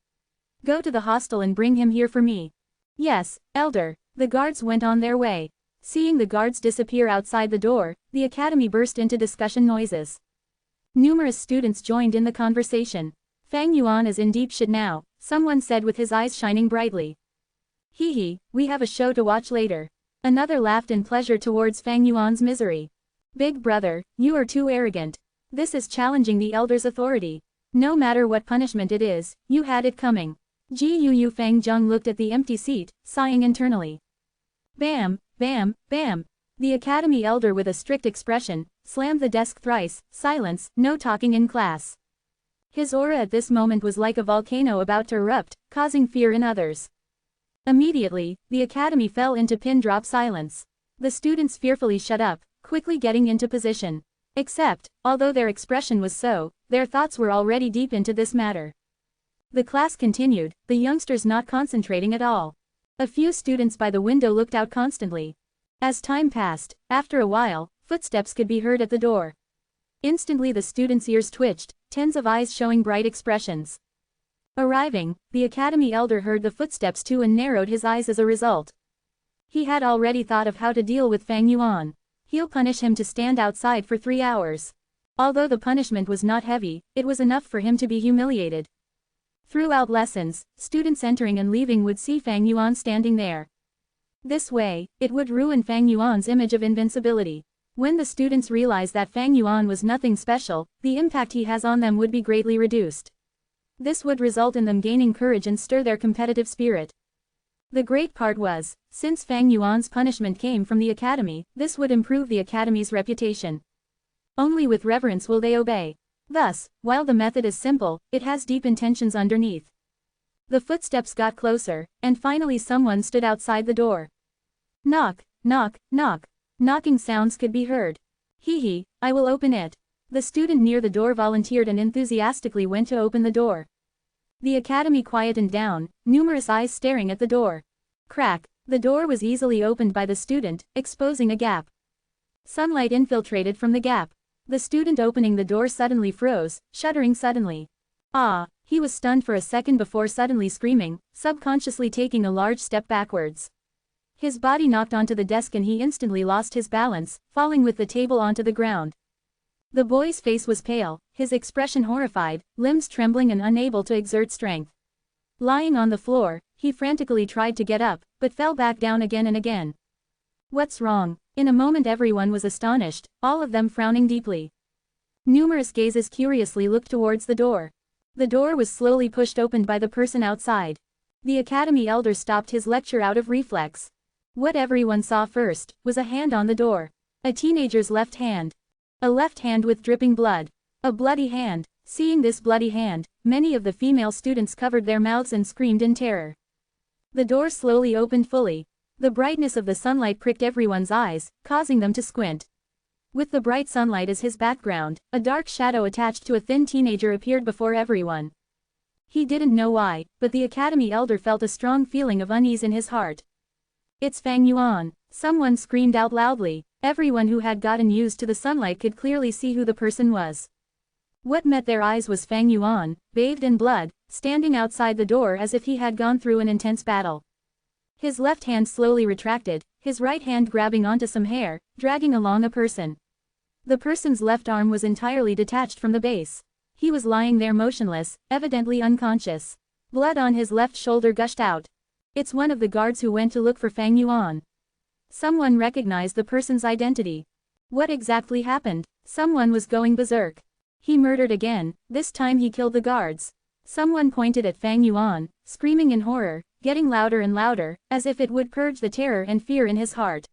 Go to the hostel and bring him here for me. Yes, elder. The guards went on their way. Seeing the guards disappear outside the door, the academy burst into discussion noises. Numerous students joined in the conversation. Fang Yuan is in deep shit now, someone said with his eyes shining brightly. We have a show to watch later. Another laughed in pleasure towards Fang Yuan's misery. Big brother, you are too arrogant. This is challenging the elder's authority. No matter what punishment it is, you had it coming. Fang Zheng looked at the empty seat, sighing internally. Bam, bam, bam. The academy elder with a strict expression, slammed the desk thrice, silence, no talking in class. His aura at this moment was like a volcano about to erupt, causing fear in others. Immediately, the academy fell into pin-drop silence. The students fearfully shut up, quickly getting into position. Except, although their expression was so, their thoughts were already deep into this matter. The class continued, the youngsters not concentrating at all. A few students by the window looked out constantly. As time passed, after a while, footsteps could be heard at the door. Instantly the students' ears twitched, tens of eyes showing bright expressions. Arriving, the academy elder heard the footsteps too and narrowed his eyes as a result. He had already thought of how to deal with Fang Yuan. He'll punish him to stand outside for 3 hours. Although the punishment was not heavy, it was enough for him to be humiliated. Throughout lessons, students entering and leaving would see Fang Yuan standing there. This way, it would ruin Fang Yuan's image of invincibility. When the students realized that Fang Yuan was nothing special, the impact he has on them would be greatly reduced. This would result in them gaining courage and stir their competitive spirit. The great part was, since Fang Yuan's punishment came from the academy, this would improve the academy's reputation. Only with reverence will they obey. Thus, while the method is simple, it has deep intentions underneath. The footsteps got closer, and finally someone stood outside the door. Knock, knock, knock. Knocking sounds could be heard. I will open it. The student near the door volunteered and enthusiastically went to open the door. The academy quietened down, numerous eyes staring at the door. Crack, the door was easily opened by the student, exposing a gap. Sunlight infiltrated from the gap. The student opening the door suddenly froze, shuddering suddenly. He was stunned for a second before suddenly screaming, subconsciously taking a large step backwards. His body knocked onto the desk and he instantly lost his balance, falling with the table onto the ground. The boy's face was pale, his expression horrified, limbs trembling and unable to exert strength. Lying on the floor, he frantically tried to get up, but fell back down again and again. What's wrong? In a moment everyone was astonished, all of them frowning deeply. Numerous gazes curiously looked towards the door. The door was slowly pushed open by the person outside. The academy elder stopped his lecture out of reflex. What everyone saw first was a hand on the door. A teenager's left hand. A left hand with dripping blood. A bloody hand. Seeing this bloody hand, many of the female students covered their mouths and screamed in terror. The door slowly opened fully. The brightness of the sunlight pricked everyone's eyes, causing them to squint. With the bright sunlight as his background, a dark shadow attached to a thin teenager appeared before everyone. He didn't know why, but the academy elder felt a strong feeling of unease in his heart. It's Fang Yuan, someone screamed out loudly. Everyone who had gotten used to the sunlight could clearly see who the person was. What met their eyes was Fang Yuan, bathed in blood, standing outside the door as if he had gone through an intense battle. His left hand slowly retracted, his right hand grabbing onto some hair, dragging along a person. The person's left arm was entirely detached from the base. He was lying there motionless, evidently unconscious. Blood on his left shoulder gushed out. It's one of the guards who went to look for Fang Yuan. Someone recognized the person's identity. What exactly happened? Someone was going berserk. He murdered again, this time he killed the guards. Someone pointed at Fang Yuan, screaming in horror, getting louder and louder, as if it would purge the terror and fear in his heart.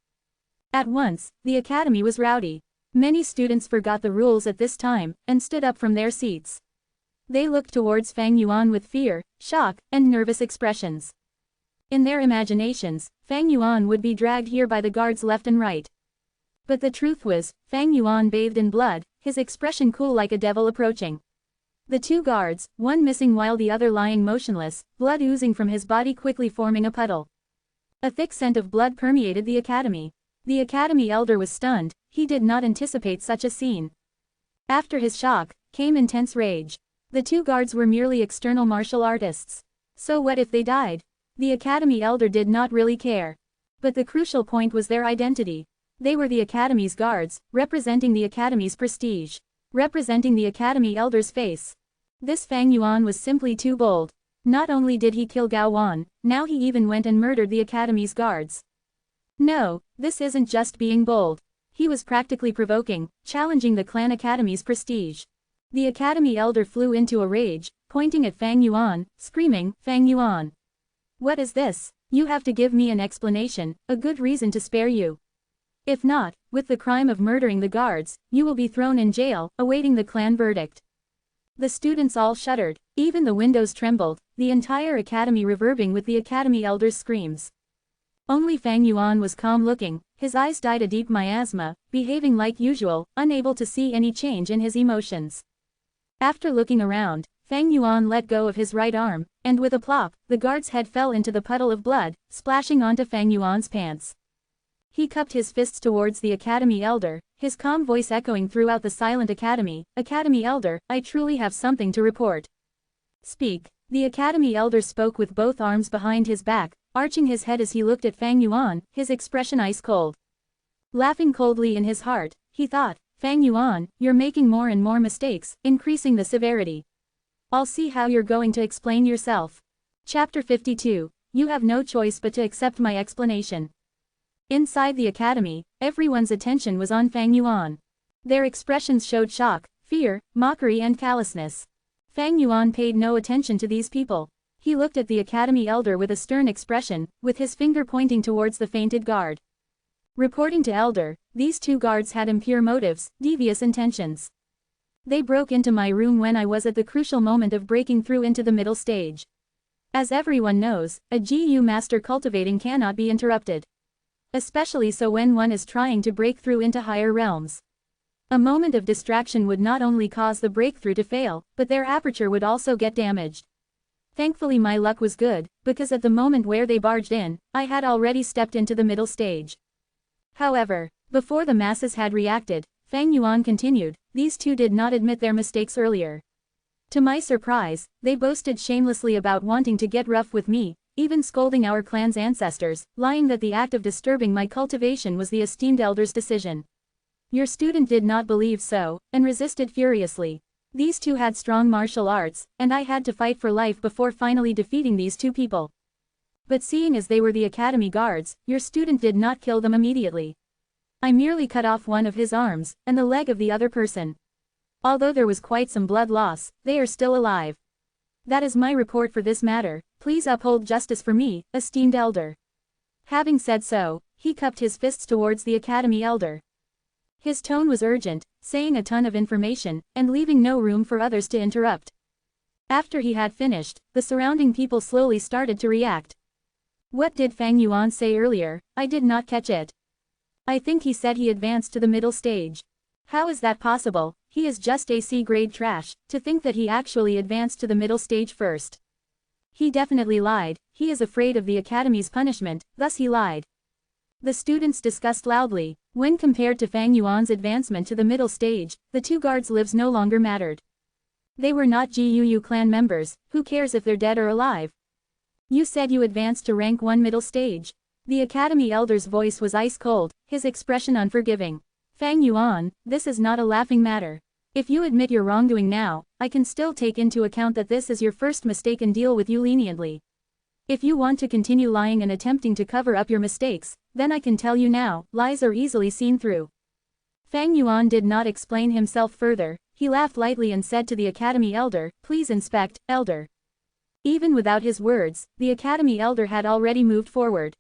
At once, the academy was rowdy. Many students forgot the rules at this time, and stood up from their seats. They looked towards Fang Yuan with fear, shock, and nervous expressions. In their imaginations, Fang Yuan would be dragged here by the guards left and right. But the truth was, Fang Yuan bathed in blood, his expression cool like a devil approaching. The two guards, one missing while the other lying motionless, blood oozing from his body quickly forming a puddle. A thick scent of blood permeated the academy. The academy elder was stunned, he did not anticipate such a scene. After his shock, came intense rage. The two guards were merely external martial artists. So what if they died? The academy elder did not really care. But the crucial point was their identity. They were the academy's guards, representing the academy's prestige. Representing the academy elder's face. This Fang Yuan was simply too bold. Not only did he kill Gao Wan, now he even went and murdered the academy's guards. No, this isn't just being bold. He was practically provoking, challenging the clan academy's prestige. The academy elder flew into a rage, pointing at Fang Yuan, screaming, "Fang Yuan! What is this? You have to give me an explanation, a good reason to spare you. If not, with the crime of murdering the guards, you will be thrown in jail, awaiting the clan verdict." The students all shuddered, even the windows trembled, the entire academy reverbing with the academy elder's screams. Only Fang Yuan was calm looking, his eyes dyed a deep miasma, behaving like usual, unable to see any change in his emotions. After looking around, Fang Yuan let go of his right arm, and with a plop, the guard's head fell into the puddle of blood, splashing onto Fang Yuan's pants. He cupped his fists towards the academy elder, his calm voice echoing throughout the silent academy, "Academy elder, I truly have something to report." "Speak." The academy elder spoke with both arms behind his back, arching his head as he looked at Fang Yuan, his expression ice cold. Laughing coldly in his heart, he thought, "Fang Yuan, you're making more and more mistakes, increasing the severity. I'll see how you're going to explain yourself." Chapter 52. You have no choice but to accept my explanation. Inside the academy, everyone's attention was on Fang Yuan. Their expressions showed shock, fear, mockery and callousness. Fang Yuan paid no attention to these people. He looked at the academy elder with a stern expression, with his finger pointing towards the fainted guard. Reporting to elder, these two guards had impure motives, devious intentions. They broke into my room when I was at the crucial moment of breaking through into the middle stage. As everyone knows, a GU master cultivating cannot be interrupted. Especially so when one is trying to break through into higher realms. A moment of distraction would not only cause the breakthrough to fail, but their aperture would also get damaged. Thankfully my luck was good, because at the moment where they barged in, I had already stepped into the middle stage. However, before the masses had reacted, Fang Yuan continued, these two did not admit their mistakes earlier. To my surprise, they boasted shamelessly about wanting to get rough with me, even scolding our clan's ancestors, lying that the act of disturbing my cultivation was the esteemed elder's decision. Your student did not believe so, and resisted furiously. These two had strong martial arts, and I had to fight for life before finally defeating these two people. But seeing as they were the academy guards, your student did not kill them immediately. I merely cut off one of his arms, and the leg of the other person. Although there was quite some blood loss, they are still alive. That is my report for this matter. Please uphold justice for me, esteemed elder. Having said so, he cupped his fists towards the academy elder. His tone was urgent, saying a ton of information, and leaving no room for others to interrupt. After he had finished, the surrounding people slowly started to react. What did Fang Yuan say earlier? I did not catch it. I think he said he advanced to the middle stage. How is that possible? He is just AC grade trash, to think that he actually advanced to the middle stage first. He definitely lied. He is afraid of the academy's punishment, thus he lied. The students discussed loudly. When compared to Fang Yuan's advancement to the middle stage, the two guards' lives no longer mattered. They were not GUU clan members, who cares if they're dead or alive? You said you advanced to rank 1 middle stage. The academy elder's voice was ice cold, his expression unforgiving. Fang Yuan, this is not a laughing matter. If you admit your wrongdoing now, I can still take into account that this is your first mistake and deal with you leniently. If you want to continue lying and attempting to cover up your mistakes, then I can tell you now, lies are easily seen through. Fang Yuan did not explain himself further. He laughed lightly and said to the academy elder, please inspect, elder. Even without his words, the academy elder had already moved forward.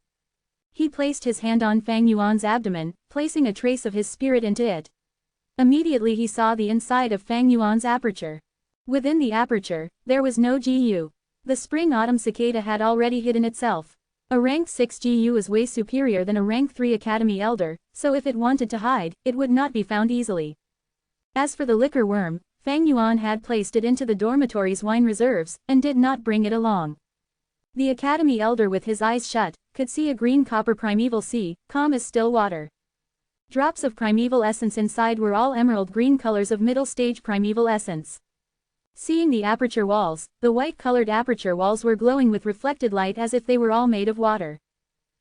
He placed his hand on Fang Yuan's abdomen, placing a trace of his spirit into it. Immediately he saw the inside of Fang Yuan's aperture. Within the aperture, there was no GU. The spring-autumn cicada had already hidden itself. A rank 6 GU is way superior than a rank 3 academy elder, so if it wanted to hide, it would not be found easily. As for the liquor worm, Fang Yuan had placed it into the dormitory's wine reserves, and did not bring it along. The academy elder with his eyes shut, could see a green copper primeval sea, calm as still water. Drops of primeval essence inside were all emerald green colors of middle stage primeval essence. Seeing the aperture walls, the white-colored aperture walls were glowing with reflected light as if they were all made of water.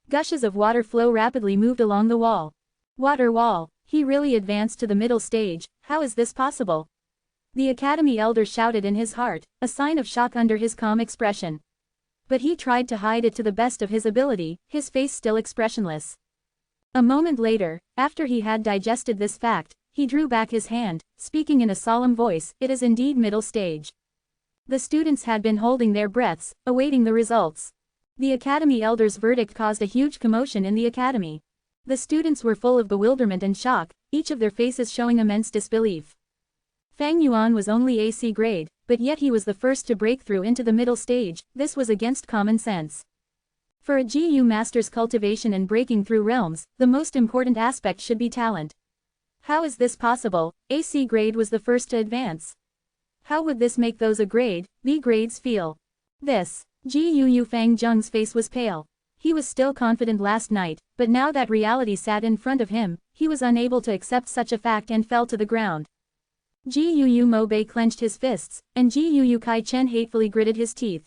Gushes of water flow rapidly moved along the wall. Water wall, he really advanced to the middle stage, how is this possible? The academy elder shouted in his heart, a sign of shock under his calm expression. But he tried to hide it to the best of his ability, his face still expressionless. A moment later, after he had digested this fact, he drew back his hand, speaking in a solemn voice, it is indeed middle stage. The students had been holding their breaths, awaiting the results. The academy elder's verdict caused a huge commotion in the academy. The students were full of bewilderment and shock, each of their faces showing immense disbelief. Fang Yuan was only AC grade, but yet he was the first to break through into the middle stage. This was against common sense. For a GU master's cultivation and breaking through realms, the most important aspect should be talent. How is this possible? AC grade was the first to advance. How would this make those A grade, B grades feel? This. GU Fang Zheng's face was pale. He was still confident last night, but now that reality sat in front of him, he was unable to accept such a fact and fell to the ground. GU Mo Bei clenched his fists, and GU Kai Chen hatefully gritted his teeth.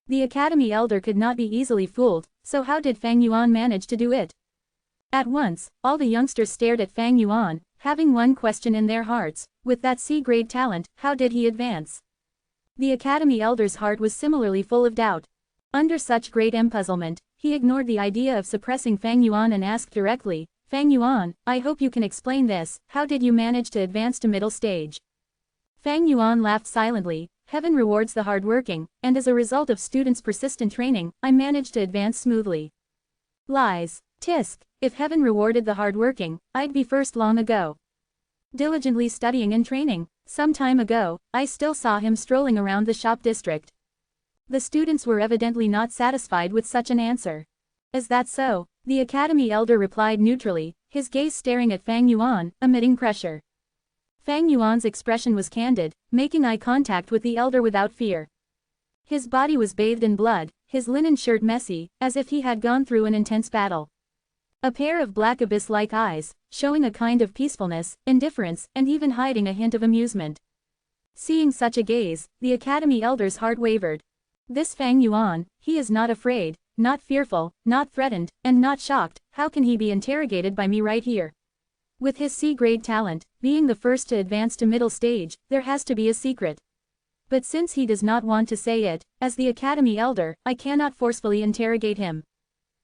The academy elder could not be easily fooled, so how did Fang Yuan manage to do it? At once, all the youngsters stared at Fang Yuan, having one question in their hearts, with that C-grade talent, how did he advance? The academy elder's heart was similarly full of doubt. Under such great empuzzlement, he ignored the idea of suppressing Fang Yuan and asked directly, Fang Yuan, I hope you can explain this, how did you manage to advance to middle stage? Fang Yuan laughed silently, heaven rewards the hardworking, and as a result of students' persistent training, I managed to advance smoothly. Lies. Tisk. If heaven rewarded the hardworking, I'd be first long ago. Diligently studying and training. Some time ago, I still saw him strolling around the shop district. The students were evidently not satisfied with such an answer. Is that so? The academy elder replied neutrally, his gaze staring at Fang Yuan, emitting pressure. Fang Yuan's expression was candid, making eye contact with the elder without fear. His body was bathed in blood, his linen shirt messy, as if he had gone through an intense battle. A pair of black abyss-like eyes, showing a kind of peacefulness, indifference, and even hiding a hint of amusement. Seeing such a gaze, the academy elder's heart wavered. This Fang Yuan, he is not afraid, not fearful, not threatened, and not shocked. How can he be interrogated by me right here? With his C-grade talent, being the first to advance to middle stage, there has to be a secret. But since he does not want to say it, as the Academy Elder, I cannot forcefully interrogate him.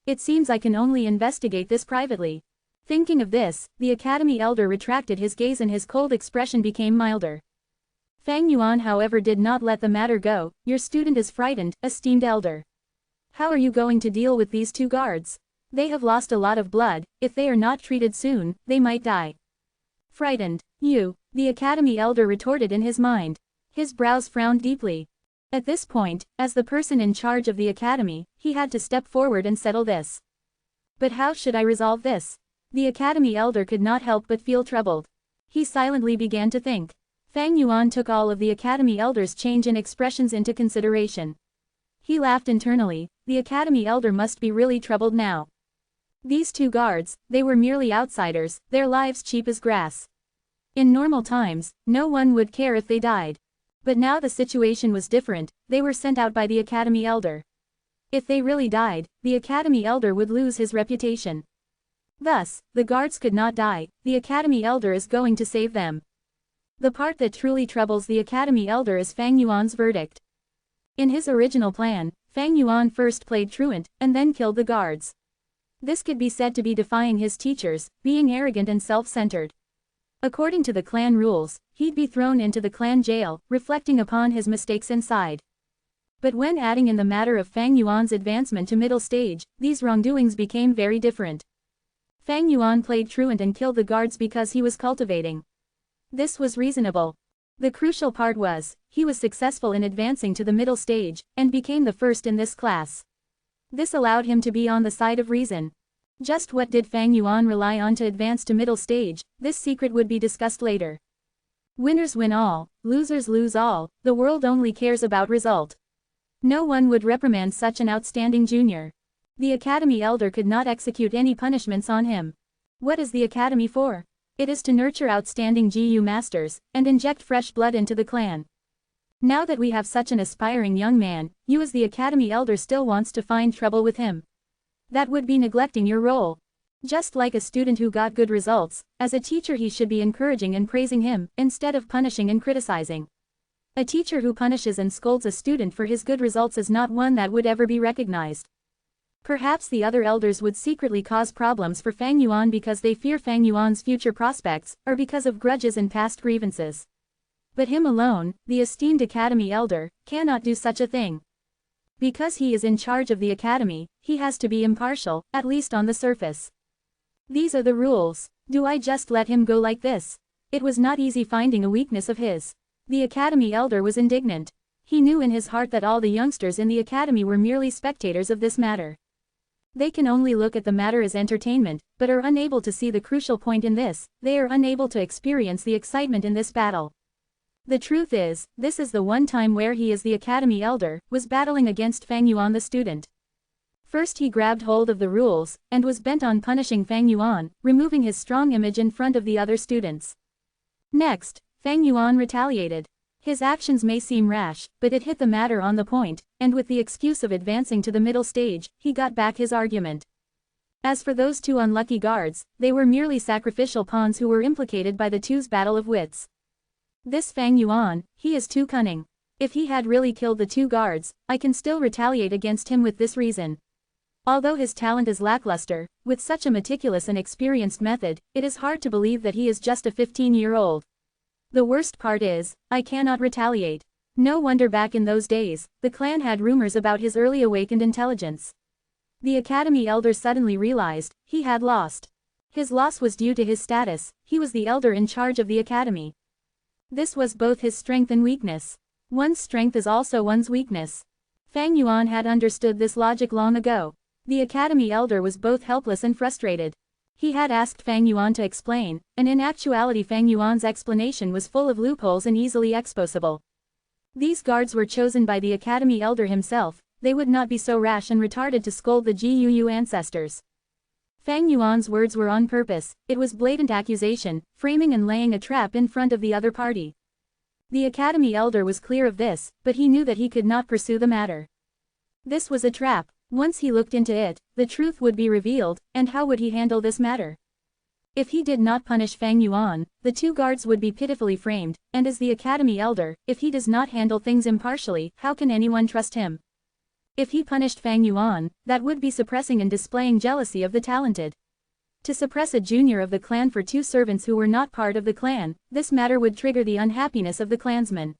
It seems I can only investigate this privately. Thinking of this, the Academy Elder retracted his gaze and his cold expression became milder. Fang Yuan however did not let the matter go. Your student is frightened, esteemed elder. How are you going to deal with these two guards? They have lost a lot of blood, if they are not treated soon, they might die. Frightened, you, the Academy Elder retorted in his mind. His brows frowned deeply. At this point, as the person in charge of the Academy, he had to step forward and settle this. But how should I resolve this? The Academy Elder could not help but feel troubled. He silently began to think. Fang Yuan took all of the Academy Elder's change in expressions into consideration. He laughed internally. The Academy Elder must be really troubled now. These two guards, they were merely outsiders, their lives cheap as grass. In normal times, no one would care if they died. But now the situation was different, they were sent out by the Academy Elder. If they really died, the Academy Elder would lose his reputation. Thus, the guards could not die, the Academy Elder is going to save them. The part that truly troubles the Academy Elder is Fang Yuan's verdict. In his original plan, Fang Yuan first played truant, and then killed the guards. This could be said to be defying his teachers, being arrogant and self-centered. According to the clan rules, he'd be thrown into the clan jail, reflecting upon his mistakes inside. But when adding in the matter of Fang Yuan's advancement to middle stage, these wrongdoings became very different. Fang Yuan played truant and killed the guards because he was cultivating. This was reasonable. The crucial part was, he was successful in advancing to the middle stage, and became the first in this class. This allowed him to be on the side of reason. Just what did Fang Yuan rely on to advance to middle stage? This secret would be discussed later. Winners win all, losers lose all, the world only cares about result. No one would reprimand such an outstanding junior. The Academy Elder could not execute any punishments on him. What is the Academy for? It is to nurture outstanding GU masters, and inject fresh blood into the clan. Now that we have such an aspiring young man, you as the Academy Elder still wants to find trouble with him. That would be neglecting your role. Just like a student who got good results, as a teacher he should be encouraging and praising him, instead of punishing and criticizing. A teacher who punishes and scolds a student for his good results is not one that would ever be recognized. Perhaps the other elders would secretly cause problems for Fang Yuan because they fear Fang Yuan's future prospects, or because of grudges and past grievances. But him alone, the esteemed Academy Elder, cannot do such a thing. Because he is in charge of the Academy, he has to be impartial, at least on the surface. These are the rules. Do I just let him go like this? It was not easy finding a weakness of his. The Academy Elder was indignant. He knew in his heart that all the youngsters in the Academy were merely spectators of this matter. They can only look at the matter as entertainment, but are unable to see the crucial point in this. They are unable to experience the excitement in this battle. The truth is, this is the one time where he as the Academy Elder, was battling against Fang Yuan the student. First he grabbed hold of the rules, and was bent on punishing Fang Yuan, removing his strong image in front of the other students. Next, Fang Yuan retaliated. His actions may seem rash, but it hit the matter on the point, and with the excuse of advancing to the middle stage, he got back his argument. As for those two unlucky guards, they were merely sacrificial pawns who were implicated by the two's battle of wits. This Fang Yuan, he is too cunning. If he had really killed the two guards, I can still retaliate against him with this reason. Although his talent is lackluster, with such a meticulous and experienced method, it is hard to believe that he is just a 15-year-old. The worst part is, I cannot retaliate. No wonder back in those days, the clan had rumors about his early awakened intelligence. The Academy Elder suddenly realized, he had lost. His loss was due to his status, he was the elder in charge of the Academy. This was both his strength and weakness. One's strength is also one's weakness. Fang Yuan had understood this logic long ago. The Academy Elder was both helpless and frustrated. He had asked Fang Yuan to explain, and in actuality Fang Yuan's explanation was full of loopholes and easily exposable. These guards were chosen by the Academy Elder himself, they would not be so rash and retarded to scold the GUU ancestors. Fang Yuan's words were on purpose, it was blatant accusation, framing and laying a trap in front of the other party. The Academy Elder was clear of this, but he knew that he could not pursue the matter. This was a trap. Once he looked into it, the truth would be revealed, and how would he handle this matter? If he did not punish Fang Yuan, the two guards would be pitifully framed, and as the academy elder, if he does not handle things impartially, how can anyone trust him? If he punished Fang Yuan, that would be suppressing and displaying jealousy of the talented. To suppress a junior of the clan for two servants who were not part of the clan, this matter would trigger the unhappiness of the clansmen.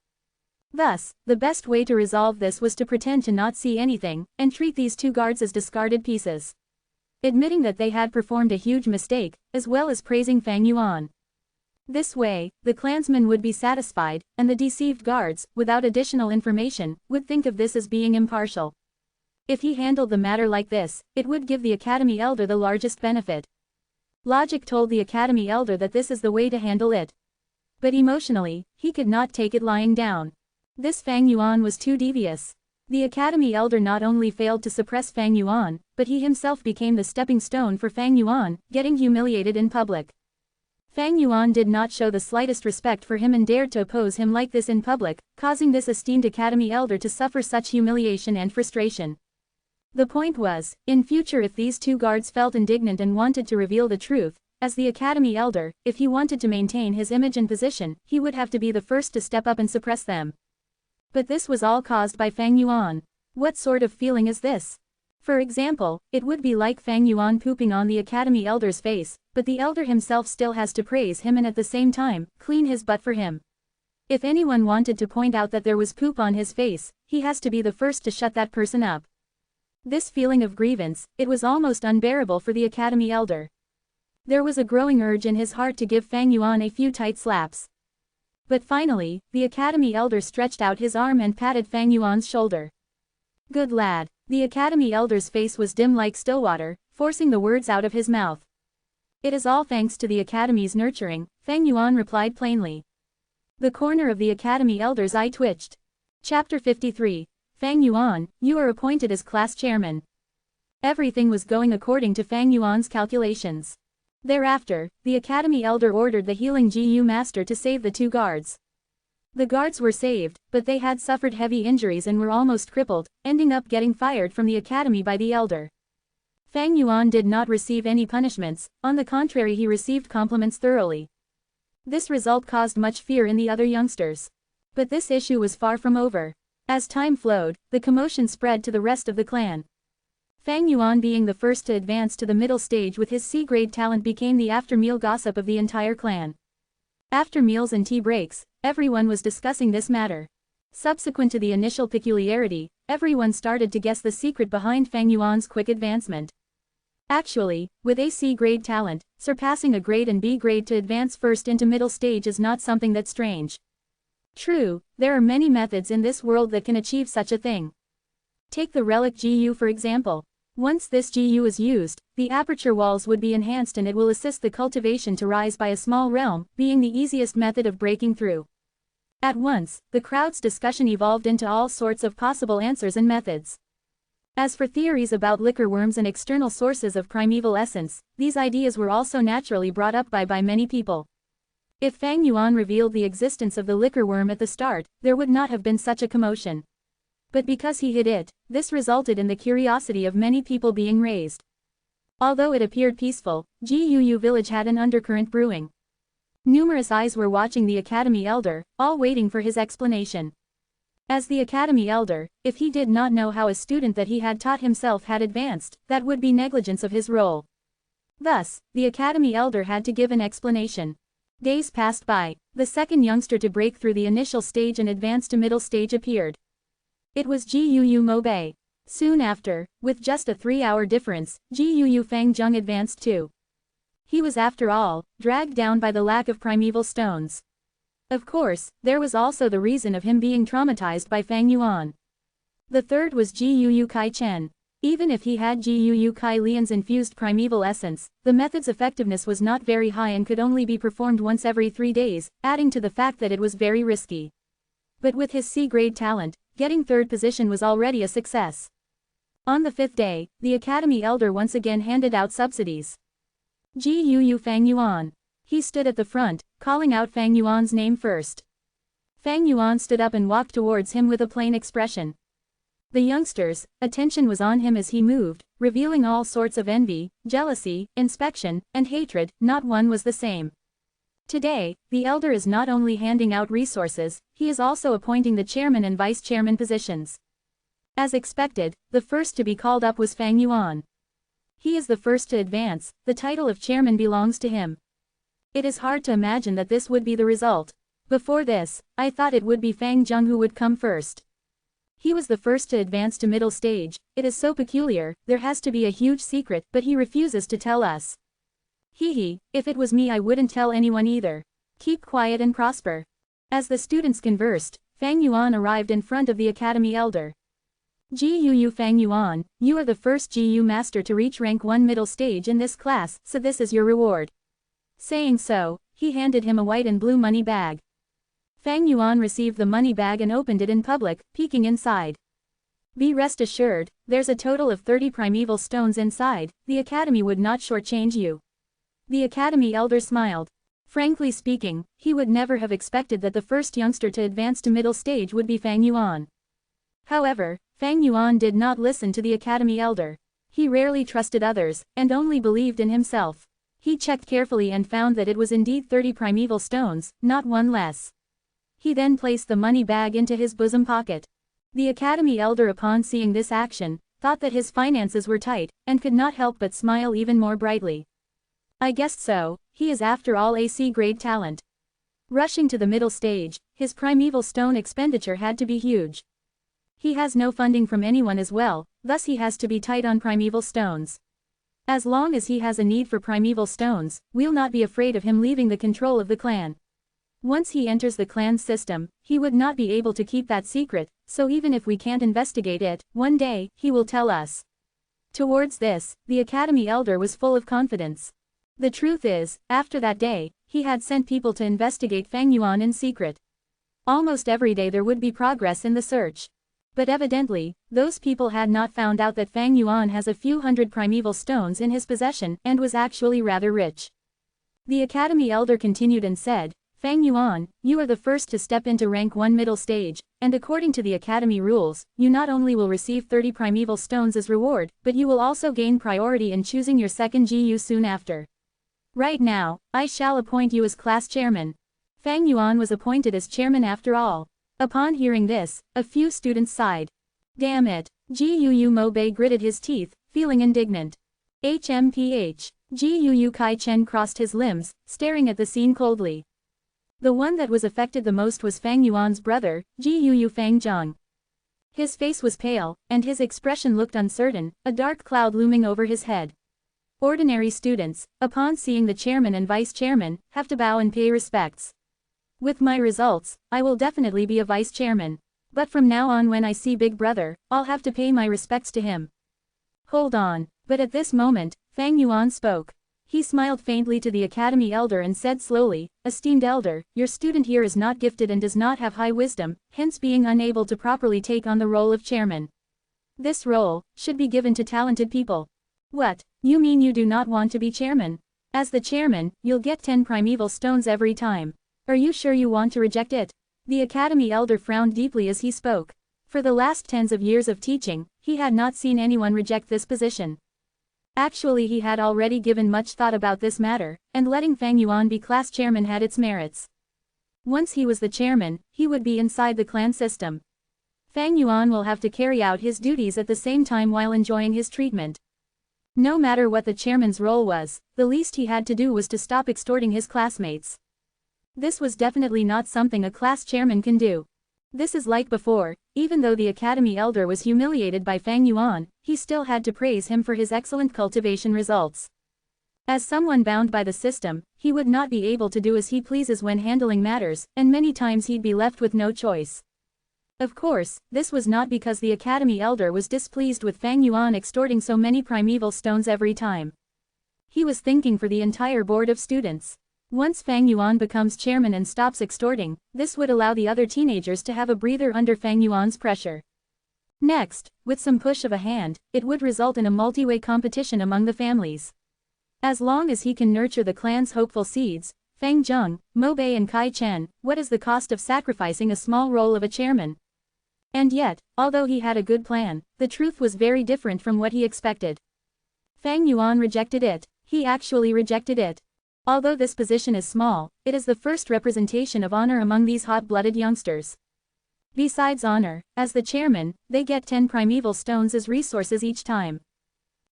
Thus, the best way to resolve this was to pretend to not see anything, and treat these two guards as discarded pieces. Admitting that they had performed a huge mistake, as well as praising Fang Yuan. This way, the clansmen would be satisfied, and the deceived guards, without additional information, would think of this as being impartial. If he handled the matter like this, it would give the academy elder the largest benefit. Logic told the academy elder that this is the way to handle it. But emotionally, he could not take it lying down. This Fang Yuan was too devious. The academy elder not only failed to suppress Fang Yuan, but he himself became the stepping stone for Fang Yuan, getting humiliated in public. Fang Yuan did not show the slightest respect for him and dared to oppose him like this in public, causing this esteemed academy elder to suffer such humiliation and frustration. The point was, in future if these two guards felt indignant and wanted to reveal the truth, as the academy elder, if he wanted to maintain his image and position, he would have to be the first to step up and suppress them. But this was all caused by Fang Yuan. What sort of feeling is this? For example, it would be like Fang Yuan pooping on the academy elder's face, but the elder himself still has to praise him and at the same time, clean his butt for him. If anyone wanted to point out that there was poop on his face, he has to be the first to shut that person up. This feeling of grievance, it was almost unbearable for the academy elder. There was a growing urge in his heart to give Fang Yuan a few tight slaps. But finally, the academy elder stretched out his arm and patted Fang Yuan's shoulder. Good lad. The academy elder's face was dim like still water, forcing the words out of his mouth. It is all thanks to the academy's nurturing, Fang Yuan replied plainly. The corner of the academy elder's eye twitched. Chapter 53. Fang Yuan, you are appointed as class chairman. Everything was going according to Fang Yuan's calculations. Thereafter, the academy elder ordered the healing GU master to save the two guards. The guards were saved, but they had suffered heavy injuries and were almost crippled, ending up getting fired from the academy by the elder. Fang Yuan did not receive any punishments, on the contrary he received compliments thoroughly. This result caused much fear in the other youngsters. But this issue was far from over. As time flowed, the commotion spread to the rest of the clan. Fang Yuan being the first to advance to the middle stage with his C-grade talent became the after-meal gossip of the entire clan. After meals and tea breaks, everyone was discussing this matter. Subsequent to the initial peculiarity, everyone started to guess the secret behind Fang Yuan's quick advancement. Actually, with a C-grade talent, surpassing a grade and B-grade to advance first into middle stage is not something that's strange. True, there are many methods in this world that can achieve such a thing. Take the relic GU for example. Once this GU is used, the aperture walls would be enhanced and it will assist the cultivation to rise by a small realm, being the easiest method of breaking through. At once, the crowd's discussion evolved into all sorts of possible answers and methods. As for theories about liquor worms and external sources of primeval essence, these ideas were also naturally brought up by many people. If Fang Yuan revealed the existence of the liquor worm at the start, there would not have been such a commotion. But because he hid it, this resulted in the curiosity of many people being raised. Although it appeared peaceful, Guu village had an undercurrent brewing. Numerous eyes were watching the academy elder, all waiting for his explanation. As the academy elder, if he did not know how a student that he had taught himself had advanced, that would be negligence of his role. Thus, the academy elder had to give an explanation. Days passed by. The second youngster to break through the initial stage and advance to middle stage appeared. It was Guu Mobei. Soon after, with just a 3-hour difference, Guu Fang Zheng advanced too. He was after all, dragged down by the lack of primeval stones. Of course, there was also the reason of him being traumatized by Fang Yuan. The third was Guu Kai Chen. Even if he had Guu Kai Lian's infused primeval essence, the method's effectiveness was not very high and could only be performed once every 3 days, adding to the fact that it was very risky. But with his C-grade talent, getting third position was already a success. On the 5th day, the academy elder once again handed out subsidies. Guu Fang Yuan. He stood at the front, calling out Fang Yuan's name first. Fang Yuan stood up and walked towards him with a plain expression. The youngsters' attention was on him as he moved, revealing all sorts of envy, jealousy, inspection, and hatred. Not one was the same. Today, the elder is not only handing out resources, he is also appointing the chairman and vice chairman positions. As expected, the first to be called up was Fang Yuan. He is the first to advance, the title of chairman belongs to him. It is hard to imagine that this would be the result. Before this, I thought it would be Fang Zheng who would come first. He was the first to advance to middle stage. It is so peculiar, there has to be a huge secret, but he refuses to tell us. Hee, if it was me I wouldn't tell anyone either. Keep quiet and prosper. As the students conversed, Fang Yuan arrived in front of the academy elder. Gu Fang Yuan, you are the first Gu master to reach rank 1 middle stage in this class, so this is your reward. Saying so, he handed him a white and blue money bag. Fang Yuan received the money bag and opened it in public, peeking inside. Be rest assured, there's a total of 30 primeval stones inside, the academy would not shortchange you. The academy elder smiled. Frankly speaking, he would never have expected that the first youngster to advance to middle stage would be Fang Yuan. However, Fang Yuan did not listen to the academy elder. He rarely trusted others, and only believed in himself. He checked carefully and found that it was indeed 30 primeval stones, not one less. He then placed the money bag into his bosom pocket. The academy elder, upon seeing this action, thought that his finances were tight, and could not help but smile even more brightly. I guessed so, he is after all a C-grade talent. Rushing to the middle stage, his primeval stone expenditure had to be huge. He has no funding from anyone as well, thus he has to be tight on primeval stones. As long as he has a need for primeval stones, we'll not be afraid of him leaving the control of the clan. Once he enters the clan's system, he would not be able to keep that secret, so even if we can't investigate it, one day, he will tell us. Towards this, the academy elder was full of confidence. The truth is, after that day, he had sent people to investigate Fang Yuan in secret. Almost every day there would be progress in the search. But evidently, those people had not found out that Fang Yuan has a few hundred primeval stones in his possession and was actually rather rich. The academy elder continued and said, Fang Yuan, you are the first to step into rank 1 middle stage, and according to the academy rules, you not only will receive 30 primeval stones as reward, but you will also gain priority in choosing your second GU soon after. Right now, I shall appoint you as class chairman. Fang Yuan was appointed as chairman after all. Upon hearing this, a few students sighed. Damn it. Gu Mo Bei gritted his teeth, feeling indignant. HMPH. Gu Kai Chen crossed his limbs, staring at the scene coldly. The one that was affected the most was Fang Yuan's brother, Gu Fang Zheng. His face was pale, and his expression looked uncertain, a dark cloud looming over his head. Ordinary students, upon seeing the chairman and vice chairman, have to bow and pay respects. With my results, I will definitely be a vice chairman. But from now on when I see Big Brother, I'll have to pay my respects to him. Hold on. But at this moment, Fang Yuan spoke. He smiled faintly to the academy elder and said slowly, Esteemed elder, your student here is not gifted and does not have high wisdom, hence being unable to properly take on the role of chairman. This role should be given to talented people. What, you mean you do not want to be chairman? As the chairman, you'll get 10 primeval stones every time. Are you sure you want to reject it? The academy elder frowned deeply as he spoke. For the last tens of years of teaching, he had not seen anyone reject this position. Actually, he had already given much thought about this matter, and letting Fang Yuan be class chairman had its merits. Once he was the chairman, he would be inside the clan system. Fang Yuan will have to carry out his duties at the same time while enjoying his treatment. No matter what the chairman's role was, the least he had to do was to stop extorting his classmates. This was definitely not something a class chairman can do. This is like before, even though the academy elder was humiliated by Fang Yuan, he still had to praise him for his excellent cultivation results. As someone bound by the system, he would not be able to do as he pleases when handling matters, and many times he'd be left with no choice. Of course, this was not because the academy elder was displeased with Fang Yuan extorting so many primeval stones every time. He was thinking for the entire board of students. Once Fang Yuan becomes chairman and stops extorting, this would allow the other teenagers to have a breather under Fang Yuan's pressure. Next, with some push of a hand, it would result in a multi-way competition among the families. As long as he can nurture the clan's hopeful seeds, Fang Zheng, Mo Bei and Kai Chen, what is the cost of sacrificing a small role of a chairman? And yet, although he had a good plan, the truth was very different from what he expected. Fang Yuan rejected it. He actually rejected it. Although this position is small, it is the first representation of honor among these hot-blooded youngsters. Besides honor, as the chairman, they get 10 primeval stones as resources each time.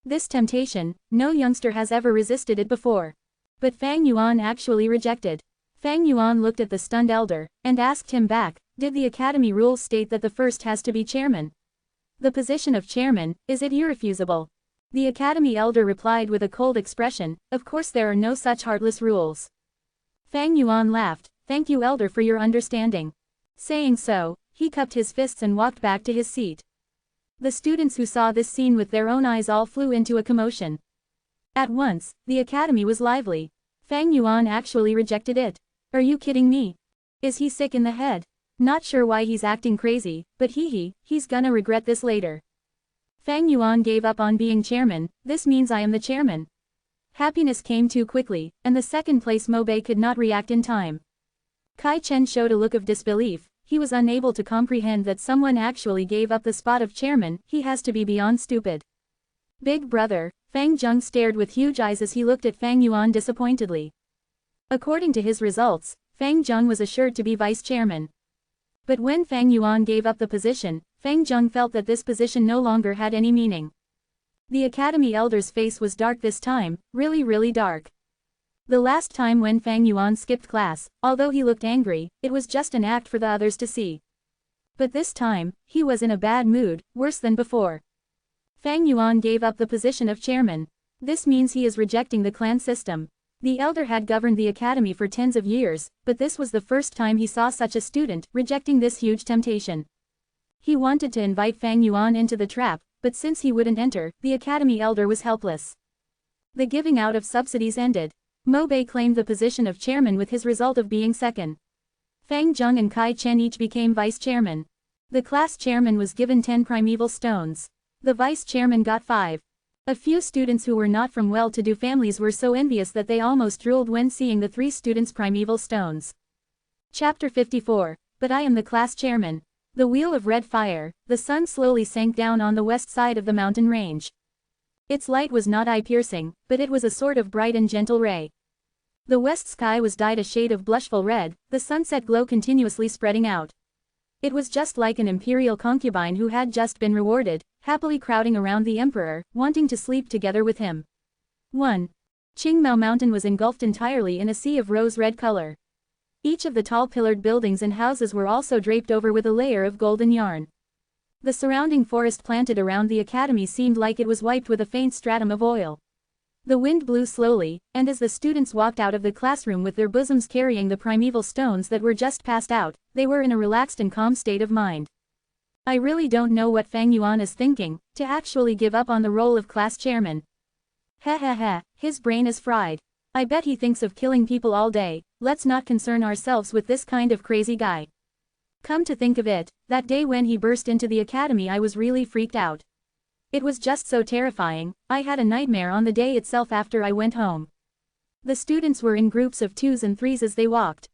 This temptation, no youngster has ever resisted it before. But Fang Yuan actually rejected. Fang Yuan looked at the stunned elder, and asked him back, did the academy rules state that the first has to be chairman? The position of chairman, is it irrefusable? The academy elder replied with a cold expression, of course there are no such heartless rules. Fang Yuan laughed, thank you elder for your understanding. Saying so, he cupped his fists and walked back to his seat. The students who saw this scene with their own eyes all flew into a commotion. At once, the academy was lively. Fang Yuan actually rejected it. Are you kidding me? Is he sick in the head? Not sure why he's acting crazy, but he's gonna regret this later. Fang Yuan gave up on being chairman, this means I am the chairman. Happiness came too quickly, and the second place Mobei could not react in time. Kai Chen showed a look of disbelief, he was unable to comprehend that someone actually gave up the spot of chairman, he has to be beyond stupid. Big brother, Fang Zheng stared with huge eyes as he looked at Fang Yuan disappointedly. According to his results, Fang Zheng was assured to be vice chairman. But when Fang Yuan gave up the position, Fang Zheng felt that this position no longer had any meaning. The academy elder's face was dark this time, really dark. The last time when Fang Yuan skipped class, although he looked angry, it was just an act for the others to see. But this time, he was in a bad mood, worse than before. Fang Yuan gave up the position of chairman. This means he is rejecting the clan system. The elder had governed the academy for tens of years, but this was the first time he saw such a student rejecting this huge temptation. He wanted to invite Fang Yuan into the trap, but since he wouldn't enter, the academy elder was helpless. The giving out of subsidies ended. Mobei claimed the position of chairman with his result of being second. Fang Zheng and Kai Chen each became vice chairman. The class chairman was given 10 primeval stones. The vice chairman got 5. A few students who were not from well-to-do families were so envious that they almost drooled when seeing the 3 students' primeval stones. Chapter 54. But I am the class chairman. The wheel of red fire, the sun slowly sank down on the west side of the mountain range. Its light was not eye-piercing, but it was a sort of bright and gentle ray. The west sky was dyed a shade of blushful red, the sunset glow continuously spreading out. It was just like an imperial concubine who had just been rewarded, happily crowding around the emperor, wanting to sleep together with him. 1. Qingmao Mountain was engulfed entirely in a sea of rose-red color. Each of the tall pillared buildings and houses were also draped over with a layer of golden yarn. The surrounding forest planted around the academy seemed like it was wiped with a faint stratum of oil. The wind blew slowly, and as the students walked out of the classroom with their bosoms carrying the primeval stones that were just passed out, they were in a relaxed and calm state of mind. I really don't know what Fang Yuan is thinking, to actually give up on the role of class chairman. His brain is fried. I bet he thinks of killing people all day, let's not concern ourselves with this kind of crazy guy. Come to think of it, that day when he burst into the academy I was really freaked out. It was just so terrifying, I had a nightmare on the day itself after I went home. The students were in groups of 2s and 3s as they walked.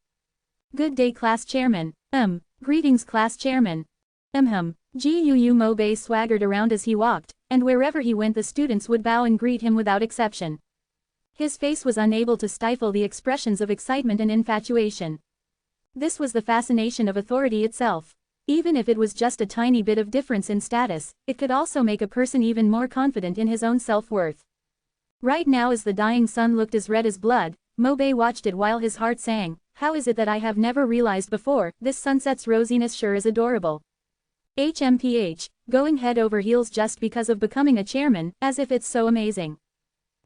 Good day class chairman. Greetings class chairman. Gu Mobei swaggered around as he walked, and wherever he went the students would bow and greet him without exception. His face was unable to stifle the expressions of excitement and infatuation. This was the fascination of authority itself. Even if it was just a tiny bit of difference in status, it could also make a person even more confident in his own self-worth. Right now as the dying sun looked as red as blood, Mobei watched it while his heart sang, how is it that I have never realized before, this sunset's rosiness sure is adorable. Going head over heels just because of becoming a chairman, as if it's so amazing.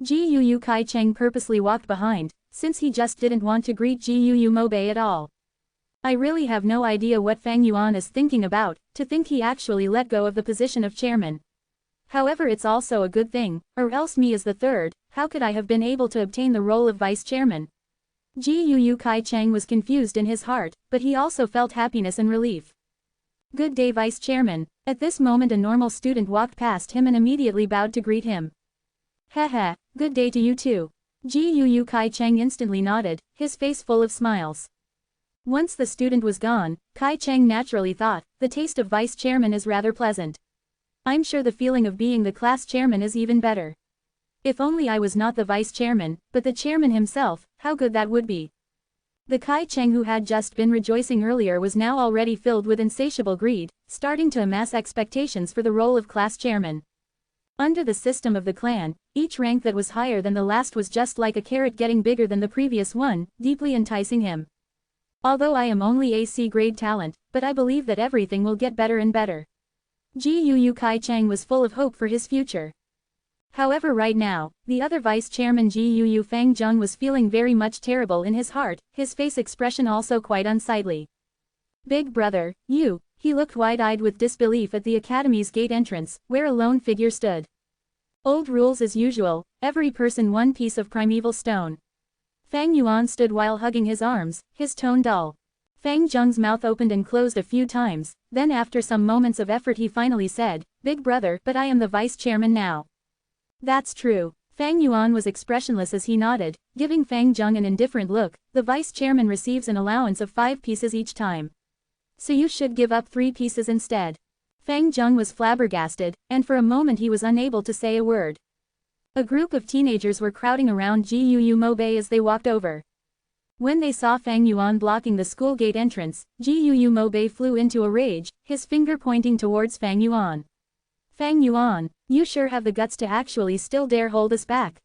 Gu Kai Cheng purposely walked behind, since he just didn't want to greet Gu Mobei at all. I really have no idea what Fang Yuan is thinking about, to think he actually let go of the position of chairman. However, it's also a good thing, or else me as the third, how could I have been able to obtain the role of vice chairman? Gu Kai Cheng was confused in his heart, but he also felt happiness and relief. Good day vice chairman. At this moment a normal student walked past him and immediately bowed to greet him. Good day to you too. Gu Kai Cheng instantly nodded, his face full of smiles. Once the student was gone, Kai Cheng naturally thought, the taste of vice chairman is rather pleasant. I'm sure the feeling of being the class chairman is even better. If only I was not the vice chairman, but the chairman himself, how good that would be. The Kai Cheng who had just been rejoicing earlier was now already filled with insatiable greed, starting to amass expectations for the role of class chairman. Under the system of the clan, each rank that was higher than the last was just like a carrot getting bigger than the previous one, deeply enticing him. Although I am only a C-grade talent, but I believe that everything will get better and better. Gu Kai Cheng was full of hope for his future. However, right now, the other vice chairman Gu Fang Zheng was feeling very much terrible in his heart, his face expression also quite unsightly. Big brother, you, he looked wide-eyed with disbelief at the academy's gate entrance, where a lone figure stood. Old rules as usual, every person one piece of primeval stone. Fang Yuan stood while hugging his arms, his tone dull. Fang Zheng's mouth opened and closed a few times, then after some moments of effort he finally said, Big brother, but I am the vice chairman now. That's true. Fang Yuan was expressionless as he nodded, giving Fang Zheng an indifferent look. The vice chairman receives an allowance of 5 pieces each time. So you should give up 3 pieces instead. Fang Zheng was flabbergasted, and for a moment he was unable to say a word. A group of teenagers were crowding around Gu Mobei as they walked over. When they saw Fang Yuan blocking the school gate entrance, Gu Mobei flew into a rage, his finger pointing towards Fang Yuan. Fang Yuan, you sure have the guts to actually still dare hold us back.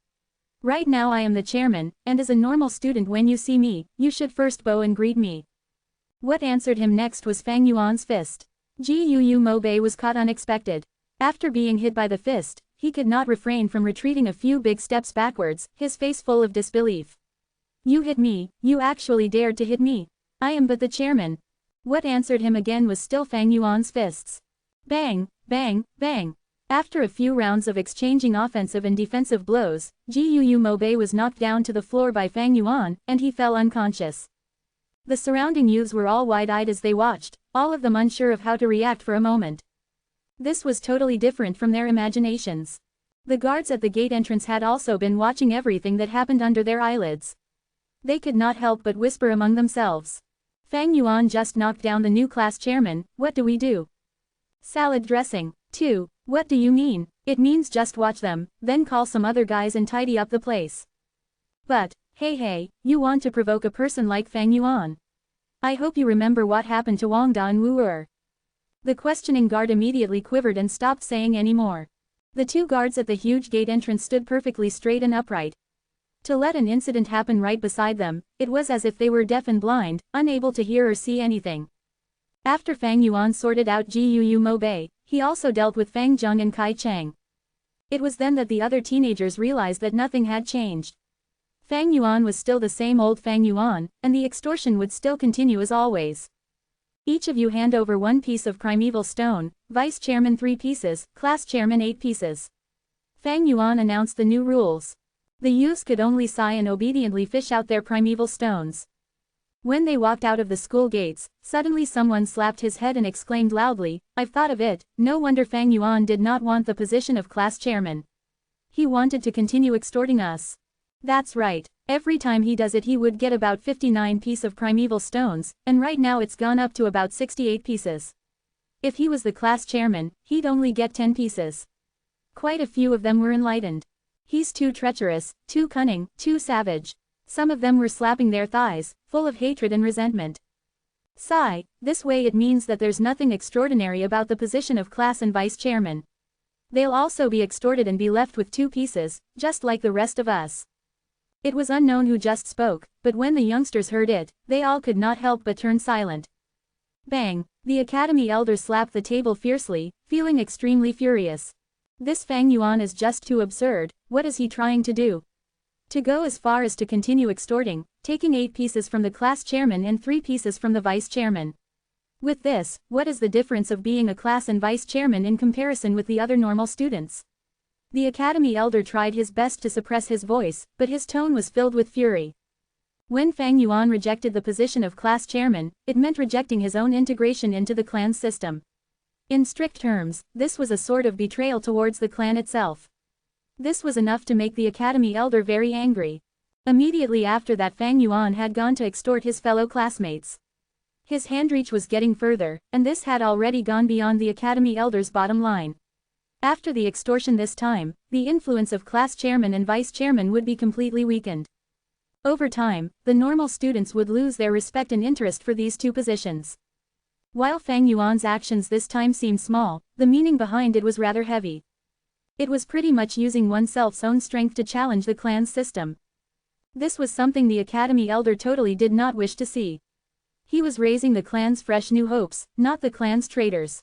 Right now I am the chairman, and as a normal student when you see me, you should first bow and greet me. What answered him next was Fang Yuan's fist. Gu Mobei was caught unexpected. After being hit by the fist, he could not refrain from retreating a few big steps backwards, his face full of disbelief. You hit me, you actually dared to hit me. I am but the chairman. What answered him again was still Fang Yuan's fists. Bang, bang, bang. After a few rounds of exchanging offensive and defensive blows, Gu Mobei was knocked down to the floor by Fang Yuan, and he fell unconscious. The surrounding youths were all wide-eyed as they watched, all of them unsure of how to react for a moment. This was totally different from their imaginations. The guards at the gate entrance had also been watching everything that happened under their eyelids. They could not help but whisper among themselves. Fang Yuan just knocked down the new class chairman, what do we do? Salad dressing. 2. What do you mean? It means just watch them, then call some other guys and tidy up the place. But, hey, you want to provoke a person like Fang Yuan? I hope you remember what happened to Wang Da and Wu Er. The questioning guard immediately quivered and stopped saying any more. The 2 guards at the huge gate entrance stood perfectly straight and upright. To let an incident happen right beside them, it was as if they were deaf and blind, unable to hear or see anything. After Fang Yuan sorted out Gu Mobei, he also dealt with Fang Zheng and Kai Cheng. It was then that the other teenagers realized that nothing had changed. Fang Yuan was still the same old Fang Yuan, and the extortion would still continue as always. Each of you hand over 1 piece of primeval stone, vice chairman 3 pieces, class chairman 8 pieces. Fang Yuan announced the new rules. The youths could only sigh and obediently fish out their primeval stones. When they walked out of the school gates, suddenly someone slapped his head and exclaimed loudly, I've thought of it, no wonder Fang Yuan did not want the position of class chairman. He wanted to continue extorting us. That's right, every time he does it he would get about 59 pieces of primeval stones, and right now it's gone up to about 68 pieces. If he was the class chairman, he'd only get 10 pieces. Quite a few of them were enlightened. He's too treacherous, too cunning, too savage. Some of them were slapping their thighs, full of hatred and resentment. Sigh, this way it means that there's nothing extraordinary about the position of class and vice chairman. They'll also be extorted and be left with 2 pieces, just like the rest of us. It was unknown who just spoke, but when the youngsters heard it, they all could not help but turn silent. Bang, the academy elder slapped the table fiercely, feeling extremely furious. This Fang Yuan is just too absurd, what is he trying to do? To go as far as to continue extorting, taking 8 pieces from the class chairman and 3 pieces from the vice chairman. With this, what is the difference of being a class and vice chairman in comparison with the other normal students? The academy elder tried his best to suppress his voice, but his tone was filled with fury. When Fang Yuan rejected the position of class chairman, it meant rejecting his own integration into the clan's system. In strict terms, this was a sort of betrayal towards the clan itself. This was enough to make the academy elder very angry. Immediately after that Fang Yuan had gone to extort his fellow classmates. His handreach was getting further, and this had already gone beyond the academy elder's bottom line. After the extortion this time, the influence of class chairman and vice chairman would be completely weakened. Over time, the normal students would lose their respect and interest for these two positions. While Fang Yuan's actions this time seemed small, the meaning behind it was rather heavy. It was pretty much using oneself's own strength to challenge the clan's system. This was something the academy elder totally did not wish to see. He was raising the clan's fresh new hopes, not the clan's traitors.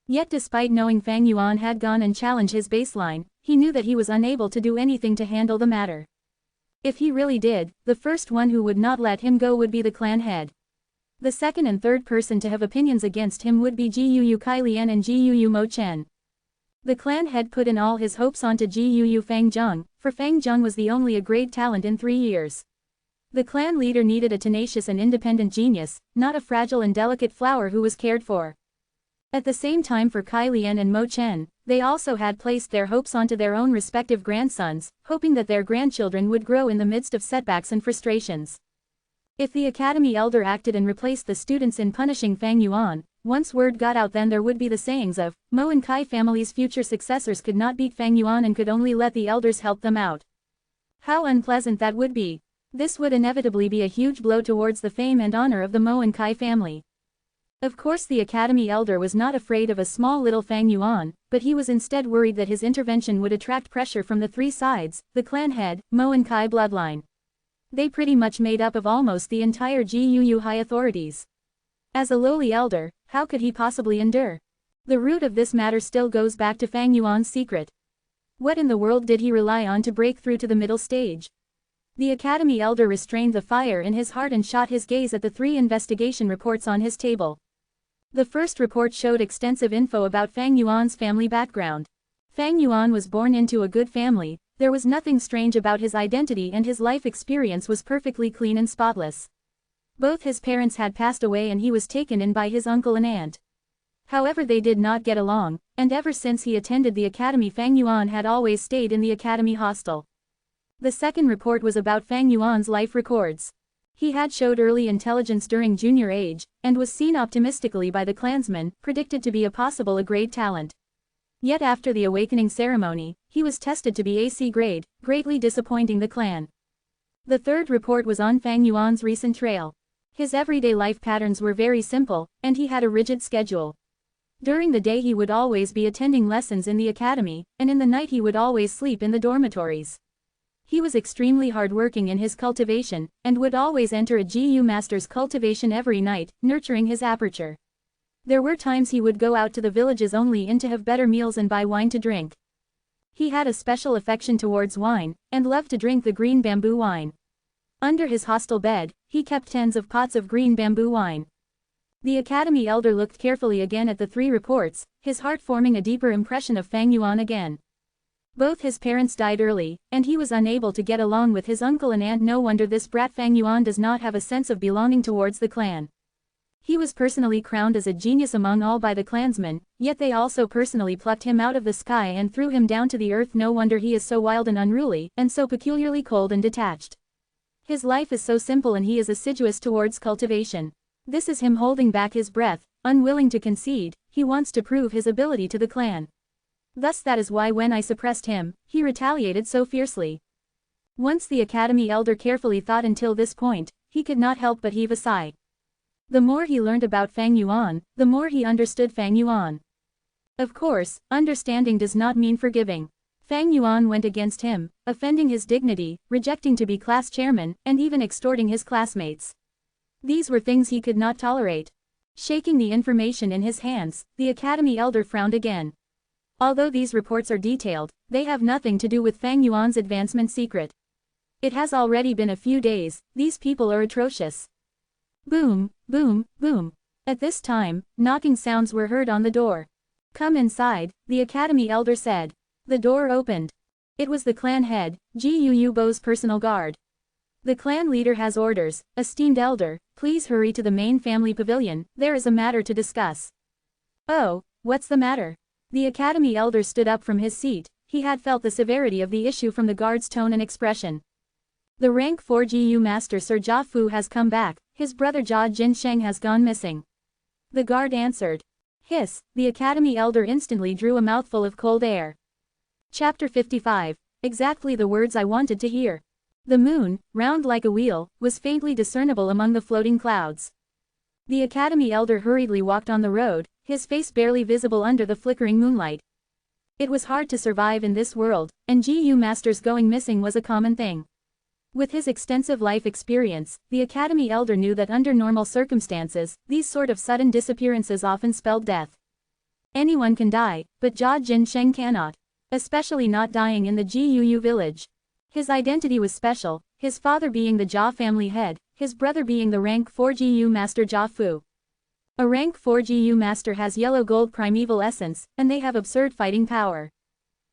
Yet despite knowing Fang Yuan had gone and challenged his baseline, he knew that he was unable to do anything to handle the matter. If he really did, the first one who would not let him go would be the clan head. The second and third person to have opinions against him would be Jiu Kai Lian and Jiu Mo Chen. The clan head put in all his hopes onto Jiu Fang Zheng, for Fang Zheng was the only a great talent in 3 years. The clan leader needed a tenacious and independent genius, not a fragile and delicate flower who was cared for. At the same time for Kai Lian and Mo Chen, they also had placed their hopes onto their own respective grandsons, hoping that their grandchildren would grow in the midst of setbacks and frustrations. If the academy elder acted and replaced the students in punishing Fang Yuan, once word got out then there would be the sayings of, Mo and Kai family's future successors could not beat Fang Yuan and could only let the elders help them out. How unpleasant that would be. This would inevitably be a huge blow towards the fame and honor of the Mo and Kai family. Of course the academy elder was not afraid of a small little Fang Yuan, but he was instead worried that his intervention would attract pressure from the three sides, the clan head, Mo and Kai bloodline. They pretty much made up of almost the entire Jiu high authorities. As a lowly elder, how could he possibly endure? The root of this matter still goes back to Fang Yuan's secret. What in the world did he rely on to break through to the middle stage? The academy elder restrained the fire in his heart and shot his gaze at the 3 investigation reports on his table. The first report showed extensive info about Fang Yuan's family background. Fang Yuan was born into a good family, there was nothing strange about his identity and his life experience was perfectly clean and spotless. Both his parents had passed away and he was taken in by his uncle and aunt. However, they did not get along, and ever since he attended the academy Fang Yuan had always stayed in the academy hostel. The second report was about Fang Yuan's life records. He had showed early intelligence during junior age, and was seen optimistically by the clansmen, predicted to be a grade talent. Yet after the awakening ceremony, he was tested to be AC grade, greatly disappointing the clan. The third report was on Fang Yuan's recent trail. His everyday life patterns were very simple, and he had a rigid schedule. During the day he would always be attending lessons in the academy, and in the night he would always sleep in the dormitories. He was extremely hardworking in his cultivation, and would always enter a GU master's cultivation every night, nurturing his aperture. There were times he would go out to the villages only in to have better meals and buy wine to drink. He had a special affection towards wine, and loved to drink the green bamboo wine. Under his hostel bed, he kept tens of pots of green bamboo wine. The academy elder looked carefully again at the 3 reports, his heart forming a deeper impression of Fang Yuan again. Both his parents died early, and he was unable to get along with his uncle and aunt. No wonder this brat Fang Yuan does not have a sense of belonging towards the clan. He was personally crowned as a genius among all by the clansmen, yet they also personally plucked him out of the sky and threw him down to the earth. No wonder he is so wild and unruly, and so peculiarly cold and detached. His life is so simple and he is assiduous towards cultivation. This is him holding back his breath, unwilling to concede, he wants to prove his ability to the clan. Thus that is why when I suppressed him, he retaliated so fiercely. Once the academy elder carefully thought until this point, he could not help but heave a sigh. The more he learned about Fang Yuan, the more he understood Fang Yuan. Of course, understanding does not mean forgiving. Fang Yuan went against him, offending his dignity, rejecting to be class chairman, and even extorting his classmates. These were things he could not tolerate. Shaking the information in his hands, the academy elder frowned again. Although these reports are detailed, they have nothing to do with Fang Yuan's advancement secret. It has already been a few days, these people are atrocious. Boom, boom, boom. At this time, knocking sounds were heard on the door. Come inside, the academy elder said. The door opened. It was the clan head, Gu Bo's personal guard. The clan leader has orders, esteemed elder, please hurry to the main family pavilion, there is a matter to discuss. Oh, what's the matter? The academy elder stood up from his seat, he had felt the severity of the issue from the guard's tone and expression. The rank 4 GU master Sir Jia Fu has come back, His brother Jia Jinsheng has gone missing. The guard answered. Hiss, the academy elder instantly drew a mouthful of cold air. Chapter 55. Exactly the words I wanted to hear. The moon, round like a wheel, was faintly discernible among the floating clouds. The academy elder hurriedly walked on the road, his face barely visible under the flickering moonlight. It was hard to survive in this world, and GU masters going missing was a common thing. With his extensive life experience, the academy elder knew that under normal circumstances, these sort of sudden disappearances often spelled death. Anyone can die, but Jia Jinsheng cannot. Especially not dying in the GUU village. His identity was special, his father being the Jia family head, his brother being the rank 4 GU master Jia Fu. A rank 4 GU master has yellow gold primeval essence, and they have absurd fighting power.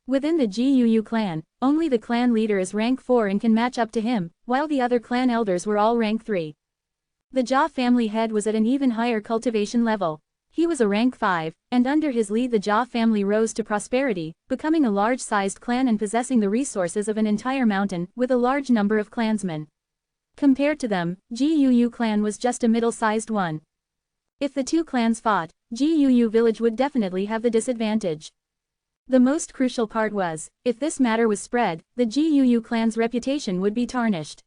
Within the GUU clan, only the clan leader is rank 4 and can match up to him, while the other clan elders were all rank 3. The Jia family head was at an even higher cultivation level. He was a rank 5, and under his lead the Jia family rose to prosperity, becoming a large-sized clan and possessing the resources of an entire mountain, with a large number of clansmen. Compared to them, GUU clan was just a middle-sized one. If the two clans fought, GUU village would definitely have the disadvantage. The most crucial part was, if this matter was spread, the GUU clan's reputation would be tarnished.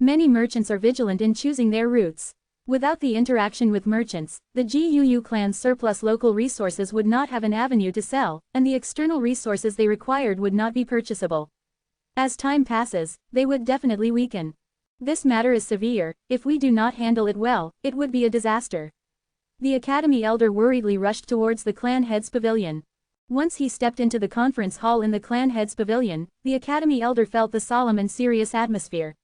Many merchants are vigilant in choosing their routes. Without the interaction with merchants, the GUU clan's surplus local resources would not have an avenue to sell, and the external resources they required would not be purchasable. As time passes, they would definitely weaken. This matter is severe. If we do not handle it well, it would be a disaster. The academy elder worriedly rushed towards the clan head's pavilion. Once he stepped into the conference hall in the clan head's pavilion, the academy elder felt the solemn and serious atmosphere.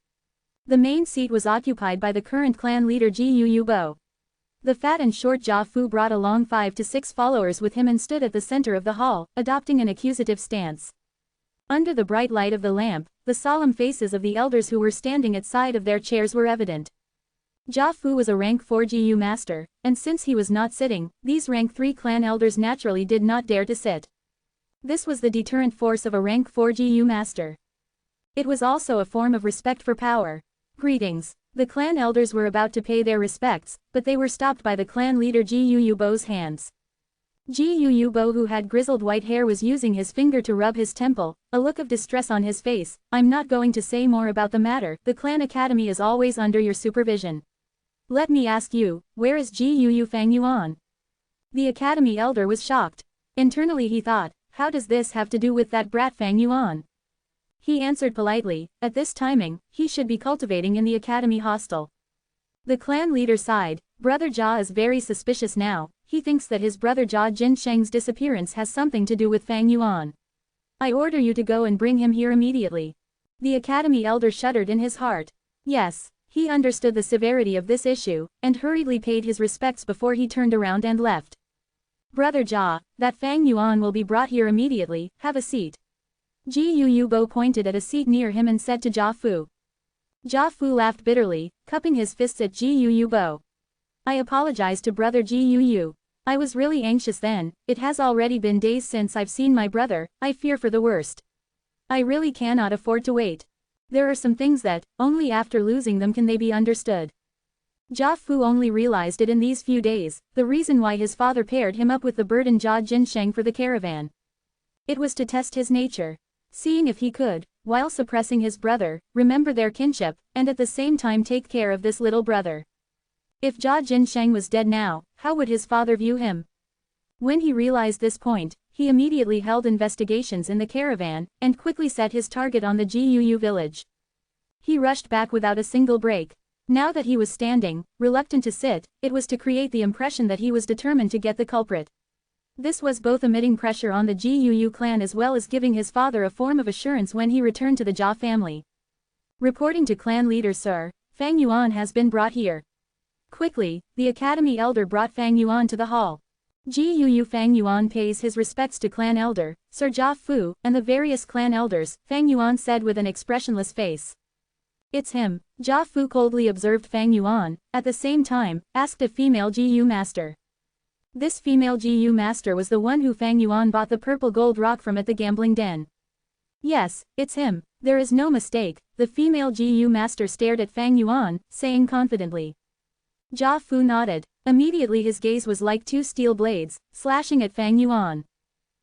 The main seat was occupied by the current clan leader GUU Bo. The fat and short Jia Fu brought along 5 to 6 followers with him and stood at the center of the hall, adopting an accusative stance. Under the bright light of the lamp, the solemn faces of the elders who were standing at side of their chairs were evident. Jia Fu was a rank 4 GU master, and since he was not sitting, these rank 3 clan elders naturally did not dare to sit. This was the deterrent force of a rank 4 GU master. It was also a form of respect for power. Greetings. The clan elders were about to pay their respects, but they were stopped by the clan leader GUU Bo's hands. GUU Bo, who had grizzled white hair, was using his finger to rub his temple, a look of distress on his face. I'm not going to say more about the matter. The clan academy is always under your supervision. Let me ask you, where is GUU Fang Yuan? The academy elder was shocked. Internally he thought, how does this have to do with that brat Fang Yuan? He answered politely, at this timing, he should be cultivating in the academy hostel. The clan leader sighed. Brother Jia is very suspicious now. He thinks that his brother Jia Jinsheng's disappearance has something to do with Fang Yuan. I order you to go and bring him here immediately. The academy elder shuddered in his heart. Yes. He understood the severity of this issue, and hurriedly paid his respects before he turned around and left. Brother Jia, that Fang Yuan will be brought here immediately. Have a seat. GUU Bo pointed at a seat near him and said to Jia Fu. Jia Fu laughed bitterly, cupping his fists at GUU Bo. I apologize to brother GUU. I was really anxious then. It has already been days since I've seen my brother. I fear for the worst. I really cannot afford to wait. There are some things that, only after losing them can they be understood. Jia Fu only realized it in these few days, the reason why his father paired him up with the burdened Jia Jinsheng for the caravan. It was to test his nature. Seeing if he could, while suppressing his brother, remember their kinship, and at the same time take care of this little brother. If Jia Jinsheng was dead now, how would his father view him? When he realized this point, he immediately held investigations in the caravan, and quickly set his target on the GUU village. He rushed back without a single break. Now that he was standing, reluctant to sit, it was to create the impression that he was determined to get the culprit. This was both emitting pressure on the GUU clan as well as giving his father a form of assurance when he returned to the Jia family. Reporting to clan leader Sir, Fang Yuan has been brought here. Quickly, the academy elder brought Fang Yuan to the hall. GUU Fang Yuan pays his respects to clan elder, Sir Jia Fu, and the various clan elders, Fang Yuan said with an expressionless face. It's him. Jia Fu coldly observed Fang Yuan, at the same time, asked a female GU master. This female GU master was the one who Fang Yuan bought the purple gold rock from at the gambling den. Yes, it's him. There is no mistake. The female GU master stared at Fang Yuan, saying confidently. Jia Fu nodded. Immediately his gaze was like two steel blades, slashing at Fang Yuan.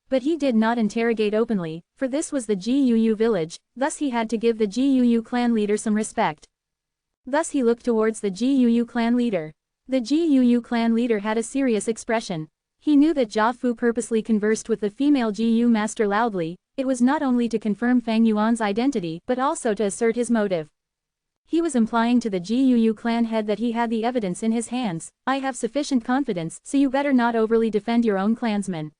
But he did not interrogate openly, for this was the Guu village, thus he had to give the Guu clan leader some respect. Thus he looked towards the Guu clan leader. The Guu clan leader had a serious expression. He knew that Jia Fu purposely conversed with the female Guu master loudly. It was not only to confirm Fang Yuan's identity but also to assert his motive. He was implying to the Guu clan head that he had the evidence in his hands. I have sufficient confidence, so you better not overly defend your own clansmen.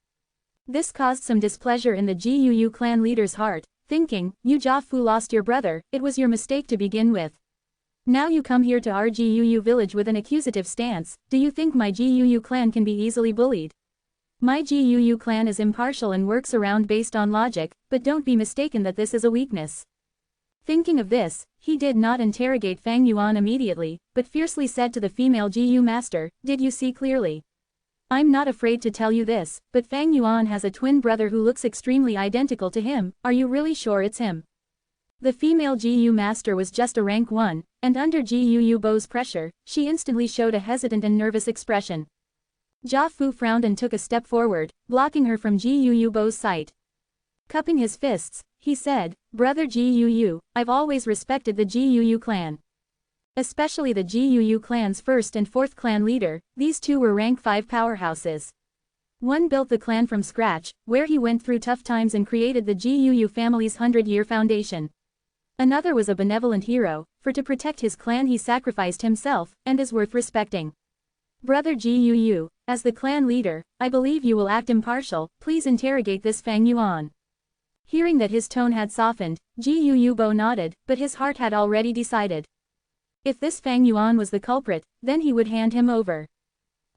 This caused some displeasure in the Guu clan leader's heart, thinking, you Jia Fu lost your brother, it was your mistake to begin with. Now you come here to our Guu village with an accusative stance. Do you think my Guu clan can be easily bullied? My Guu clan is impartial and works around based on logic, but don't be mistaken that this is a weakness. Thinking of this, he did not interrogate Fang Yuan immediately, but fiercely said to the female Guu master, did you see clearly? I'm not afraid to tell you this, but Fang Yuan has a twin brother who looks extremely identical to him. Are you really sure it's him? The female Guu master was just a rank 1, and under Guu Bo's pressure, she instantly showed a hesitant and nervous expression. Jia Fu frowned and took a step forward, blocking her from Guu Bo's sight. Cupping his fists, he said, Brother Guu, I've always respected the Guu clan. Especially the Guu clan's 1st and 4th clan leader, these two were rank 5 powerhouses. One built the clan from scratch, where he went through tough times and created the Guu family's 100-year foundation. Another was a benevolent hero, for to protect his clan he sacrificed himself, and is worth respecting. Brother Guu, as the clan leader, I believe you will act impartial, please interrogate this Fang Yuan. Hearing that his tone had softened, Guu Bo nodded, but his heart had already decided. If this Fang Yuan was the culprit, then he would hand him over.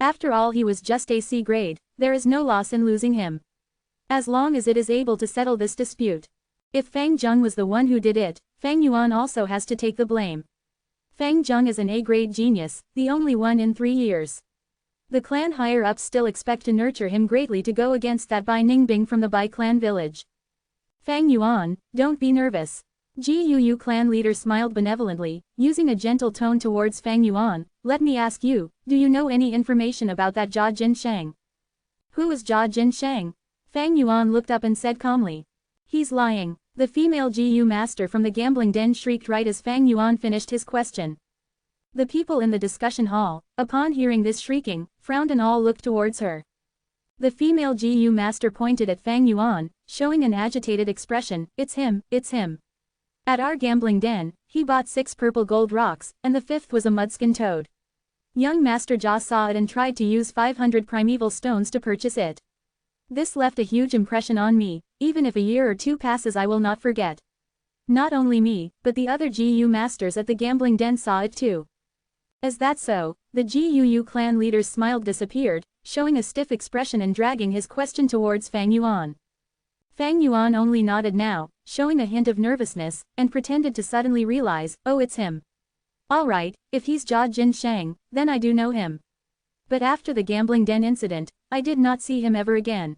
After all, he was just AC grade, there is no loss in losing him. As long as it is able to settle this dispute. If Fang Zheng was the one who did it, Fang Yuan also has to take the blame. Fang Zheng is an A-grade genius, the only one in 3 years. The clan higher-ups still expect to nurture him greatly to go against that Bai Ningbing from the Bai clan village. Fang Yuan, don't be nervous. Guu clan leader smiled benevolently, using a gentle tone towards Fang Yuan. Let me ask you, do you know any information about that Jia Jinsheng? Who is Jia Jinsheng? Fang Yuan looked up and said calmly. He's lying. The female Guu master from the gambling den shrieked right as Fang Yuan finished his question. The people in the discussion hall, upon hearing this shrieking, frowned and all looked towards her. The female Guu master pointed at Fang Yuan, showing an agitated expression. It's him, it's him. At our gambling den, he bought 6 purple gold rocks, and the 5th was a mudskin toad. Young Master Jia saw it and tried to use 500 primeval stones to purchase it. This left a huge impression on me. Even if a year or 2 passes I will not forget. Not only me, but the other Guu masters at the gambling den saw it too. Is that so? The Guu clan leader's smile disappeared, showing a stiff expression and dragging his question towards Fang Yuan. Fang Yuan only nodded now, showing a hint of nervousness, and pretended to suddenly realize, oh, it's him. Alright, if he's Jia Jinsheng, then I do know him. But after the gambling den incident, I did not see him ever again.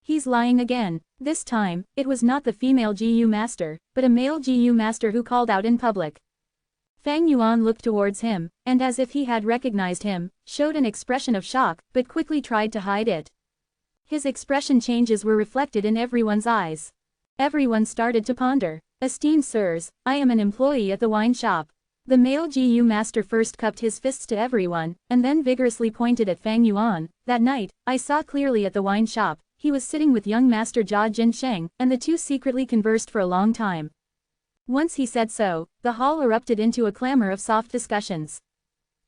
He's lying again. This time, it was not the female Guu master, but a male Guu master who called out in public. Fang Yuan looked towards him, and as if he had recognized him, showed an expression of shock, but quickly tried to hide it. His expression changes were reflected in everyone's eyes. Everyone started to ponder. Esteemed sirs, I am an employee at the wine shop. The male Guu master first cupped his fists to everyone, and then vigorously pointed at Fang Yuan. That night, I saw clearly at the wine shop, he was sitting with young Master Jia Jinsheng, and the two secretly conversed for a long time. Once he said so, the hall erupted into a clamor of soft discussions.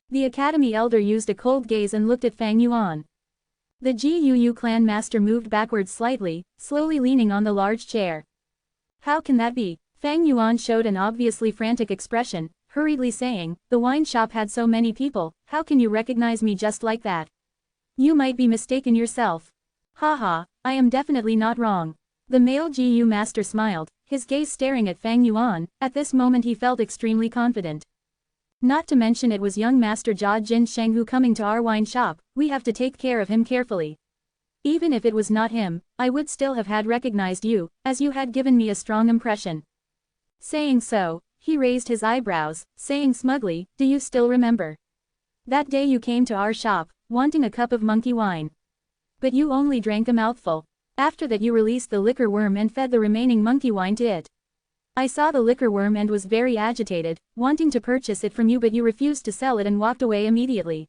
The academy elder used a cold gaze and looked at Fang Yuan. The Guu clan master moved backwards slightly, slowly leaning on the large chair. How can that be? Fang Yuan showed an obviously frantic expression, hurriedly saying, the wine shop had so many people, how can you recognize me just like that? You might be mistaken yourself. Haha, I am definitely not wrong. The male Guu master smiled, his gaze staring at Fang Yuan. At this moment he felt extremely confident. Not to mention it was young Master Jia Jinsheng who coming to our wine shop, we have to take care of him carefully. Even if it was not him, I would still have had recognized you, as you had given me a strong impression. Saying so, he raised his eyebrows, saying smugly, do you still remember? That day you came to our shop, wanting a cup of monkey wine. But you only drank a mouthful. After that you released the liquor worm and fed the remaining monkey wine to it. I saw the liquor worm and was very agitated, wanting to purchase it from you, but you refused to sell it and walked away immediately.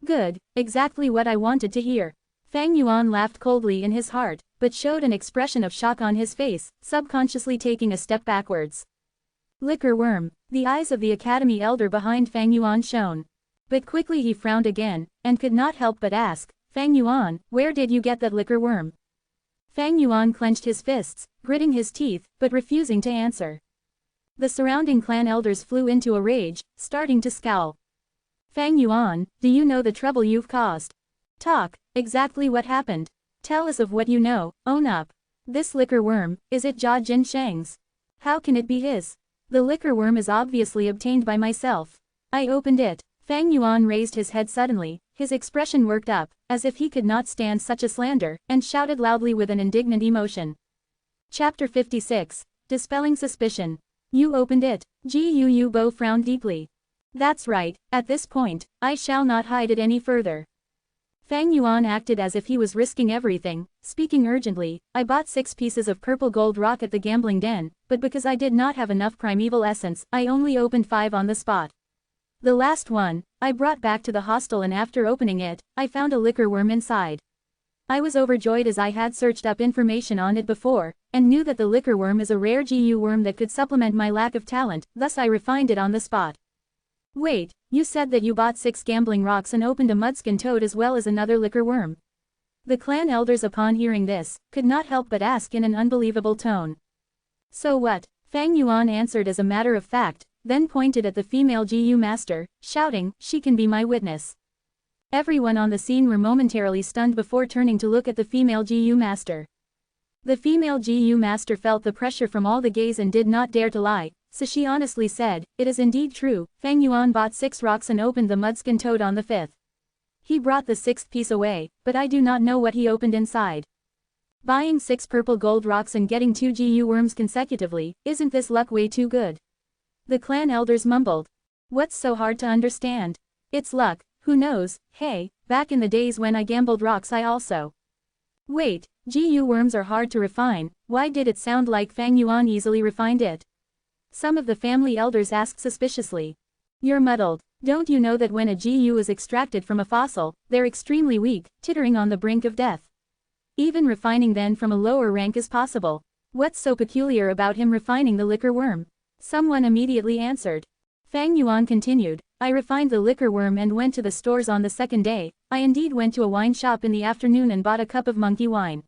Good, exactly what I wanted to hear. Fang Yuan laughed coldly in his heart, but showed an expression of shock on his face, subconsciously taking a step backwards. Liquor worm. The eyes of the academy elder behind Fang Yuan shone. But quickly he frowned again, and could not help but ask, Fang Yuan, where did you get that liquor worm? Fang Yuan clenched his fists, gritting his teeth, but refusing to answer. The surrounding clan elders flew into a rage, starting to scowl. Fang Yuan, do you know the trouble you've caused? Talk, exactly what happened. Tell us of what you know, own up. This liquor worm, is it Jia Jinsheng's? How can it be his? The liquor worm is obviously obtained by myself. I opened it. Fang Yuan raised his head suddenly, his expression worked up, as if he could not stand such a slander, and shouted loudly with an indignant emotion. Chapter 56. Dispelling Suspicion. You opened it. Gu Bo frowned deeply. That's right, at this point, I shall not hide it any further. Fang Yuan acted as if he was risking everything, speaking urgently, I bought 6 pieces of purple gold rock at the gambling den, but because I did not have enough primeval essence, I only opened 5 on the spot. The last one, I brought back to the hostel, and after opening it, I found a liquor worm inside. I was overjoyed as I had searched up information on it before, and knew that the liquor worm is a rare GU worm that could supplement my lack of talent, thus I refined it on the spot. Wait, you said that you bought 6 gambling rocks and opened a mudskin toad as well as another liquor worm. The clan elders upon hearing this, could not help but ask in an unbelievable tone. So what? Fang Yuan answered as a matter of fact, then pointed at the female GU master, shouting, she can be my witness. Everyone on the scene were momentarily stunned before turning to look at the female GU master. The female GU master felt the pressure from all the gaze and did not dare to lie, so she honestly said, it is indeed true, Fang Yuan bought 6 rocks and opened the mudskin toad on the 5th. He brought the 6th piece away, but I do not know what he opened inside. Buying 6 purple gold rocks and getting 2 GU worms consecutively, isn't this luck way too good? The clan elders mumbled. What's so hard to understand? It's luck, who knows, hey, back in the days when I gambled rocks I also. Wait, GU worms are hard to refine, why did it sound like Fang Yuan easily refined it? Some of the family elders asked suspiciously. You're muddled. Don't you know that when a GU is extracted from a fossil, they're extremely weak, teetering on the brink of death? Even refining then from a lower rank is possible. What's so peculiar about him refining the liquor worm? Someone immediately answered. Fang Yuan continued, I refined the liquor worm and went to the stores on the 2nd day, I indeed went to a wine shop in the afternoon and bought a cup of monkey wine.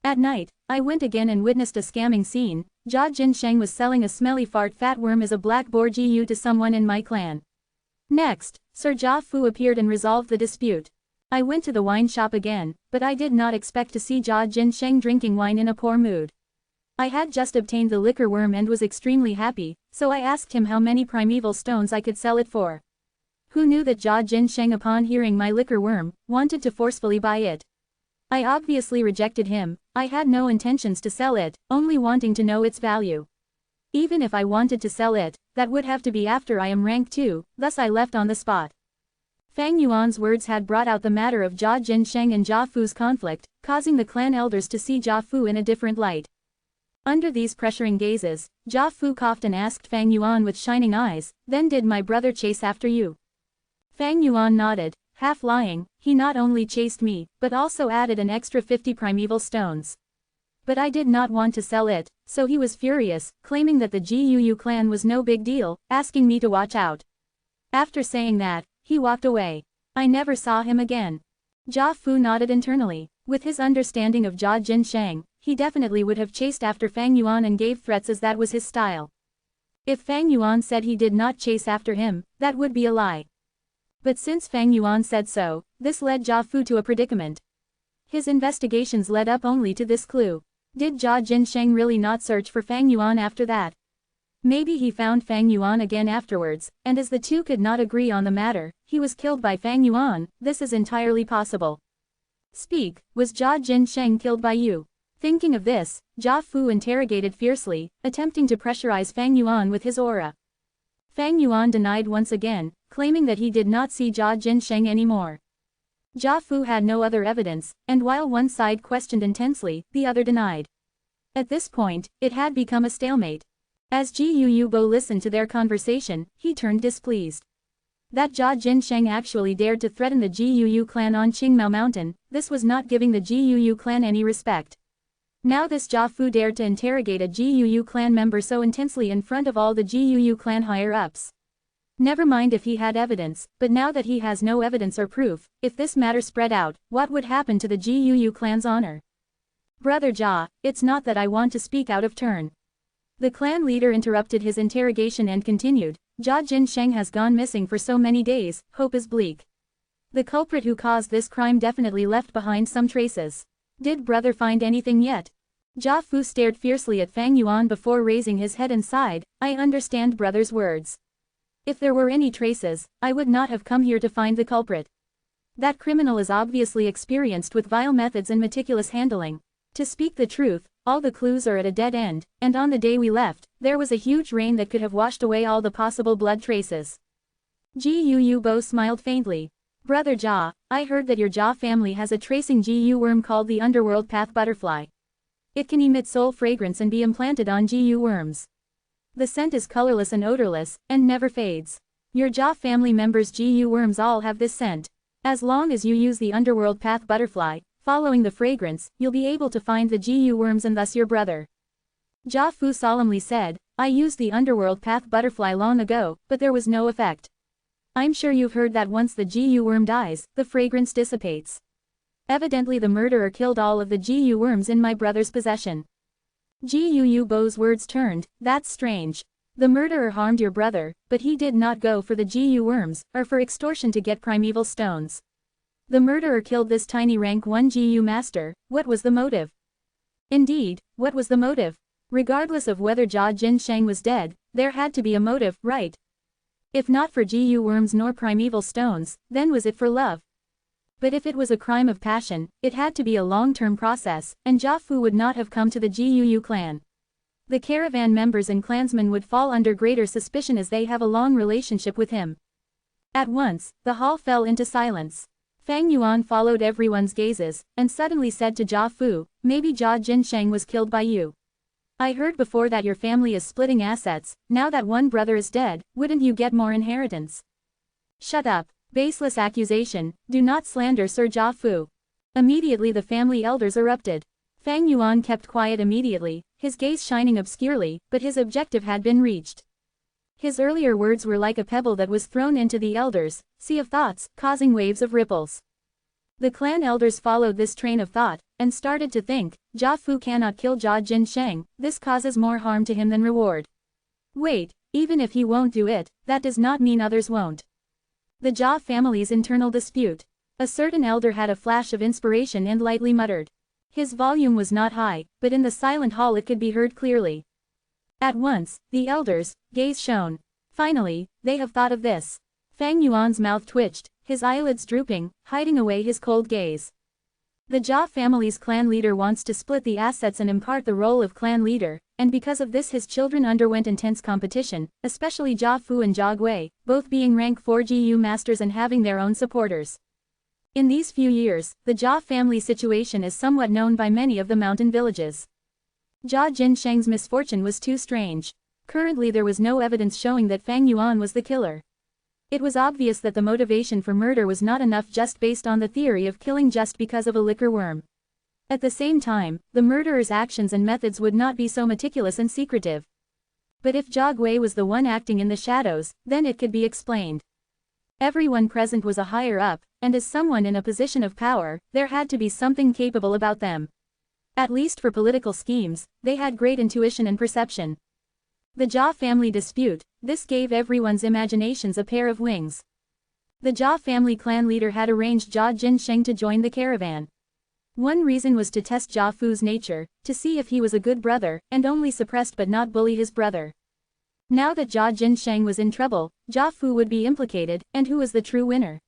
At night, I went again and witnessed a scamming scene. Jia Jinsheng was selling a smelly fat worm as a black boar GU to someone in my clan. Next, Sir Jia Fu appeared and resolved the dispute. I went to the wine shop again, but I did not expect to see Jia Jinsheng drinking wine in a poor mood. I had just obtained the liquor worm and was extremely happy, so I asked him how many primeval stones I could sell it for. Who knew that Jia Jinsheng, upon hearing my liquor worm, wanted to forcefully buy it? I obviously rejected him. I had no intentions to sell it, only wanting to know its value. Even if I wanted to sell it, that would have to be after I am rank 2, thus I left on the spot. Fang Yuan's words had brought out the matter of Jia Jinsheng and Jia Fu's conflict, causing the clan elders to see Jia Fu in a different light. Under these pressuring gazes, Jia Fu coughed and asked Fang Yuan with shining eyes, then did my brother chase after you? Fang Yuan nodded, half lying, he not only chased me, but also added an extra 50 primeval stones. But I did not want to sell it, so he was furious, claiming that the GUU clan was no big deal, asking me to watch out. After saying that, he walked away. I never saw him again. Jia Fu nodded internally. With his understanding of Jia Jinsheng, he definitely would have chased after Fang Yuan and gave threats as that was his style. If Fang Yuan said he did not chase after him, that would be a lie. But since Fang Yuan said so, this led Jia Fu to a predicament. His investigations led up only to this clue. Did Jia Jinsheng really not search for Fang Yuan after that? Maybe he found Fang Yuan again afterwards, and as the two could not agree on the matter, he was killed by Fang Yuan. This is entirely possible. Speak, was Jia Jinsheng killed by you? Thinking of this, Jia Fu interrogated fiercely, attempting to pressurize Fang Yuan with his aura. Fang Yuan denied once again, claiming that he did not see Jia Jinsheng anymore. Jia Fu had no other evidence, and while one side questioned intensely, the other denied. At this point, it had become a stalemate. As Ji Yubo listened to their conversation, he turned displeased. That Jia Jinsheng actually dared to threaten the Ji Yu clan on Qingmao Mountain, this was not giving the Ji Yu clan any respect. Now this Jia Fu dared to interrogate a Ji Yu clan member so intensely in front of all the Ji Yu clan higher-ups. Never mind if he had evidence, but now that he has no evidence or proof, if this matter spread out, what would happen to the Ji Yu clan's honor? Brother Jia, it's not that I want to speak out of turn. The clan leader interrupted his interrogation and continued, Jia Jinsheng has gone missing for so many days, hope is bleak. The culprit who caused this crime definitely left behind some traces. Did brother find anything yet? Jia Fu stared fiercely at Fang Yuan before raising his head and sighed, I understand brother's words. If there were any traces, I would not have come here to find the culprit. That criminal is obviously experienced with vile methods and meticulous handling. To speak the truth, all the clues are at a dead end, and on the day we left, there was a huge rain that could have washed away all the possible blood traces. Ji Yubo smiled faintly. Brother Jia, I heard that your Jia family has a tracing Ji worm called the underworld path butterfly. It can emit soul fragrance and be implanted on Ji worms. The scent is colorless and odorless, and never fades. Your Jia family members' Ji worms all have this scent. As long as you use the underworld path butterfly, following the fragrance, you'll be able to find the Ji worms and thus your brother. Jia Fu solemnly said, I used the underworld path butterfly long ago, but there was no effect. I'm sure you've heard that once the Ji worm dies, the fragrance dissipates. Evidently the murderer killed all of the Ji worms in my brother's possession. Ji Yubo's words turned, that's strange. The murderer harmed your brother, but he did not go for the Ji worms, or for extortion to get primeval stones. The murderer killed this tiny rank 1 Ji master, what was the motive? Indeed, what was the motive? Regardless of whether Jia Jinsheng was dead, there had to be a motive, right? If not for Ji worms nor primeval stones, then was it for love? But if it was a crime of passion, it had to be a long-term process, and Jia Fu would not have come to the Ji Yu clan. The caravan members and clansmen would fall under greater suspicion as they have a long relationship with him. At once, the hall fell into silence. Fang Yuan followed everyone's gazes, and suddenly said to Jia Fu, maybe Jia Jinsheng was killed by you. I heard before that your family is splitting assets, now that one brother is dead, wouldn't you get more inheritance? Shut up, baseless accusation, do not slander Sir Jia Fu. Immediately the family elders erupted. Fang Yuan kept quiet immediately, his gaze shining obscurely, but his objective had been reached. His earlier words were like a pebble that was thrown into the elders' sea of thoughts, causing waves of ripples. The clan elders followed this train of thought, and started to think, Jia Fu cannot kill Jia Jinsheng, this causes more harm to him than reward. Wait, even if he won't do it, that does not mean others won't. The Jia family's internal dispute. A certain elder had a flash of inspiration and lightly muttered. His volume was not high, but in the silent hall it could be heard clearly. At once, the elders' gaze shone. Finally, they have thought of this. Fang Yuan's mouth twitched, his eyelids drooping, hiding away his cold gaze. The Jia family's clan leader wants to split the assets and impart the role of clan leader, and because of this his children underwent intense competition, especially Jia Fu and Jia Gui, both being rank 4 Gu masters and having their own supporters. In these few years, the Jia family situation is somewhat known by many of the mountain villages. Jia Jinsheng's misfortune was too strange. Currently there was no evidence showing that Fang Yuan was the killer. It was obvious that the motivation for murder was not enough just based on the theory of killing just because of a liquor worm. At the same time, the murderer's actions and methods would not be so meticulous and secretive. But if Jia Gui was the one acting in the shadows, then it could be explained. Everyone present was a higher up, and as someone in a position of power, there had to be something capable about them. At least for political schemes, they had great intuition and perception. The Jia family dispute, this gave everyone's imaginations a pair of wings. The Jia family clan leader had arranged Jia Jinsheng to join the caravan. One reason was to test Jia Fu's nature, to see if he was a good brother, and only suppressed but not bully his brother. Now that Jia Jinsheng was in trouble, Jia Fu would be implicated, and who was the true winner?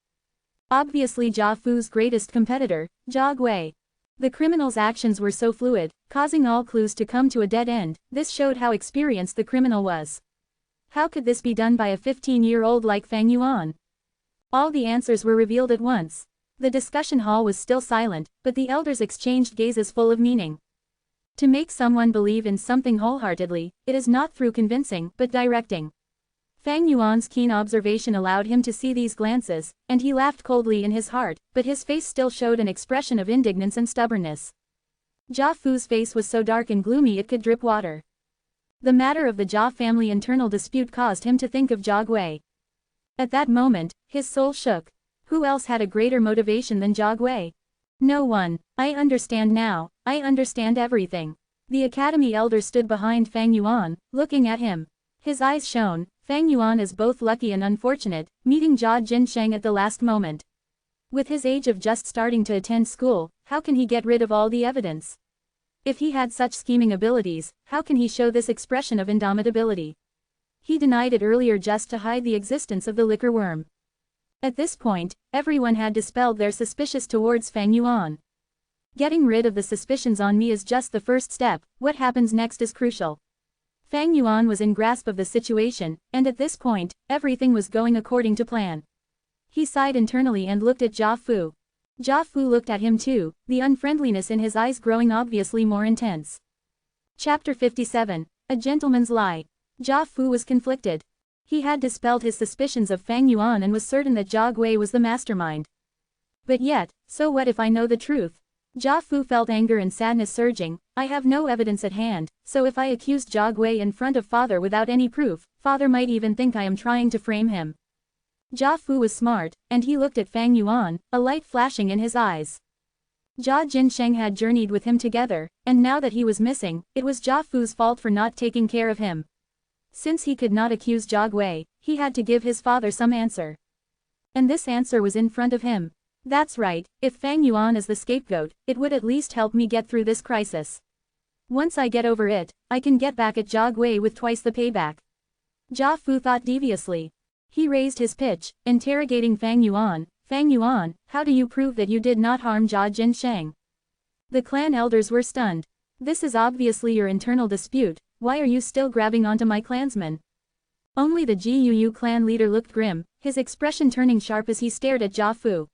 Obviously Jia Fu's greatest competitor, Jia Gui. The criminal's actions were so fluid, causing all clues to come to a dead end, this showed how experienced the criminal was. How could this be done by a 15-year-old like Fang Yuan? All the answers were revealed at once. The discussion hall was still silent, but the elders exchanged gazes full of meaning. To make someone believe in something wholeheartedly, it is not through convincing, but directing. Fang Yuan's keen observation allowed him to see these glances, and he laughed coldly in his heart, but his face still showed an expression of indignance and stubbornness. Jia Fu's face was so dark and gloomy it could drip water. The matter of the Jia family internal dispute caused him to think of Jia Gui. At that moment, his soul shook. Who else had a greater motivation than Jia Gui? No one. I understand now, I understand everything. The academy elder stood behind Fang Yuan, looking at him. His eyes shone. Fang Yuan is both lucky and unfortunate, meeting Jia Jinsheng at the last moment. With his age of just starting to attend school, how can he get rid of all the evidence? If he had such scheming abilities, how can he show this expression of indomitability? He denied it earlier just to hide the existence of the liquor worm. At this point, everyone had dispelled their suspicions towards Fang Yuan. Getting rid of the suspicions on me is just the first step, what happens next is crucial. Fang Yuan was in grasp of the situation, and at this point, everything was going according to plan. He sighed internally and looked at Jia Fu. Jia Fu looked at him too, the unfriendliness in his eyes growing obviously more intense. Chapter 57. A Gentleman's Lie. Jia Fu was conflicted. He had dispelled his suspicions of Fang Yuan and was certain that Jia Gui was the mastermind. But yet, so what if I know the truth? Jia Fu felt anger and sadness surging. I have no evidence at hand, so if I accused Jia Gui in front of father without any proof, father might even think I am trying to frame him. Jia Fu was smart, and he looked at Fang Yuan, a light flashing in his eyes. Jia Jinsheng had journeyed with him together, and now that he was missing, it was Jia Fu's fault for not taking care of him. Since he could not accuse Jia Gui, he had to give his father some answer. And this answer was in front of him. That's right, if Fang Yuan is the scapegoat, it would at least help me get through this crisis. Once I get over it, I can get back at Jia Gui with twice the payback. Jia Fu thought deviously. He raised his pitch, interrogating Fang Yuan. Fang Yuan, how do you prove that you did not harm Jia Jinsheng? The clan elders were stunned. This is obviously your internal dispute, why are you still grabbing onto my clansmen? Only the Guu clan leader looked grim, his expression turning sharp as he stared at Jia Fu.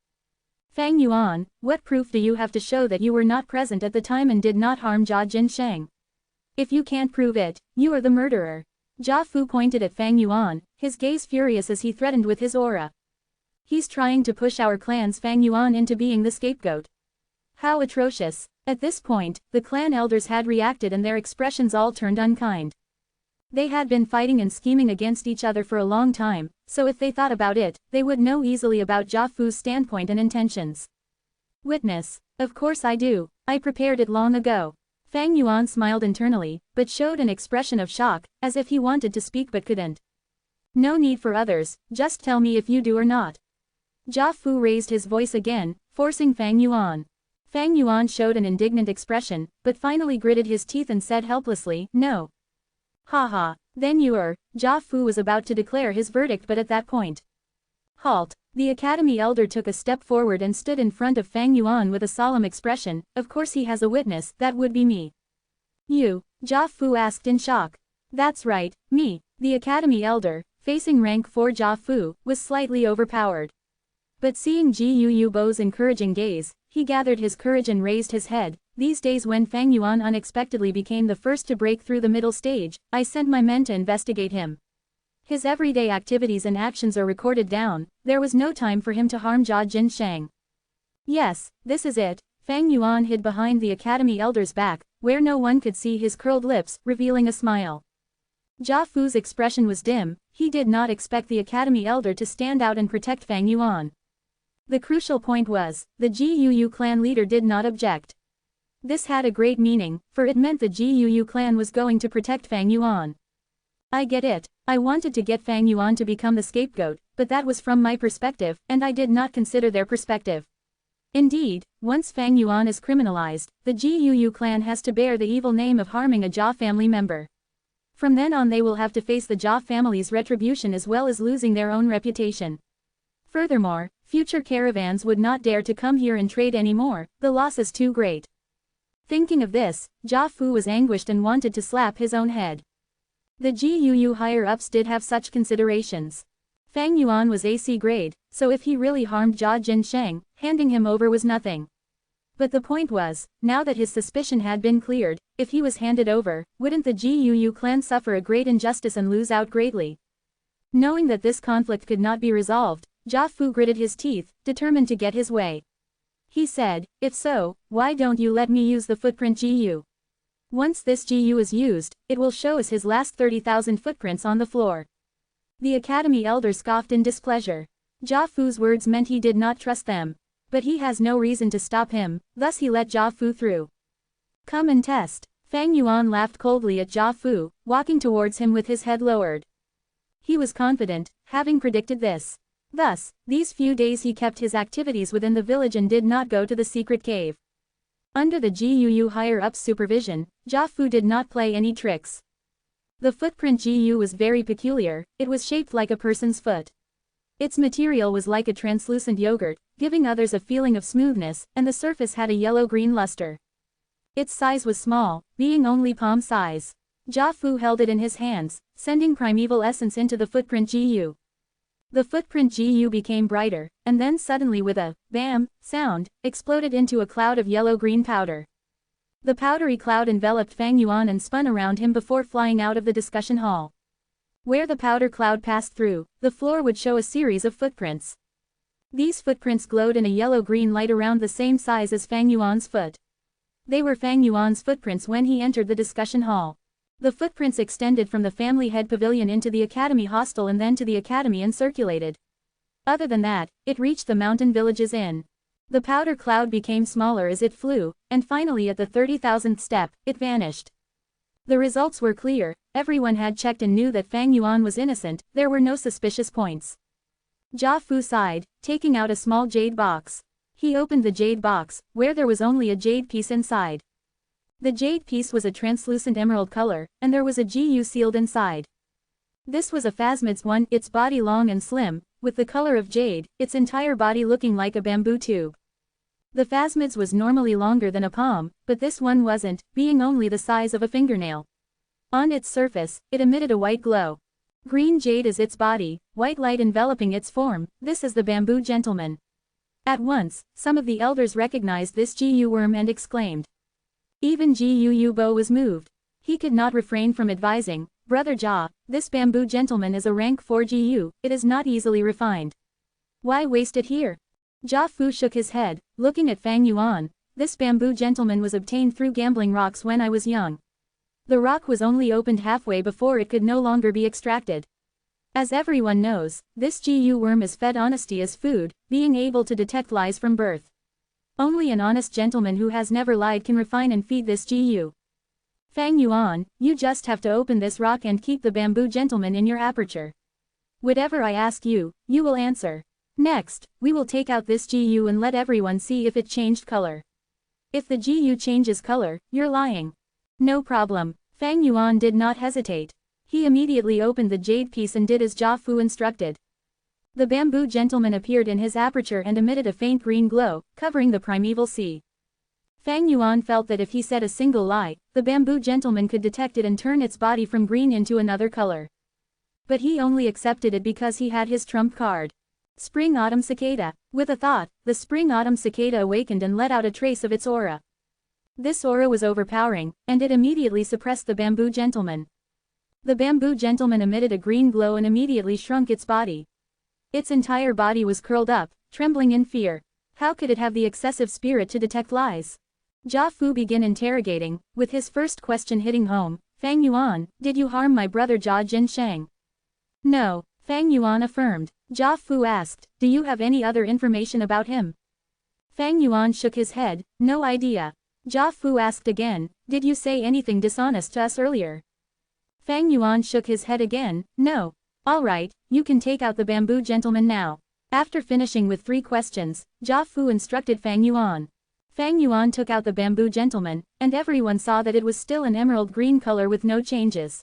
Fang Yuan, what proof do you have to show that you were not present at the time and did not harm Jia Jinsheng? If you can't prove it, you are the murderer. Jia Fu pointed at Fang Yuan, his gaze furious as he threatened with his aura. He's trying to push our clan's Fang Yuan into being the scapegoat. How atrocious. At this point, the clan elders had reacted and their expressions all turned unkind. They had been fighting and scheming against each other for a long time, so if they thought about it, they would know easily about Jia Fu's standpoint and intentions. Witness. Of course I do, I prepared it long ago. Fang Yuan smiled internally, but showed an expression of shock, as if he wanted to speak but couldn't. No need for others, just tell me if you do or not. Jia Fu raised his voice again, forcing Fang Yuan. Fang Yuan showed an indignant expression, but finally gritted his teeth and said helplessly, no. Haha, then you are. Jia Fu was about to declare his verdict but at that point. Halt. The academy elder took a step forward and stood in front of Fang Yuan with a solemn expression, of course he has a witness, that would be me. You? Jia Fu asked in shock. That's right, me. The academy elder, facing rank 4 Jia Fu, was slightly overpowered. But seeing Guu Bo's encouraging gaze, he gathered his courage and raised his head. These days when Fang Yuan unexpectedly became the first to break through the middle stage, I sent my men to investigate him. His everyday activities and actions are recorded down, there was no time for him to harm Jia Jinsheng. Yes, this is it. Fang Yuan hid behind the academy elder's back, where no one could see his curled lips, revealing a smile. Jia Fu's expression was dim, he did not expect the academy elder to stand out and protect Fang Yuan. The crucial point was, the Guu clan leader did not object. This had a great meaning, for it meant the Guu clan was going to protect Fang Yuan. I get it, I wanted to get Fang Yuan to become the scapegoat, but that was from my perspective, and I did not consider their perspective. Indeed, once Fang Yuan is criminalized, the Guu clan has to bear the evil name of harming a Jia family member. From then on they will have to face the Jia family's retribution as well as losing their own reputation. Furthermore, future caravans would not dare to come here and trade anymore, the loss is too great. Thinking of this, Jia Fu was anguished and wanted to slap his own head. The GUU higher-ups did have such considerations. Fang Yuan was AC grade, so if he really harmed Jia Jinsheng, handing him over was nothing. But the point was, now that his suspicion had been cleared, if he was handed over, wouldn't the GUU clan suffer a great injustice and lose out greatly? Knowing that this conflict could not be resolved, Jia Fu gritted his teeth, determined to get his way. He said, if so, why don't you let me use the footprint GU? Once this GU is used, it will show us his last 30,000 footprints on the floor. The academy elder scoffed in displeasure. Jia Fu's words meant he did not trust them. But he has no reason to stop him, thus he let Jia Fu through. Come and test. Fang Yuan laughed coldly at Jia Fu, walking towards him with his head lowered. He was confident, having predicted this. Thus, these few days he kept his activities within the village and did not go to the secret cave. Under the GUU higher-ups supervision, Jia Fu did not play any tricks. The footprint GU was very peculiar, it was shaped like a person's foot. Its material was like a translucent yogurt, giving others a feeling of smoothness, and the surface had a yellow-green luster. Its size was small, being only palm size. Jia Fu held it in his hands, sending primeval essence into the footprint GU. The footprint GU became brighter, and then suddenly with a bam sound, exploded into a cloud of yellow-green powder. The powdery cloud enveloped Fang Yuan and spun around him before flying out of the discussion hall. Where the powder cloud passed through, the floor would show a series of footprints. These footprints glowed in a yellow-green light around the same size as Fang Yuan's foot. They were Fang Yuan's footprints when he entered the discussion hall. The footprints extended from the family head pavilion into the academy hostel and then to the academy and circulated. Other than that, it reached the mountain village's inn. The powder cloud became smaller as it flew, and finally at the 30,000th step, it vanished. The results were clear, everyone had checked and knew that Fang Yuan was innocent, there were no suspicious points. Jia Fu sighed, taking out a small jade box. He opened the jade box, where there was only a jade piece inside. The jade piece was a translucent emerald color, and there was a GU sealed inside. This was a phasmid's one, its body long and slim, with the color of jade, its entire body looking like a bamboo tube. The phasmid's was normally longer than a palm, but this one wasn't, being only the size of a fingernail. On its surface, it emitted a white glow. Green jade is its body, white light enveloping its form, this is the bamboo gentleman. At once, some of the elders recognized this GU worm and exclaimed. Even GU Bo was moved. He could not refrain from advising, Brother Jia, this bamboo gentleman is a rank 4 GU, it is not easily refined. Why waste it here? Jia Fu shook his head, looking at Fang Yuan, this bamboo gentleman was obtained through gambling rocks when I was young. The rock was only opened halfway before it could no longer be extracted. As everyone knows, this GU worm is fed honesty as food, being able to detect lies from birth. Only an honest gentleman who has never lied can refine and feed this GU. Fang Yuan, you just have to open this rock and keep the bamboo gentleman in your aperture. Whatever I ask you, you will answer. Next, we will take out this GU and let everyone see if it changed color. If the GU changes color, you're lying. No problem. Fang Yuan did not hesitate. He immediately opened the jade piece and did as Jia Fu instructed. The bamboo gentleman appeared in his aperture and emitted a faint green glow, covering the primeval sea. Fang Yuan felt that if he said a single lie, the bamboo gentleman could detect it and turn its body from green into another color. But he only accepted it because he had his trump card. Spring-autumn cicada. With a thought, the spring-autumn cicada awakened and let out a trace of its aura. This aura was overpowering, and it immediately suppressed the bamboo gentleman. The bamboo gentleman emitted a green glow and immediately shrunk its body. Its entire body was curled up, trembling in fear. How could it have the excessive spirit to detect lies? Jia Fu began interrogating, with his first question hitting home, Fang Yuan, did you harm my brother Jia Jinsheng? No, Fang Yuan affirmed. Jia Fu asked, do you have any other information about him? Fang Yuan shook his head, no idea. Jia Fu asked again, did you say anything dishonest to us earlier? Fang Yuan shook his head again, no. Alright, you can take out the bamboo gentleman now. After finishing with 3 questions, Jia Fu instructed Fang Yuan. Fang Yuan took out the bamboo gentleman, and everyone saw that it was still an emerald green color with no changes.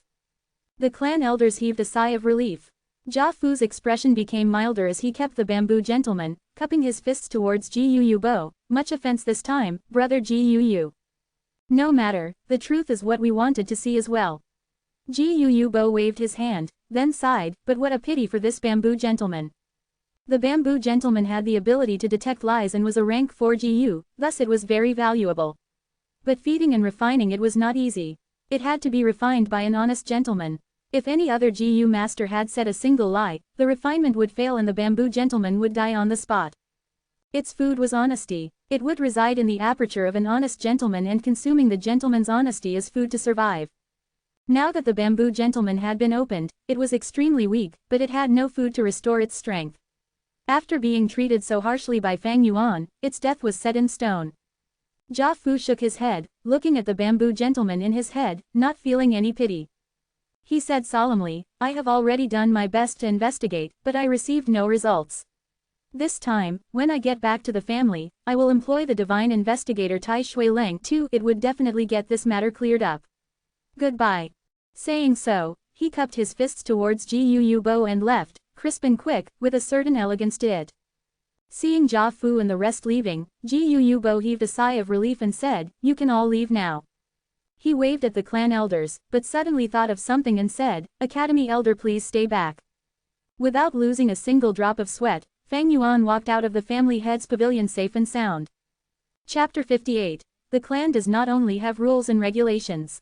The clan elders heaved a sigh of relief. Jia Fu's expression became milder as he kept the bamboo gentleman, cupping his fists towards Guu Bo, much offense this time, brother Guu. No matter, the truth is what we wanted to see as well. Gu Bo waved his hand, then sighed, but what a pity for this bamboo gentleman. The bamboo gentleman had the ability to detect lies and was a rank 4 Gu, thus it was very valuable. But feeding and refining it was not easy. It had to be refined by an honest gentleman. If any other Gu master had said a single lie, the refinement would fail and the bamboo gentleman would die on the spot. Its food was honesty. It would reside in the aperture of an honest gentleman, and consuming the gentleman's honesty is food to survive. Now that the bamboo gentleman had been opened, it was extremely weak, but it had no food to restore its strength. After being treated so harshly by Fang Yuan, its death was set in stone. Jia Fu shook his head, looking at the bamboo gentleman in his head, not feeling any pity. He said solemnly, I have already done my best to investigate, but I received no results. This time, when I get back to the family, I will employ the divine investigator Tai Shui Leng too. It would definitely get this matter cleared up. Goodbye. Saying so, he cupped his fists towards Gu Bo and left, crisp and quick, with a certain elegance to it. Seeing Jia Fu and the rest leaving, Gu Bo heaved a sigh of relief and said, you can all leave now. He waved at the clan elders, but suddenly thought of something and said, Academy elder, please stay back. Without losing a single drop of sweat, Fang Yuan walked out of the family head's pavilion safe and sound. Chapter 58. The clan does not only have rules and regulations.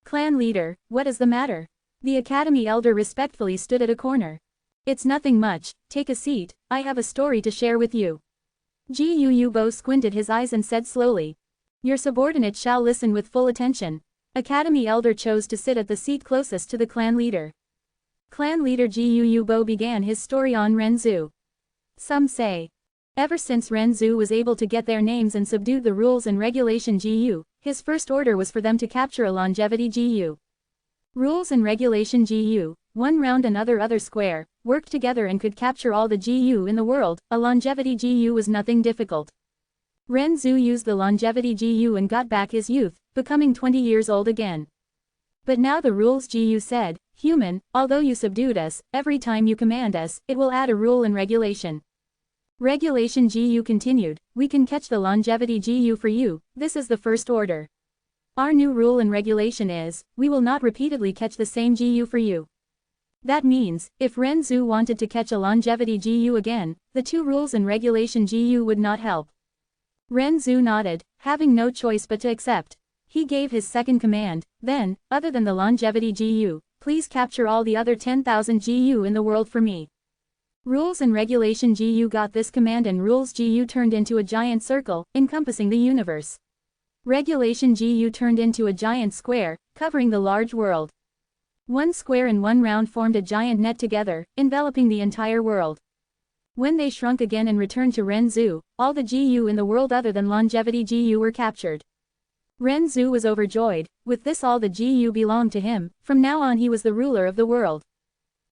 Clan leader, what is the matter? The academy elder respectfully stood at a corner. It's nothing much, take a seat, I have a story to share with you. Gu Bo squinted his eyes and said slowly. Your subordinate shall listen with full attention. Academy elder chose to sit at the seat closest to the clan leader. Clan leader Gu Bo began his story on Renzu. Some say, ever since Renzu was able to get their names and subdued the rules and regulation Gu, his first order was for them to capture a longevity Gu. Rules and regulation Gu, one round and other square, worked together and could capture all the Gu in the world. A longevity Gu was nothing difficult. Renzu used the longevity Gu and got back his youth, becoming 20 years old again. But now the rules Gu said, human, although you subdued us, every time you command us, it will add a rule and regulation. Regulation Gu continued, we can catch the longevity Gu for you, this is the first order. Our new rule and regulation is, we will not repeatedly catch the same Gu for you. That means, if Renzu wanted to catch a longevity Gu again, the two rules and regulation Gu would not help. Renzu nodded, having no choice but to accept. He gave his second command, then, other than the longevity Gu, please capture all the other 10,000 Gu in the world for me. Rules and regulation Gu got this command and rules Gu turned into a giant circle, encompassing the universe. Regulation Gu turned into a giant square, covering the large world. One square and one round formed a giant net together, enveloping the entire world. When they shrunk again and returned to Renzu, all the Gu in the world other than longevity Gu were captured. Renzu was overjoyed, with this all the Gu belonged to him, from now on he was the ruler of the world.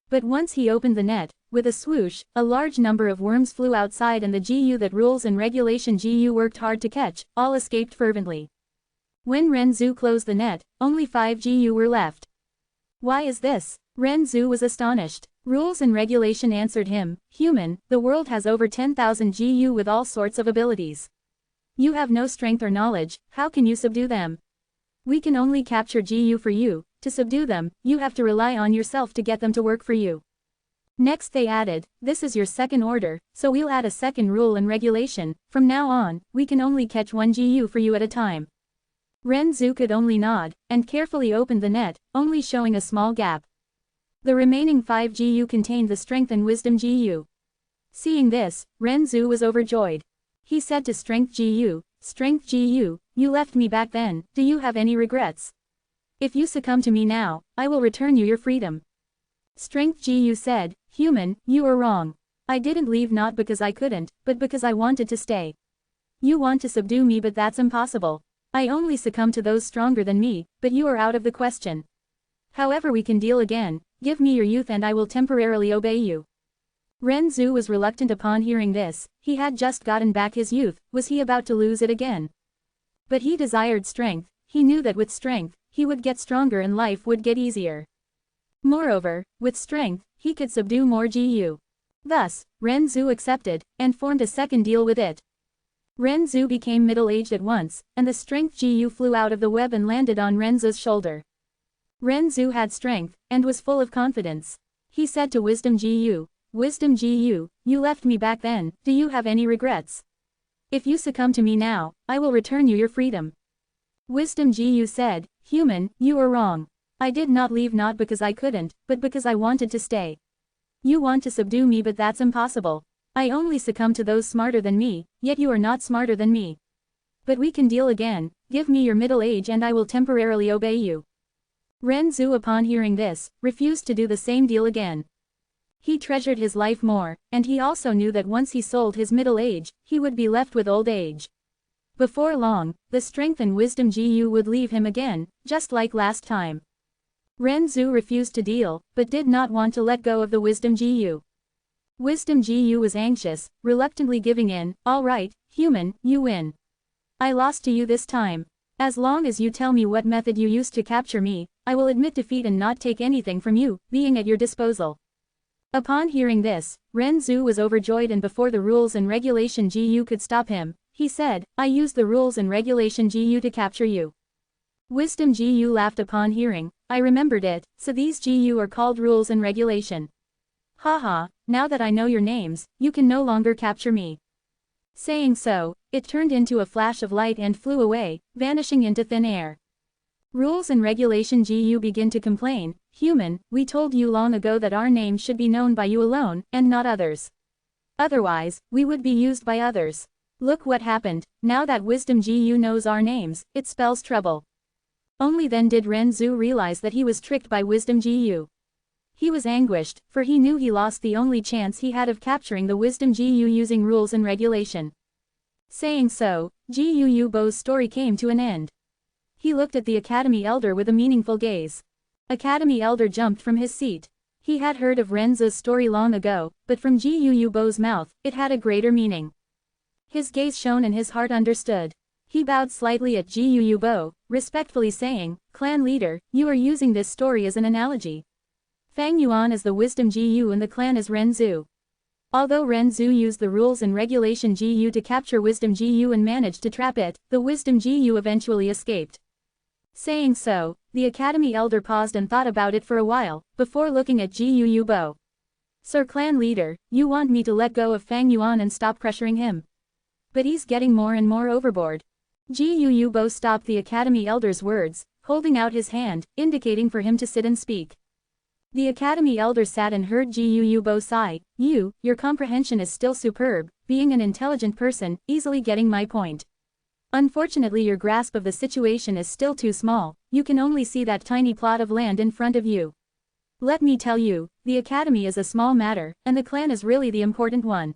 But once he opened the net, with a swoosh, a large number of worms flew outside and the Gu that rules and regulation Gu worked hard to catch, all escaped fervently. When Renzu closed the net, only 5 Gu were left. Why is this? Renzu was astonished. Rules and regulation answered him, human, the world has over 10,000 Gu with all sorts of abilities. You have no strength or knowledge, how can you subdue them? We can only capture Gu for you, to subdue them, you have to rely on yourself to get them to work for you. Next they added, this is your second order, so we'll add a second rule and regulation, from now on, we can only catch 1 Gu for you at a time. Renzu could only nod, and carefully opened the net, only showing a small gap. The remaining 5 Gu contained the strength and wisdom Gu. Seeing this, Renzu was overjoyed. He said to Strength Gu, you left me back then, do you have any regrets? If you succumb to me now, I will return you your freedom. Strength Gu said, human, you are wrong. I didn't leave not because I couldn't, but because I wanted to stay. You want to subdue me but that's impossible. I only succumb to those stronger than me, but you are out of the question. However we can deal again, give me your youth and I will temporarily obey you. Renzu was reluctant upon hearing this, he had just gotten back his youth, was he about to lose it again? But he desired strength, he knew that with strength, he would get stronger and life would get easier. Moreover, with strength, he could subdue more Gu. Thus, Renzu accepted, and formed a second deal with it. Renzu became middle-aged at once, and the strength Gu flew out of the web and landed on Renzu's shoulder. Ren Zhu had strength, and was full of confidence. He said to Wisdom Gu, Wisdom Gu, you left me back then, do you have any regrets? If you succumb to me now, I will return you your freedom. Wisdom Gu said, Human, you are wrong. I did not leave not because I couldn't, but because I wanted to stay. You want to subdue me but that's impossible. I only succumb to those smarter than me, yet you are not smarter than me. But we can deal again, give me your middle age and I will temporarily obey you. Ren Zhu upon hearing this, refused to do the same deal again. He treasured his life more, and he also knew that once he sold his middle age, he would be left with old age. Before long, the strength and wisdom Gu would leave him again, just like last time. Ren Zhu refused to deal, but did not want to let go of the wisdom Gu. Wisdom Gu was anxious, reluctantly giving in, all right, human, you win. I lost to you this time. As long as you tell me what method you used to capture me, I will admit defeat and not take anything from you, being at your disposal. Upon hearing this, Ren Zhu was overjoyed and before the rules and regulation Gu could stop him, he said, I used the rules and regulation Gu to capture you. Wisdom Gu laughed upon hearing, I remembered it, so these Gu are called rules and regulation. Haha, now that I know your names, you can no longer capture me. Saying so, it turned into a flash of light and flew away, vanishing into thin air. Rules and regulation Gu begin to complain, Human, we told you long ago that our names should be known by you alone, and not others. Otherwise, we would be used by others. Look what happened, now that Wisdom Gu knows our names, it spells trouble. Only then did Ren Zhu realize that he was tricked by Wisdom Gu. He was anguished, for he knew he lost the only chance he had of capturing the Wisdom Gu using rules and regulation. Saying so, Gu Bo's story came to an end. He looked at the Academy Elder with a meaningful gaze. Academy Elder jumped from his seat. He had heard of Ren Zhu's story long ago, but from Gu Bo's mouth, it had a greater meaning. His gaze shone and his heart understood. He bowed slightly at Gu Bo, respectfully saying, Clan leader, you are using this story as an analogy. Fang Yuan is the wisdom Gu and the clan is Ren Zhu. Although Ren Zhu used the rules and regulation Gu to capture wisdom Gu and managed to trap it, the wisdom Gu eventually escaped. Saying so, the Academy Elder paused and thought about it for a while, before looking at Gu Bo. Sir Clan Leader, you want me to let go of Fang Yuan and stop pressuring him? But he's getting more and more overboard. Gu Bo stopped the Academy Elder's words, holding out his hand, indicating for him to sit and speak. The Academy Elder sat and heard Gu Bo sigh, your comprehension is still superb, being an intelligent person, easily getting my point. Unfortunately your grasp of the situation is still too small, you can only see that tiny plot of land in front of you. Let me tell you, the academy is a small matter, and the clan is really the important one.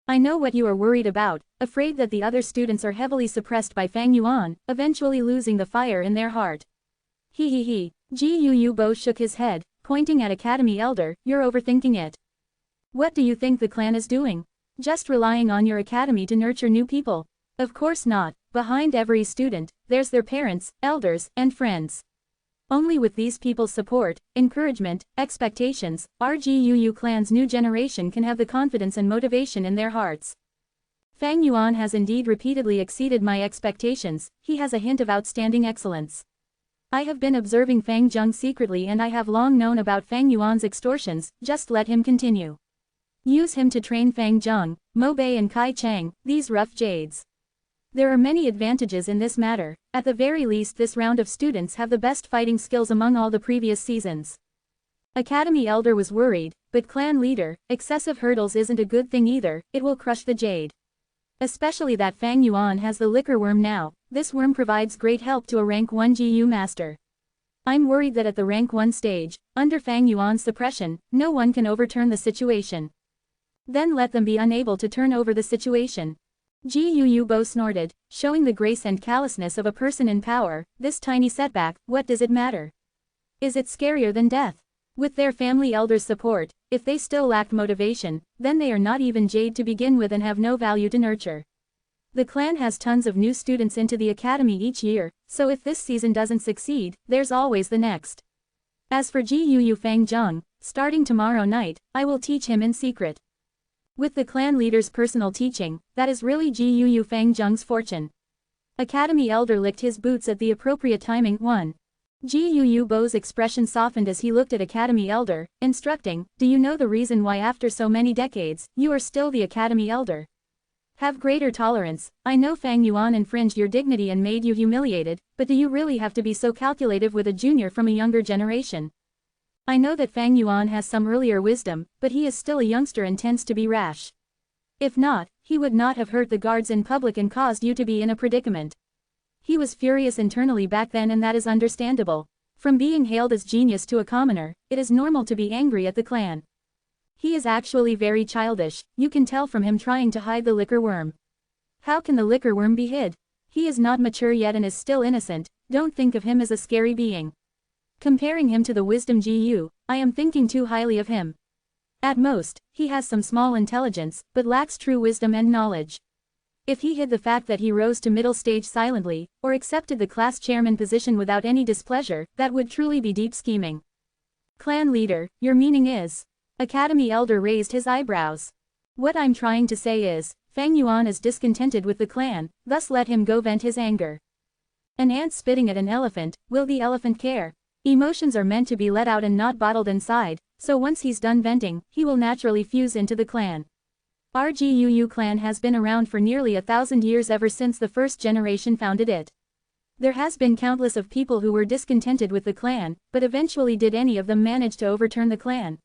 I know what you are worried about, afraid that the other students are heavily suppressed by Fang Yuan, eventually losing the fire in their heart. He. Gu Bo shook his head, pointing at Academy Elder, you're overthinking it. What do you think the clan is doing? Just relying on your academy to nurture new people? Of course not, behind every student, there's their parents, elders, and friends. Only with these people's support, encouragement, expectations, our Gu clan's new generation can have the confidence and motivation in their hearts. Fang Yuan has indeed repeatedly exceeded my expectations, he has a hint of outstanding excellence. I have been observing Fang Zheng secretly and I have long known about Fang Yuan's extortions, just let him continue. Use him to train Fang Zheng, Mo Bei and Kai Chang, these rough jades. There are many advantages in this matter, at the very least this round of students have the best fighting skills among all the previous seasons. Academy Elder was worried, but Clan Leader, excessive hurdles isn't a good thing either, it will crush the jade. Especially that Fang Yuan has the liquor worm now, this worm provides great help to a rank 1 Gu master. I'm worried that at the rank 1 stage, under Fang Yuan's suppression, no one can overturn the situation. Then let them be unable to turn over the situation. Gu Bo snorted, showing the grace and callousness of a person in power, this tiny setback, what does it matter? Is it scarier than death? With their family elders' support, if they still lack motivation, then they are not even jade to begin with and have no value to nurture. The clan has tons of new students into the academy each year, so if this season doesn't succeed, there's always the next. As for Gu Fang Zheng, starting tomorrow night, I will teach him in secret. With the clan leader's personal teaching, that is really Gu Fang Zheng's fortune. Academy Elder licked his boots at the appropriate timing. 1. Gu Bo's expression softened as he looked at Academy Elder, instructing, do you know the reason why after so many decades, you are still the Academy Elder? Have greater tolerance. I know Fang Yuan infringed your dignity and made you humiliated, but do you really have to be so calculative with a junior from a younger generation? I know that Fang Yuan has some earlier wisdom, but he is still a youngster and tends to be rash. If not, he would not have hurt the guards in public and caused you to be in a predicament. He was furious internally back then, and that is understandable. From being hailed as genius to a commoner, it is normal to be angry at the clan. He is actually very childish, you can tell from him trying to hide the liquor worm. How can the liquor worm be hid? He is not mature yet and is still innocent, don't think of him as a scary being. Comparing him to the wisdom Gu, I am thinking too highly of him. At most, he has some small intelligence, but lacks true wisdom and knowledge. If he hid the fact that he rose to middle stage silently, or accepted the class chairman position without any displeasure, that would truly be deep scheming. Clan leader, your meaning is? Academy Elder raised his eyebrows. What I'm trying to say is, Fang Yuan is discontented with the clan, thus let him go vent his anger. An ant spitting at an elephant, will the elephant care? Emotions are meant to be let out and not bottled inside, so once he's done venting, he will naturally fuse into the clan. Our Gu clan has been around for nearly 1,000 years, ever since the first generation founded it. There has been countless of people who were discontented with the clan, but eventually did any of them manage to overturn the clan?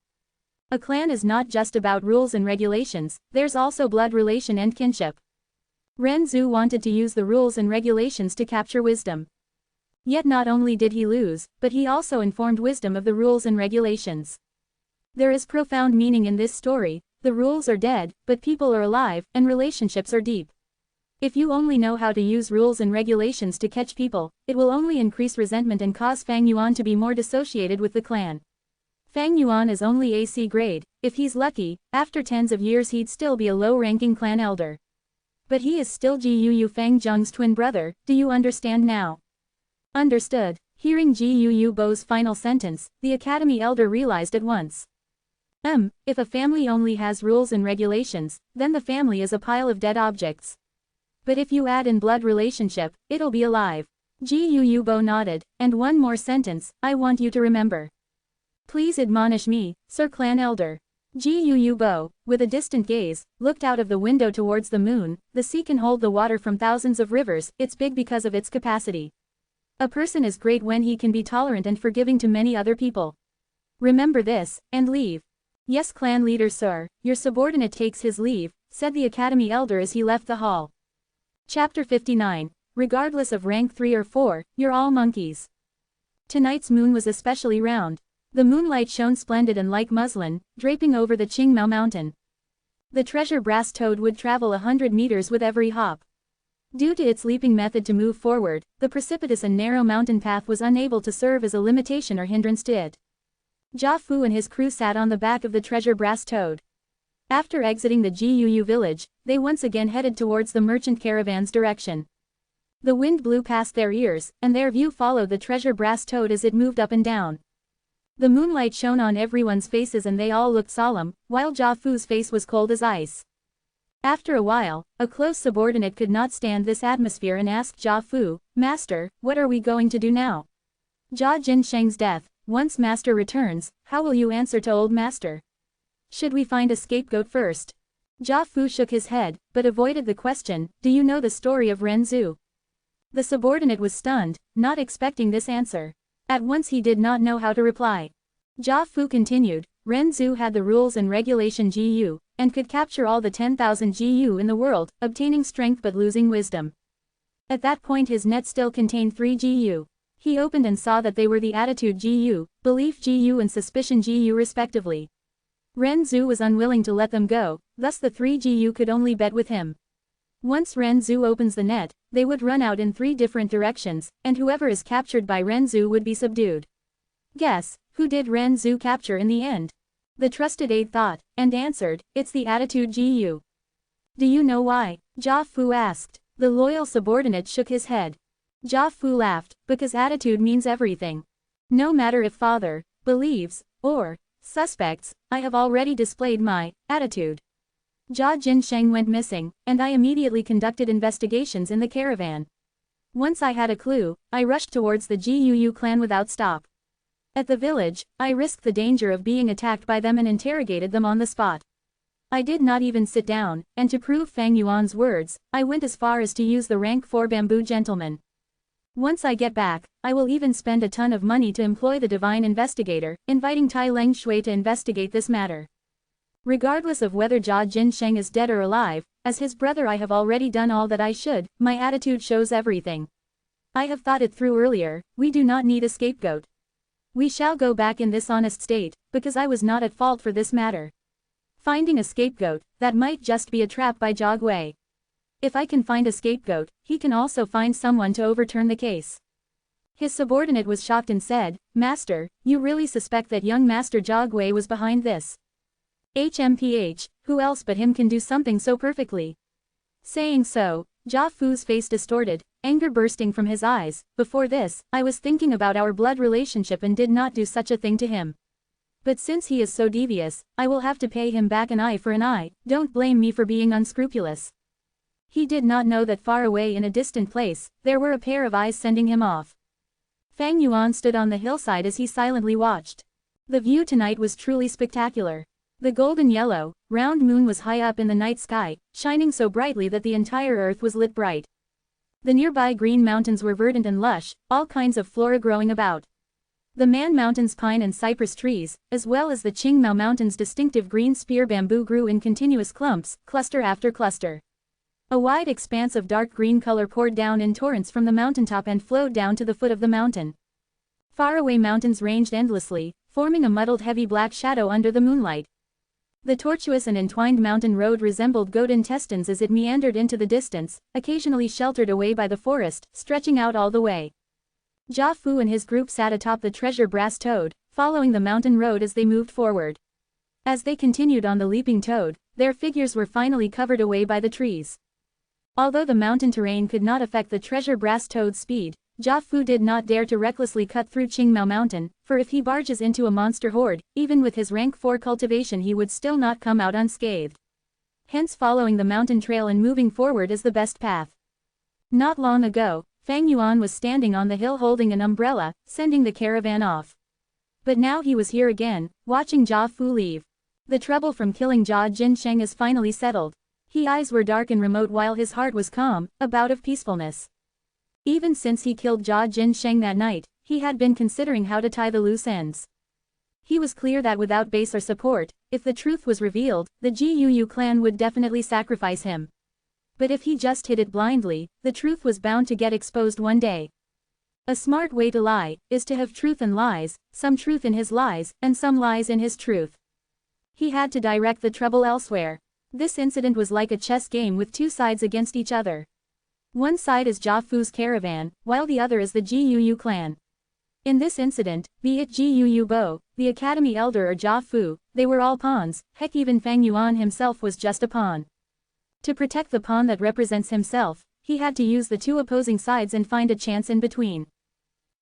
A clan is not just about rules and regulations, there's also blood relation and kinship. Ren Zhu wanted to use the rules and regulations to capture wisdom. Yet not only did he lose, but he also informed wisdom of the rules and regulations. There is profound meaning in this story. The rules are dead, but people are alive, and relationships are deep. If you only know how to use rules and regulations to catch people, it will only increase resentment and cause Fang Yuan to be more dissociated with the clan. Fang Yuan is only AC grade, if he's lucky, after tens of years he'd still be a low-ranking clan elder. But he is still Gu Fang Zheng's twin brother, do you understand now? Understood. Hearing Gu Bo's final sentence, the Academy Elder realized at once. If a family only has rules and regulations, then the family is a pile of dead objects. But if you add in blood relationship, it'll be alive. Gu Bo nodded, and one more sentence, I want you to remember. Please admonish me, Sir Clan Elder. Gu Bo, with a distant gaze, looked out of the window towards the moon. The sea can hold the water from thousands of rivers, it's big because of its capacity. A person is great when he can be tolerant and forgiving to many other people. Remember this, and leave. Yes, clan leader sir, your subordinate takes his leave, said the Academy Elder as he left the hall. Chapter 59. Regardless of rank 3 or 4, you're all monkeys. Tonight's moon was especially round. The moonlight shone splendid and like muslin, draping over the Qingmao mountain. The treasure brass toad would travel 100 meters with every hop. Due to its leaping method to move forward, the precipitous and narrow mountain path was unable to serve as a limitation or hindrance to it. Jia Fu and his crew sat on the back of the treasure brass toad. After exiting the Gu village, they once again headed towards the merchant caravan's direction. The wind blew past their ears, and their view followed the treasure brass toad as it moved up and down. The moonlight shone on everyone's faces and they all looked solemn, while Jia Fu's face was cold as ice. After a while, a close subordinate could not stand this atmosphere and asked Jia Fu, Master, what are we going to do now? Jia Jinsheng's death. Once Master returns, how will you answer to old Master? Should we find a scapegoat first? Jia Fu shook his head, but avoided the question, do you know the story of Ren Zhu? The subordinate was stunned, not expecting this answer. At once he did not know how to reply. Jia Fu continued, Ren Zhu had the rules and regulation Gu, and could capture all the 10,000 Gu in the world, obtaining strength but losing wisdom. At that point his net still contained 3 Gu. He opened and saw that they were the attitude Gu, belief Gu and suspicion Gu respectively. Ren Zhu was unwilling to let them go, thus the 3 Gu could only bet with him. Once Ren Zhu opens the net, they would run out in 3 different directions, and whoever is captured by Ren Zhu would be subdued. Guess, who did Ren Zhu capture in the end? The trusted aide thought, and answered, it's the attitude Gu. Do you know why? Jia Fu asked. The loyal subordinate shook his head. Jia Fu laughed, because attitude means everything. No matter if father believes, or suspects, I have already displayed my attitude. Jia Jinsheng went missing, and I immediately conducted investigations in the caravan. Once I had a clue, I rushed towards the Guu clan without stop. At the village, I risked the danger of being attacked by them and interrogated them on the spot. I did not even sit down, and to prove Fang Yuan's words, I went as far as to use the rank 4 bamboo gentleman. Once I get back, I will even spend a ton of money to employ the divine investigator, inviting Tai Leng Shui to investigate this matter. Regardless of whether Jia Jinsheng is dead or alive, as his brother I have already done all that I should, my attitude shows everything. I have thought it through earlier, we do not need a scapegoat. We shall go back in this honest state, because I was not at fault for this matter. Finding a scapegoat, that might just be a trap by Jia Gui. If I can find a scapegoat, he can also find someone to overturn the case. His subordinate was shocked and said, Master, you really suspect that young Master Jia Gui was behind this? HMPH, who else but him can do something so perfectly? Saying so, Jia Fu's face distorted, anger bursting from his eyes. Before this, I was thinking about our blood relationship and did not do such a thing to him. But since he is so devious, I will have to pay him back an eye for an eye. Don't blame me for being unscrupulous. He did not know that far away in a distant place, there were a pair of eyes sending him off. Fang Yuan stood on the hillside as he silently watched. The view tonight was truly spectacular. The golden yellow, round moon was high up in the night sky, shining so brightly that the entire earth was lit bright. The nearby green mountains were verdant and lush, all kinds of flora growing about. The Man Mountain's pine and cypress trees, as well as the Qingmao Mountain's distinctive green spear bamboo grew in continuous clumps, cluster after cluster. A wide expanse of dark green color poured down in torrents from the mountaintop and flowed down to the foot of the mountain. Faraway mountains ranged endlessly, forming a muddled heavy black shadow under the moonlight. The tortuous and entwined mountain road resembled goat intestines as it meandered into the distance, occasionally sheltered away by the forest, stretching out all the way. Jia Fu and his group sat atop the treasure brass toad, following the mountain road as they moved forward. As they continued on the leaping toad, their figures were finally covered away by the trees. Although the mountain terrain could not affect the treasure brass toad's speed, Jia Fu did not dare to recklessly cut through Qingmao Mountain, for if he barges into a monster horde, even with his rank 4 cultivation he would still not come out unscathed. Hence following the mountain trail and moving forward is the best path. Not long ago, Fang Yuan was standing on the hill holding an umbrella, sending the caravan off. But now he was here again, watching Jia Fu leave. The trouble from killing Jia Jinsheng is finally settled. His eyes were dark and remote while his heart was calm, a bout of peacefulness. Even since he killed Jia Jinsheng that night, he had been considering how to tie the loose ends. He was clear that without base or support, if the truth was revealed, the Guu clan would definitely sacrifice him. But if he just hid it blindly, the truth was bound to get exposed one day. A smart way to lie is to have truth and lies, some truth in his lies, and some lies in his truth. He had to direct the trouble elsewhere. This incident was like a chess game with two sides against each other. One side is Jia Fu's caravan, while the other is the Guu clan. In this incident, be it Guu Bo, the academy elder or Jia Fu, they were all pawns, heck even Fang Yuan himself was just a pawn. To protect the pawn that represents himself, he had to use the two opposing sides and find a chance in between.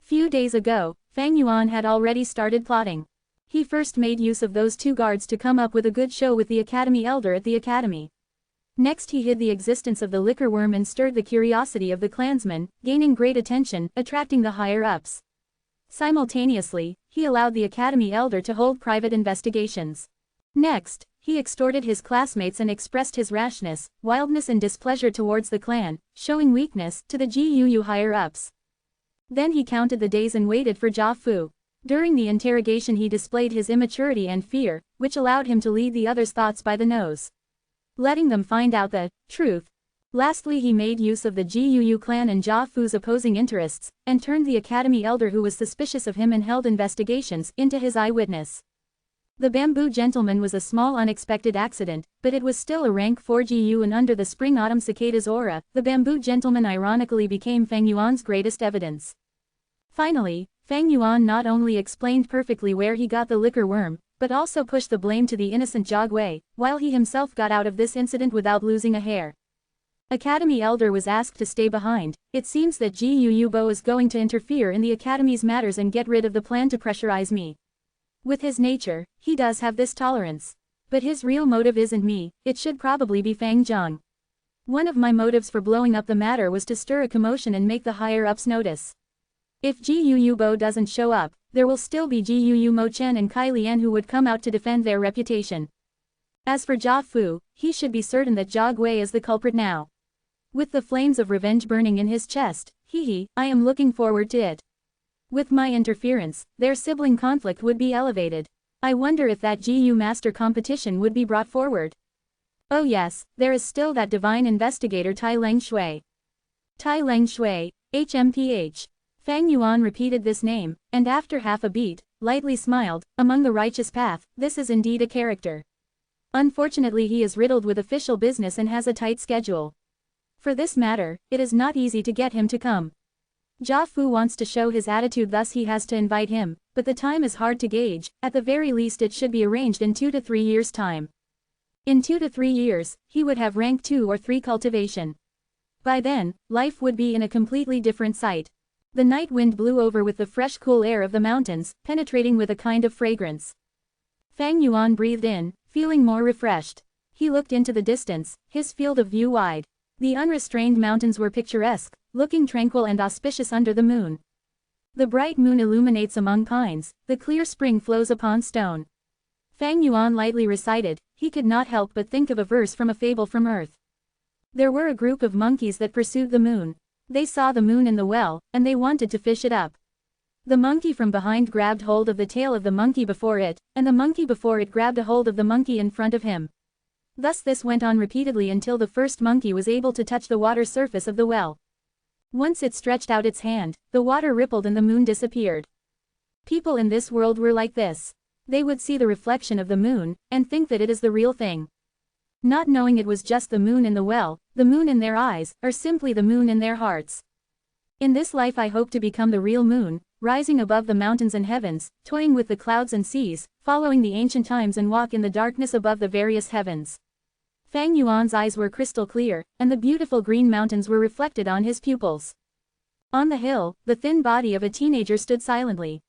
Few days ago, Fang Yuan had already started plotting. He first made use of those two guards to come up with a good show with the academy elder at the academy. Next he hid the existence of the liquor worm and stirred the curiosity of the clansmen, gaining great attention, attracting the higher-ups. Simultaneously, he allowed the academy elder to hold private investigations. Next, he extorted his classmates and expressed his rashness, wildness and displeasure towards the clan, showing weakness to the Guu higher-ups. Then he counted the days and waited for Jia Fu. During the interrogation he displayed his immaturity and fear, which allowed him to lead the others' thoughts by the nose, letting them find out the truth. Lastly he made use of the Guu clan and Jia Fu's opposing interests, and turned the academy elder who was suspicious of him and held investigations into his eyewitness. The bamboo gentleman was a small unexpected accident, but it was still a rank 4 Gu, and under the spring-autumn cicada's aura, the bamboo gentleman ironically became Fang Yuan's greatest evidence. Finally, Fang Yuan not only explained perfectly where he got the liquor worm, but also pushed the blame to the innocent Jia Gui, while he himself got out of this incident without losing a hair. Academy elder was asked to stay behind. It seems that Guu Bo is going to interfere in the academy's matters and get rid of the plan to pressurize me. With his nature, he does have this tolerance. But his real motive isn't me, it should probably be Fang Zheng. One of my motives for blowing up the matter was to stir a commotion and make the higher-ups notice. If Gu Bo doesn't show up, there will still be Gu Mo Chen and Kai Lian who would come out to defend their reputation. As for Jia Fu, he should be certain that Jia Gui is the culprit now. With the flames of revenge burning in his chest, I am looking forward to it. With my interference, their sibling conflict would be elevated. I wonder if that Gu Master competition would be brought forward. Oh yes, there is still that divine investigator Tai Leng Shui. Tai Leng Shui, HMPH. Fang Yuan repeated this name, and after half a beat, lightly smiled. Among the righteous path, this is indeed a character. Unfortunately he is riddled with official business and has a tight schedule. For this matter, it is not easy to get him to come. Jia Fu wants to show his attitude, thus he has to invite him, but the time is hard to gauge. At the very least it should be arranged in 2 to 3 years' time. In 2 to 3 years, he would have rank 2 or 3 cultivation. By then, life would be in a completely different sight. The night wind blew over with the fresh cool air of the mountains, penetrating with a kind of fragrance. Fang Yuan breathed in, feeling more refreshed. He looked into the distance, his field of view wide. The unrestrained mountains were picturesque, looking tranquil and auspicious under the moon. The bright moon illuminates among pines, the clear spring flows upon stone. Fang Yuan lightly recited, he could not help but think of a verse from a fable from earth. There were a group of monkeys that pursued the moon. They saw the moon in the well, and they wanted to fish it up. The monkey from behind grabbed hold of the tail of the monkey before it, and the monkey before it grabbed a hold of the monkey in front of him. Thus this went on repeatedly until the first monkey was able to touch the water surface of the well. Once it stretched out its hand, the water rippled and the moon disappeared. People in this world were like this. They would see the reflection of the moon, and think that it is the real thing. Not knowing it was just the moon in the well, the moon in their eyes, or simply the moon in their hearts. In this life I hope to become the real moon, rising above the mountains and heavens, toying with the clouds and seas, following the ancient times and walk in the darkness above the various heavens. Fang Yuan's eyes were crystal clear, and the beautiful green mountains were reflected on his pupils. On the hill, the thin body of a teenager stood silently.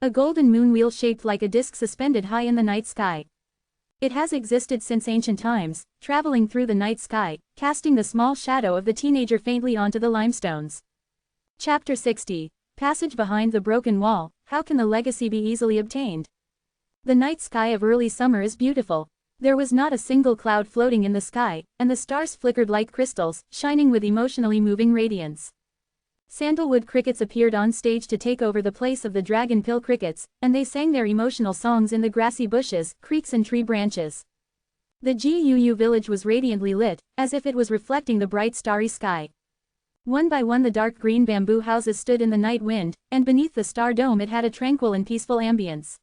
A golden moon wheel shaped like a disc suspended high in the night sky. It has existed since ancient times, traveling through the night sky, casting the small shadow of the teenager faintly onto the limestones. Chapter 60. Passage behind the broken wall. How can the legacy be easily obtained? The night sky of early summer is beautiful. There was not a single cloud floating in the sky, and the stars flickered like crystals, shining with emotionally moving radiance. Sandalwood crickets appeared on stage to take over the place of the dragon pill crickets, and they sang their emotional songs in the grassy bushes, creeks and tree branches. The Guu village was radiantly lit, as if it was reflecting the bright starry sky. One by one the dark green bamboo houses stood in the night wind, and beneath the star dome it had a tranquil and peaceful ambience.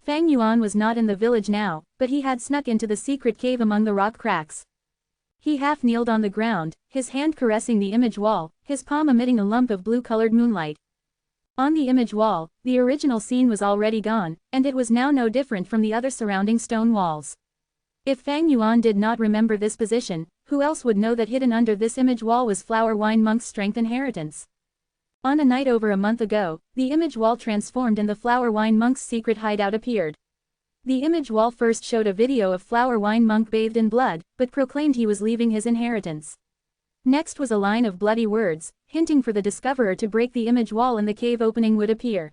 Fang Yuan was not in the village now, but he had snuck into the secret cave among the rock cracks. He half kneeled on the ground, his hand caressing the image wall, his palm emitting a lump of blue-colored moonlight. On the image wall, the original scene was already gone, and it was now no different from the other surrounding stone walls. If Fang Yuan did not remember this position, who else would know that hidden under this image wall was Flower Wine Monk's strength inheritance? On a night over a month ago, the image wall transformed and the Flower Wine Monk's secret hideout appeared. The image wall first showed a video of Flower Wine Monk bathed in blood, but proclaimed he was leaving his inheritance. Next was a line of bloody words, hinting for the discoverer to break the image wall and the cave opening would appear.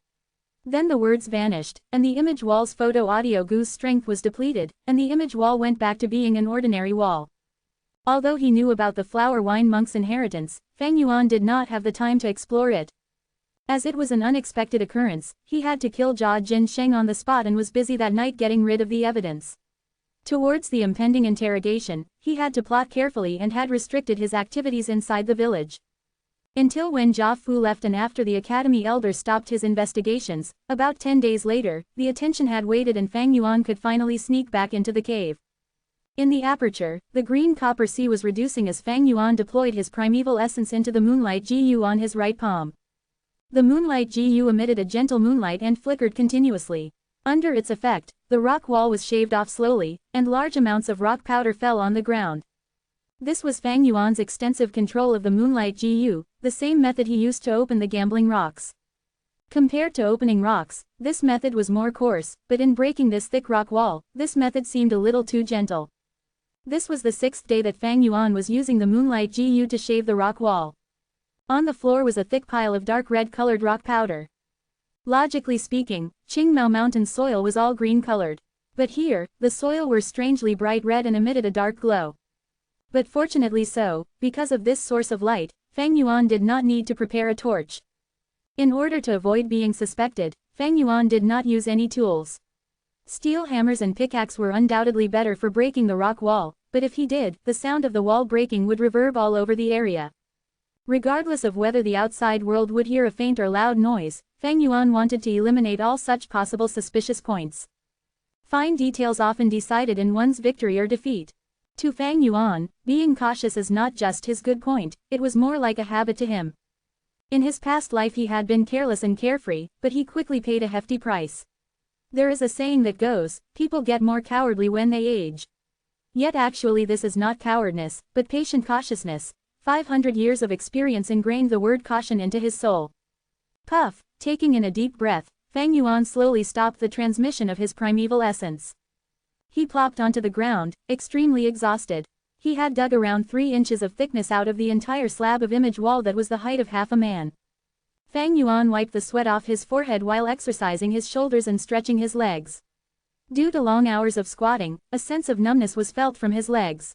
Then the words vanished, and the image wall's photo-audio Gu's strength was depleted, and the image wall went back to being an ordinary wall. Although he knew about the Flower Wine Monk's inheritance, Fang Yuan did not have the time to explore it. As it was an unexpected occurrence, he had to kill Jia Jin Sheng on the spot and was busy that night getting rid of the evidence. Towards the impending interrogation, he had to plot carefully and had restricted his activities inside the village. Until when Jia Fu left and after the academy elder stopped his investigations, about 10 days later, the attention had waited and Fang Yuan could finally sneak back into the cave. In the aperture, the green copper sea was reducing as Fang Yuan deployed his primeval essence into the moonlight Gu on his right palm. The moonlight Gu emitted a gentle moonlight and flickered continuously. Under its effect, the rock wall was shaved off slowly, and large amounts of rock powder fell on the ground. This was Fang Yuan's extensive control of the moonlight Gu, the same method he used to open the gambling rocks. Compared to opening rocks, this method was more coarse, but in breaking this thick rock wall, this method seemed a little too gentle. This was the sixth day that Fang Yuan was using the moonlight GU to shave the rock wall. On the floor was a thick pile of dark red-colored rock powder. Logically speaking, Qingmao Mountain soil was all green-colored. But here, the soil were strangely bright red and emitted a dark glow. But fortunately so, because of this source of light, Fang Yuan did not need to prepare a torch. In order to avoid being suspected, Fang Yuan did not use any tools. Steel hammers and pickaxe were undoubtedly better for breaking the rock wall, but if he did, the sound of the wall breaking would reverb all over the area. Regardless of whether the outside world would hear a faint or loud noise, Fang Yuan wanted to eliminate all such possible suspicious points. Fine details often decided in one's victory or defeat. To Fang Yuan, being cautious is not just his good point, it was more like a habit to him. In his past life he had been careless and carefree, but he quickly paid a hefty price. There is a saying that goes, people get more cowardly when they age. Yet actually this is not cowardice, but patient cautiousness. 500 years of experience ingrained the word caution into his soul. Puff, taking in a deep breath, Fang Yuan slowly stopped the transmission of his primeval essence. He plopped onto the ground, extremely exhausted. He had dug around 3 inches of thickness out of the entire slab of image wall that was the height of half a man. Fang Yuan wiped the sweat off his forehead while exercising his shoulders and stretching his legs. Due to long hours of squatting, a sense of numbness was felt from his legs.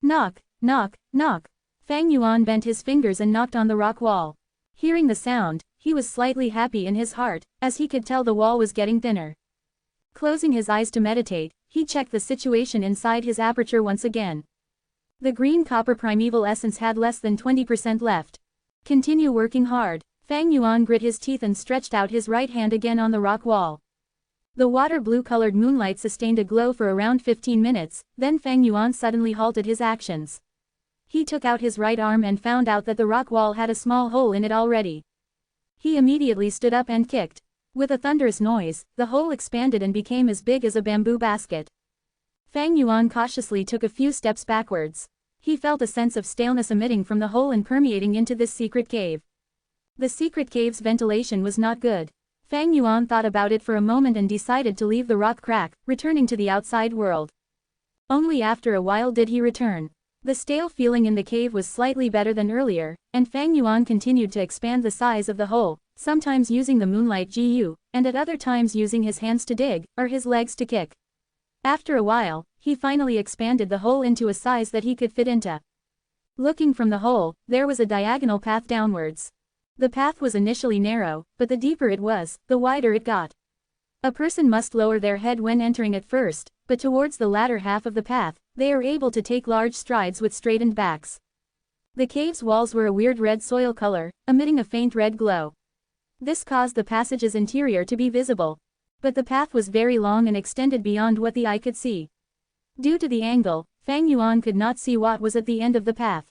Knock, knock, knock. Fang Yuan bent his fingers and knocked on the rock wall. Hearing the sound, he was slightly happy in his heart, as he could tell the wall was getting thinner. Closing his eyes to meditate, he checked the situation inside his aperture once again. The green copper primeval essence had less than 20% left. Continue working hard. Fang Yuan grit his teeth and stretched out his right hand again on the rock wall. The water blue-colored moonlight sustained a glow for around 15 minutes, then Fang Yuan suddenly halted his actions. He took out his right arm and found out that the rock wall had a small hole in it already. He immediately stood up and kicked. With a thunderous noise, the hole expanded and became as big as a bamboo basket. Fang Yuan cautiously took a few steps backwards. He felt a sense of staleness emitting from the hole and permeating into this secret cave. The secret cave's ventilation was not good. Fang Yuan thought about it for a moment and decided to leave the rock crack, returning to the outside world. Only after a while did he return. The stale feeling in the cave was slightly better than earlier, and Fang Yuan continued to expand the size of the hole, sometimes using the moonlight GU, and at other times using his hands to dig, or his legs to kick. After a while, he finally expanded the hole into a size that he could fit into. Looking from the hole, there was a diagonal path downwards. The path was initially narrow, but the deeper it was, the wider it got. A person must lower their head when entering at first, but towards the latter half of the path, they are able to take large strides with straightened backs. The cave's walls were a weird red soil color, emitting a faint red glow. This caused the passage's interior to be visible. But the path was very long and extended beyond what the eye could see. Due to the angle, Fang Yuan could not see what was at the end of the path.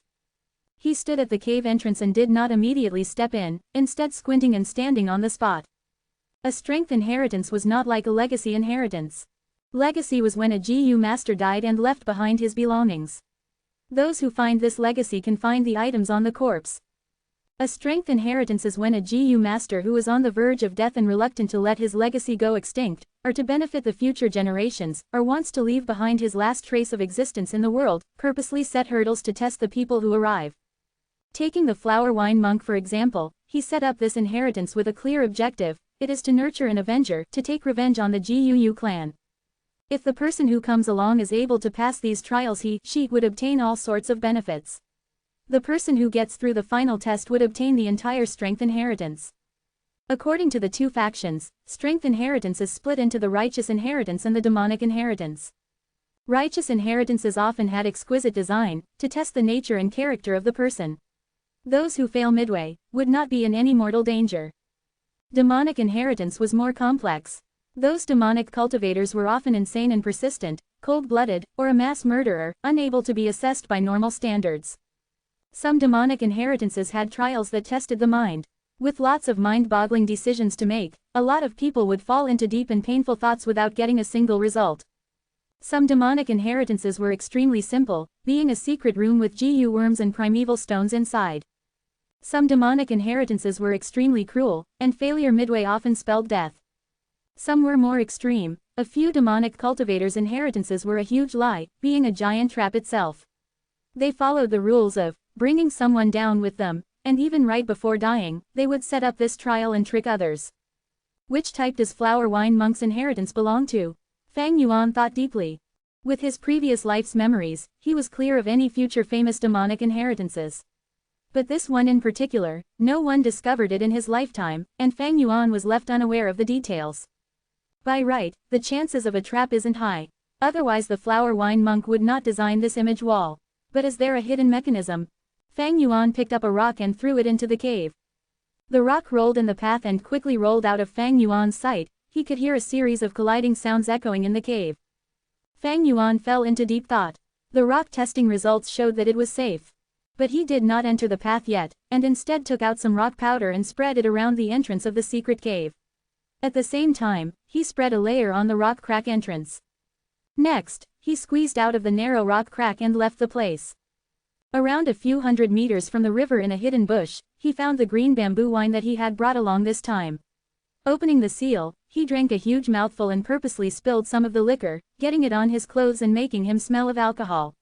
He stood at the cave entrance and did not immediately step in, instead squinting and standing on the spot. A strength inheritance was not like a legacy inheritance. Legacy was when a GU master died and left behind his belongings. Those who find this legacy can find the items on the corpse. A strength inheritance is when a GU master who is on the verge of death and reluctant to let his legacy go extinct, or to benefit the future generations, or wants to leave behind his last trace of existence in the world, purposely set hurdles to test the people who arrive. Taking the flower wine monk for example, he set up this inheritance with a clear objective: it is to nurture an avenger, to take revenge on the GUU clan. If the person who comes along is able to pass these trials, she would obtain all sorts of benefits. The person who gets through the final test would obtain the entire strength inheritance. According to the two factions, strength inheritance is split into the righteous inheritance and the demonic inheritance. Righteous inheritances often had exquisite design, to test the nature and character of the person. Those who fail midway would not be in any mortal danger. Demonic inheritance was more complex. Those demonic cultivators were often insane and persistent, cold-blooded, or a mass murderer, unable to be assessed by normal standards. Some demonic inheritances had trials that tested the mind. With lots of mind-boggling decisions to make, a lot of people would fall into deep and painful thoughts without getting a single result. Some demonic inheritances were extremely simple, being a secret room with GU worms and primeval stones inside. Some demonic inheritances were extremely cruel, and failure midway often spelled death. Some were more extreme, A few demonic cultivators' inheritances were a huge lie, being a giant trap itself. They followed the rules of bringing someone down with them, and even right before dying, they would set up this trial and trick others. Which type does Flower Wine Monk's inheritance belong to? Fang Yuan thought deeply. With his previous life's memories, he was clear of any future famous demonic inheritances. But this one in particular, no one discovered it in his lifetime, and Fang Yuan was left unaware of the details. By right, the chances of a trap isn't high. Otherwise the Flower Wine Monk would not design this image wall. But is there a hidden mechanism? Fang Yuan picked up a rock and threw it into the cave. The rock rolled in the path and quickly rolled out of Fang Yuan's sight. He could hear a series of colliding sounds echoing in the cave. Fang Yuan fell into deep thought. The rock testing results showed that it was safe. But he did not enter the path yet, and instead took out some rock powder and spread it around the entrance of the secret cave. At the same time, he spread a layer on the rock crack entrance. Next, he squeezed out of the narrow rock crack and left the place. Around a few hundred meters from the river in a hidden bush, he found the green bamboo wine that he had brought along this time. Opening the seal, he drank a huge mouthful and purposely spilled some of the liquor, getting it on his clothes and making him smell of alcohol.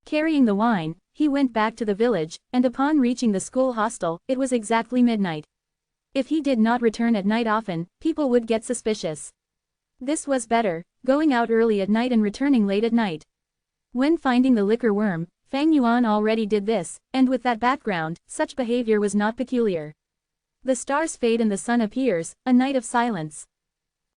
Carrying the wine, he went back to the village, and upon reaching the school hostel, it was exactly midnight. If he did not return at night often, people would get suspicious. This was better, going out early at night and returning late at night. When finding the liquor worm, Fang Yuan already did this, and with that background, such behavior was not peculiar. The stars fade and the sun appears, a night of silence.